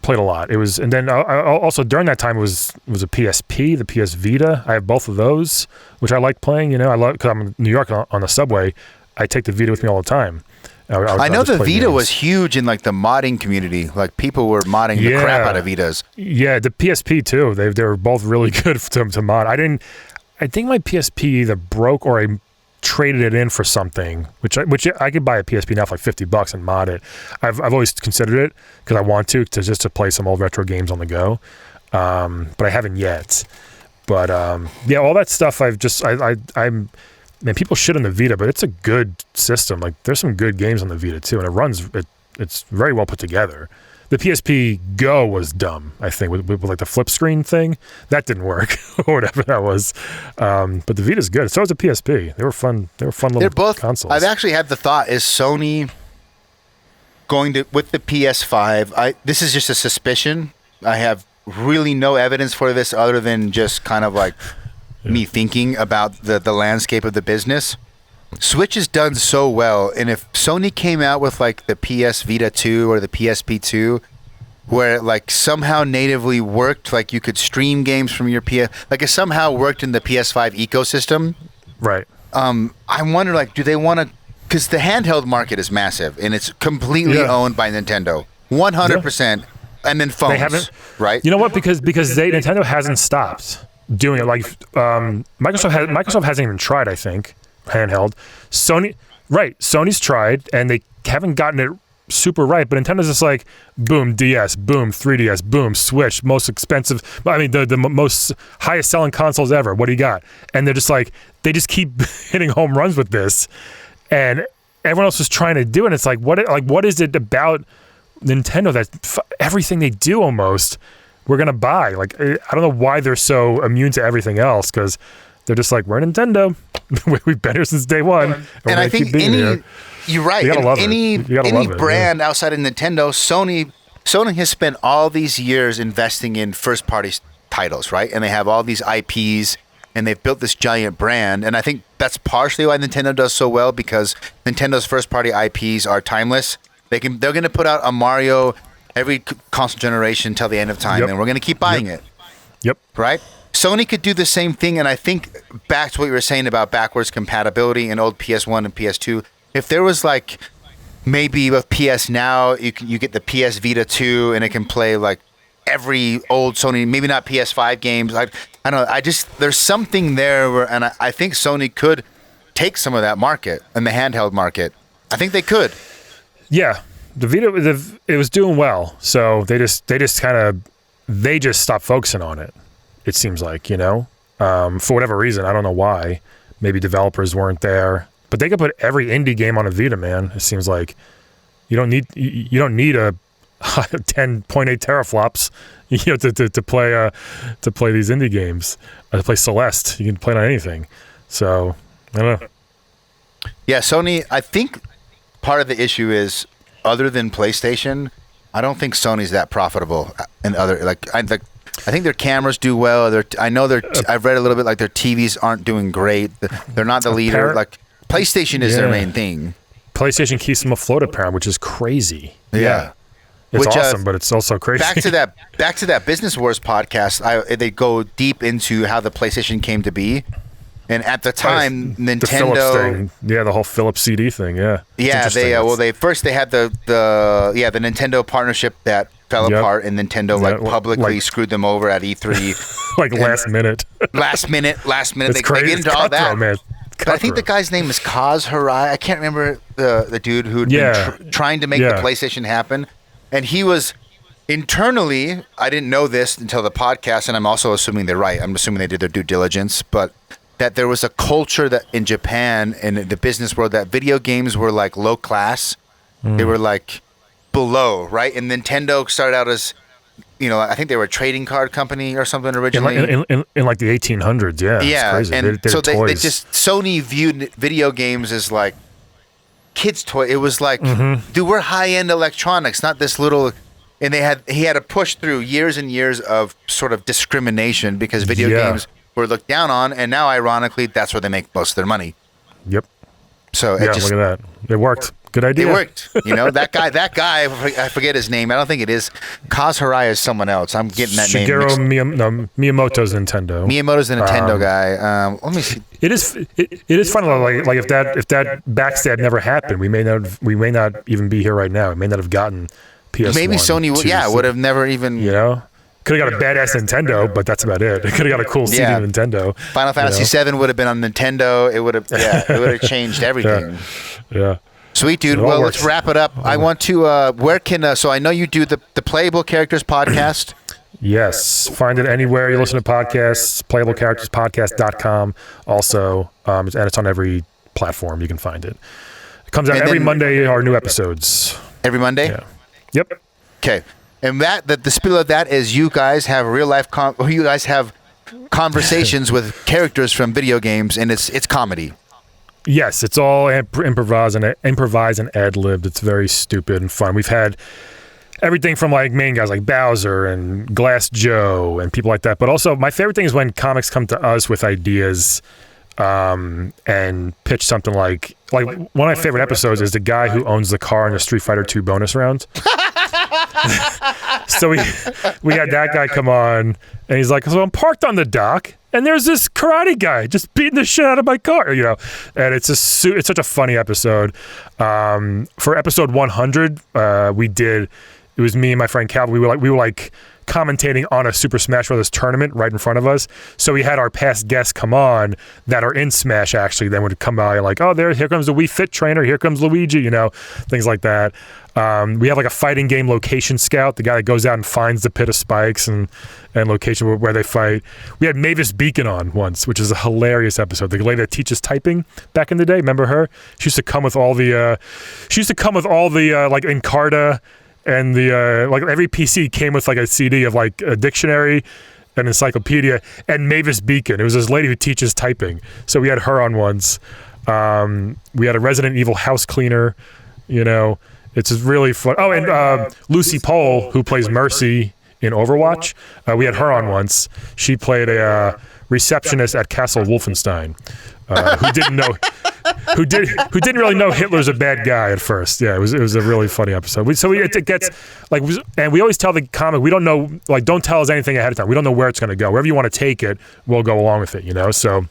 played a lot. It was, and then I also during that time it was a PSP, the PS Vita. I have both of those, which I like playing. You know, I love, because I'm in New York on the subway. I take the Vita with me all the time. I know the Vita was huge in like the modding community. Like people were modding the crap out of Vitas. Yeah, the PSP too. They were both really good to mod. I think my PSP either broke or I traded it in for something, which I could buy a PSP now for like $50 and mod it. I've always considered it because I want to just to play some old retro games on the go, but I haven't yet. But all that stuff I'm. Man, people shit on the Vita, but it's a good system. Like, there's some good games on the Vita too, and it's very well put together. The PSP Go was dumb, I think, with like the flip screen thing. That didn't work, or whatever that was. But the Vita's good. So was the PSP. They were fun. They were fun little consoles. I've actually had the thought: is Sony going to with the PS5? This is just a suspicion. I have really no evidence for this other than just kind of like me thinking about the landscape of the business. Switch has done so well, and if Sony came out with like the PS Vita 2 or the PSP 2, where it like somehow natively worked, like you could stream games from your like it somehow worked in the PS5 ecosystem, right? I wonder, like, do they want to? Because the handheld market is massive, and it's completely owned by Nintendo, 100%, and then phones, they haven't, right? You know what? Because Nintendo hasn't stopped doing it. Like Microsoft hasn't even tried, I think, handheld. Sony's tried, and they haven't gotten it super right, but Nintendo's just like, boom, DS, boom, 3DS, boom, Switch, most expensive, I mean, the most highest selling consoles ever. What do you got? And they're just like, they just keep hitting home runs with this, and everyone else is trying to do it. And it's like, what is it about Nintendo that everything they do almost we're gonna buy? Like, I don't know why they're so immune to everything else, because they're just like, we're Nintendo. We've been here since day one, and I think you're right. Any brand outside of Nintendo, Sony has spent all these years investing in first-party titles, right? And they have all these IPs, and they've built this giant brand. And I think that's partially why Nintendo does so well, because Nintendo's first-party IPs are timeless. They're going to put out a Mario every console generation till the end of time, and we're going to keep buying it. Yep. Right? Sony could do the same thing, and I think back to what you were saying about backwards compatibility in old PS1 and PS2. If there was like maybe with PS Now, you get the PS Vita 2, and it can play like every old Sony, maybe not PS5 games. I don't know. There's something there where, and I think Sony could take some of that market and the handheld market. I think they could. Yeah. The Vita, it was doing well, so they just stopped focusing on it. It seems like, you know, for whatever reason, I don't know why. Maybe developers weren't there, but they could put every indie game on a Vita, man. It seems like you don't need a 10.8 teraflops, you know, to play these indie games. To play Celeste, you can play it on anything. So I don't know. Yeah, Sony. I think part of the issue is, other than PlayStation, I don't think Sony's that profitable. And I think their cameras do well. I've read a little bit like their TVs aren't doing great. They're not the leader. Like PlayStation is their main thing. PlayStation keeps them afloat, apparently, which is crazy. Yeah. It's awesome, but it's also crazy. Back to that Business Wars podcast. They go deep into how the PlayStation came to be. And at the time, Nintendo, the Philips thing. The whole Philips CD thing, they had the Nintendo partnership that fell apart, and Nintendo publicly screwed them over at E3, like last minute. Last minute. It's They crazy. get into all that, man. I think the guy's name is Kaz Hirai. I can't remember the dude who'd been trying to make the PlayStation happen. And he was internally, I didn't know this until the podcast, and I'm also assuming they're right. I'm assuming they did their due diligence, but that there was a culture that in Japan and in the business world that video games were like low class. They were like below, right? And Nintendo started out as, I think they were a trading card company or something originally. In like the 1800s, yeah. Yeah, it's crazy. and they so they toys. Sony viewed video games as like kids' toy. It was like, dude, we're high-end electronics, not this little. And he had to push through years and years of sort of discrimination because video games were looked down on, and now ironically, that's where they make most of their money. Yep. So look at that. It worked. Good idea. It worked. That guy, I forget his name. I don't think it is. Kaz Hirai is someone else. I'm getting that name mixed. Miyamoto's Nintendo. Miyamoto's the Nintendo guy. Let me see. It is funny, like if that backstab never happened, we may not even be here right now. We may not have gotten PS1. Maybe Sony would have never even. Could have got a badass Nintendo, but that's about it. It could have got a cool CD Nintendo. Final Fantasy VII would have been on Nintendo. It would have changed everything. Yeah. Sweet, dude. Well, let's wrap it up. I want to, where can, so I know you do the Playable Characters podcast. Yes. Find it anywhere you listen to podcasts, playablecharacterspodcast.com. Also, and it's on every platform you can find it. It comes out every Monday, our new episodes. Every Monday? Yeah. Yep. Okay. And the spiel of that is you guys have real life, you guys have conversations with characters from video games, and it's comedy. Yes, it's all improvise and ad-libbed. It's very stupid and fun. We've had everything from like main guys like Bowser and Glass Joe and people like that. But also, my favorite thing is when comics come to us with ideas and pitch something like one of my favorite episodes is the guy who owns the car in the Street Fighter 2 bonus round. So we had that guy come on, and he's like, so I'm parked on the dock, and there's this karate guy just beating the shit out of my car, and it's such a funny episode. For episode 100, it was me and my friend Calvin. We were like commentating on a Super Smash Bros. Tournament right in front of us. So we had our past guests come on that are in Smash actually, then would come by like, oh, here comes the Wii Fit trainer, here comes Luigi, things like that. We have like a fighting game location scout, the guy that goes out and finds the pit of spikes and location where they fight. We had Mavis Beacon on once, which is a hilarious episode. The lady that teaches typing back in the day, remember her? She used to come with all the like Encarta, and the like every PC came with like a CD of like a dictionary, an encyclopedia, and Mavis Beacon. It was this lady who teaches typing. So we had her on once. We had a Resident Evil house cleaner, It's really fun. Oh, and Lucy Pohl, who plays Mercy in Overwatch, we had her on once. She played a receptionist at Castle Wolfenstein, who didn't really know Hitler's a bad guy at first. Yeah, it was a really funny episode. It gets like, and we always tell the comic, we don't know, like, don't tell us anything ahead of time. We don't know where it's going to go. Wherever you want to take it, we'll go along with it. So.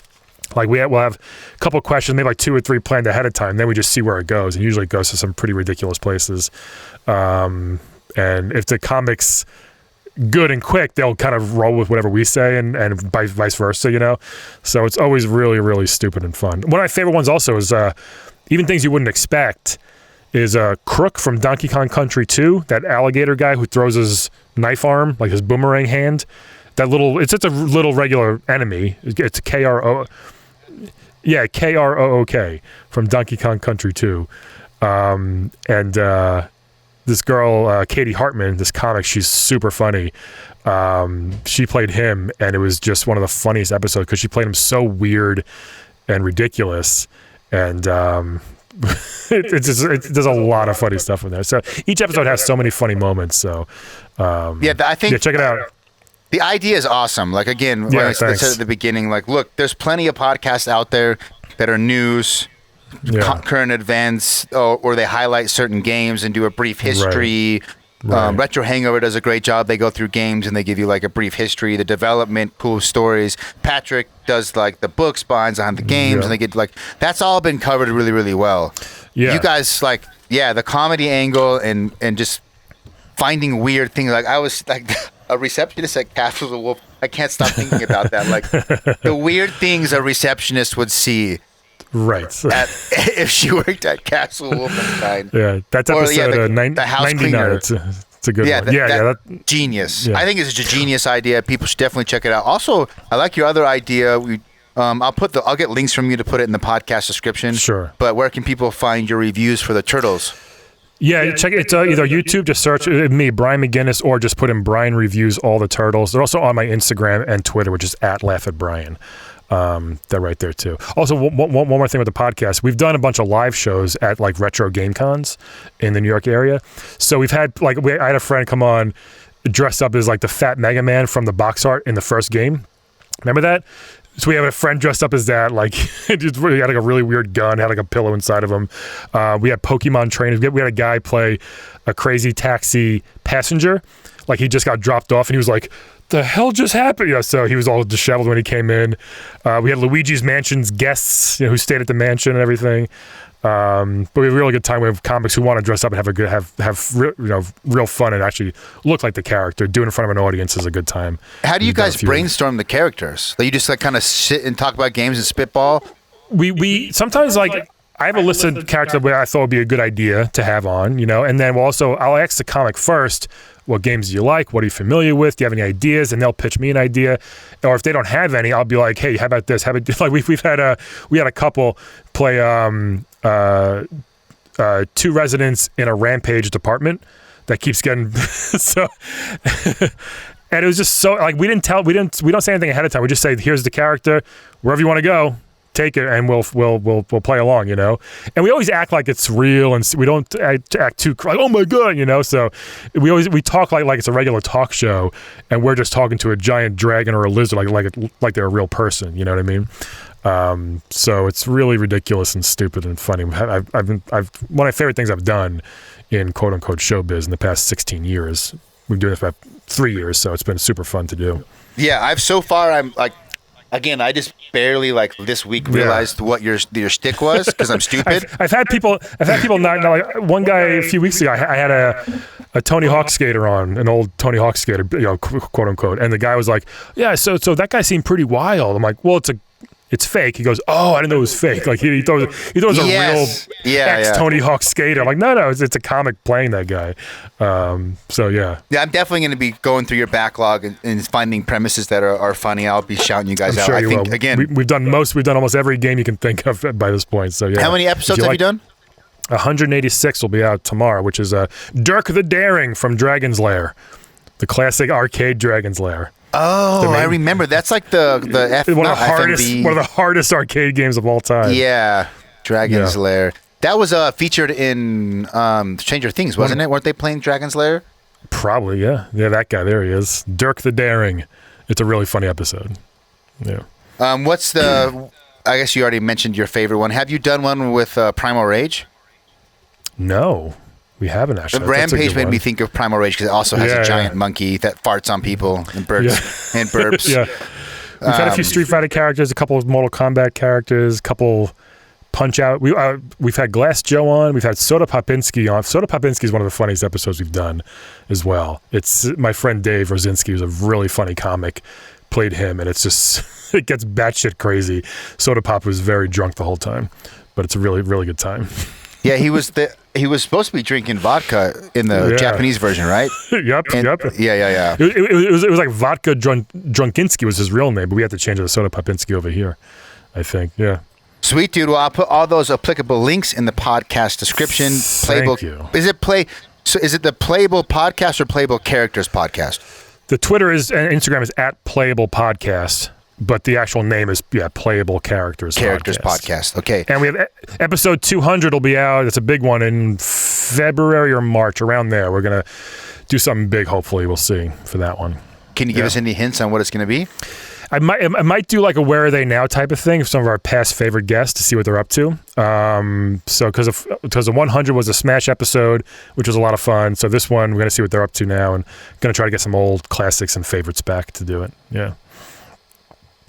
Like we'll have a couple of questions, maybe like 2 or 3 planned ahead of time. Then we just see where it goes, and usually it goes to some pretty ridiculous places. And if the comic's good and quick, they'll kind of roll with whatever we say, and vice versa. So it's always really, really stupid and fun. One of my favorite ones also is even things you wouldn't expect is Crook from Donkey Kong Country 2, that alligator guy who throws his knife arm, like his boomerang hand. It's just a little regular enemy. It's KROOK from Donkey Kong Country 2. This girl, Katie Hartman, this comic, she's super funny. She played him, and it was just one of the funniest episodes because she played him so weird and ridiculous. And there's a lot of funny stuff in there. So each episode has so many funny moments. So I think check it out. The idea is awesome. Like, again, like I said at the beginning, like, look, there's plenty of podcasts out there that are news, current events, or they highlight certain games and do a brief history. Right. Retro Hangover does a great job. They go through games and they give you like a brief history, the development, cool stories. Patrick does like the books behind the games, and they get like, that's all been covered really, really well. Yeah. You guys the comedy angle and just finding weird things. Like, I was like a receptionist at Castle the Wolf. I can't stop thinking about that. Like the weird things a receptionist would see Right. if she worked at Castle Wolfenstein. Yeah, that's episode the house 99. cleaner. It's a good one. That genius. Yeah. I think it's a genius idea. People should definitely check it out. Also, I like your other idea. I'll get links from you to put it in the podcast description. Sure. But where can people find your reviews for the turtles? Yeah, check it. It's either YouTube, just search me, Brian McGuiness, or just put in Brian Reviews All the Turtles. They're also on my Instagram and Twitter, which is @LaughAtBrian. They're right there too. Also, one more thing with the podcast. We've done a bunch of live shows at like retro game cons in the New York area. So we've had I had a friend come on dressed up as like the fat Mega Man from the box art in the first game. Remember that? So we have a friend dressed up as that, like he had like a really weird gun, had like a pillow inside of him. We had Pokemon trainers. We had a guy play a crazy taxi passenger, like he just got dropped off, and he was like, "The hell just happened?" Yeah, so he was all disheveled when he came in. We had Luigi's Mansion's guests, who stayed at the mansion and everything. But we have a really good time. We have comics who want to dress up and have real fun and actually look like the character. Do it in front of an audience is a good time. How do you guys brainstorm the characters? Like you just like kind of sit and talk about games and spitball? We sometimes like I have a list of characters that I thought would be a good idea to have on, and then I'll ask the comic first. What games do you like? What are you familiar with? Do you have any ideas? And they'll pitch me an idea. Or if they don't have any, I'll be like, "Hey, how about this? How about like we had a couple play 2 residents in a rampage department that keeps getting so." And it was just so like we don't say anything ahead of time. We just say, "Here's the character. Wherever you want to go, take it, and we'll play along," And we always act like it's real, and we don't act too like, "Oh my god," So we talk like it's a regular talk show, and we're just talking to a giant dragon or a lizard like they're a real person. You know what I mean? So it's really ridiculous and stupid and funny. I've one of my favorite things I've done in quote unquote showbiz in the past 16 years. We've been doing this for about 3 years, so it's been super fun to do. Yeah, I'm like. Again, I just barely like this week realized what your shtick was because I'm stupid. I've had people not like one guy a few weeks ago. I had a Tony Hawk skater on, an old Tony Hawk skater, quote unquote, and the guy was like, "Yeah, so that guy seemed pretty wild." I'm like, "Well, it's fake." He goes, "Oh, I didn't know it was fake." Like he thought it was a real ex-Tony Hawk skater. I'm like, no, it's a comic playing that guy. So yeah. Yeah, I'm definitely going to be going through your backlog and finding premises that are funny. I'll be shouting you guys out. Sure I you think will. again, we've done almost every game you can think of by this point. So yeah. How many episodes have you done? 186 will be out tomorrow, which is Dirk the Daring from Dragon's Lair, the classic arcade Dragon's Lair. Oh, I remember. That's like the one of the hardest arcade games of all time. Yeah, Dragon's Lair. That was featured in Stranger Things, wasn't it? Weren't they playing Dragon's Lair? Probably, yeah. Yeah, that guy. There he is. Dirk the Daring. It's a really funny episode. Yeah. What's the... I guess you already mentioned your favorite one. Have you done one with Primal Rage? No. We haven't actually. Rampage made me think of Primal Rage because it also has a giant monkey that farts on people and burps. Yeah. We've had a few Street Fighter characters, a couple of Mortal Kombat characters, a couple Punch-Out. We've had Glass Joe on. We've had Soda Popinski on. Soda Popinski is one of the funniest episodes we've done as well. It's my friend Dave Rosinski, who's a really funny comic, played him, and it's just it gets batshit crazy. Soda Pop was very drunk the whole time, but it's a really, really good time. Yeah, he was supposed to be drinking vodka in the Japanese version, right? Yep. Yeah. It was like Vodka Drunkinski was his real name, but we had to change it to Soda Popinski over here, I think. Yeah. Sweet, dude. Well, I'll put all those applicable links in the podcast description. Thank you. Is it the Playable Podcast or Playable Characters Podcast? The Twitter and Instagram is @Playable Podcast. But the actual name is Playable Characters Podcast. Okay. And we have episode 200 will be out. It's a big one in February or March, around there. We're gonna do something big. Hopefully, we'll see for that one. Can you give us any hints on what it's going to be? I might do like a Where Are They Now type of thing for some of our past favorite guests to see what they're up to. So because the 100 was a Smash episode, which was a lot of fun. So this one we're gonna see what they're up to now, and gonna try to get some old classics and favorites back to do it. Yeah.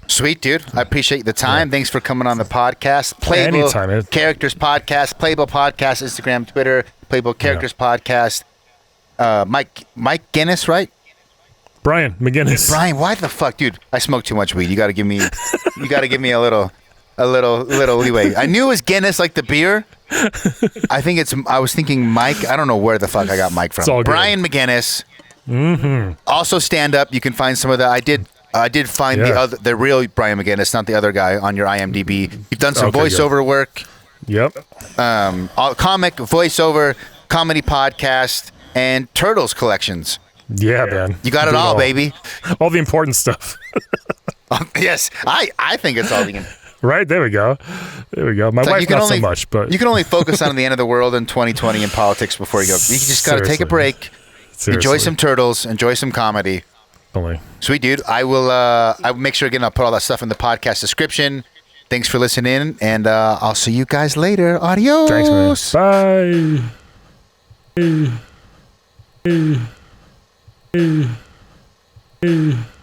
Sweet, dude. I appreciate the time. Thanks for coming on the podcast. Playable Characters Podcast, Playable Podcast, Instagram, Twitter, Playable Characters Podcast. Mike Guinness, right? Brian McGuiness. Brian, why the fuck, dude? I smoke too much weed. You got to give me a little. a little leeway. I knew it was Guinness, like the beer. I was thinking Mike. I don't know where the fuck I got Mike from. It's all good. Brian McGuiness. Mm-hmm. Also stand up. You can find some of the. I did find the real Brian McGuiness, not the other guy on your IMDb. You've done some voiceover work. Yep. Comic, voiceover, comedy podcast, and Turtles collections. Yeah, man. You got it all, baby. All the important stuff. Yes, I think it's all the. Right, there we go. My wife not so much, but you can only focus on the end of the world in 2020 in politics before you go. You just got to take a break, enjoy some Turtles, enjoy some comedy. Only. Sweet dude. I'll make sure again I'll put all that stuff in the podcast description. Thanks for listening, and I'll see you guys later. Adios. Thanks, man. Bye.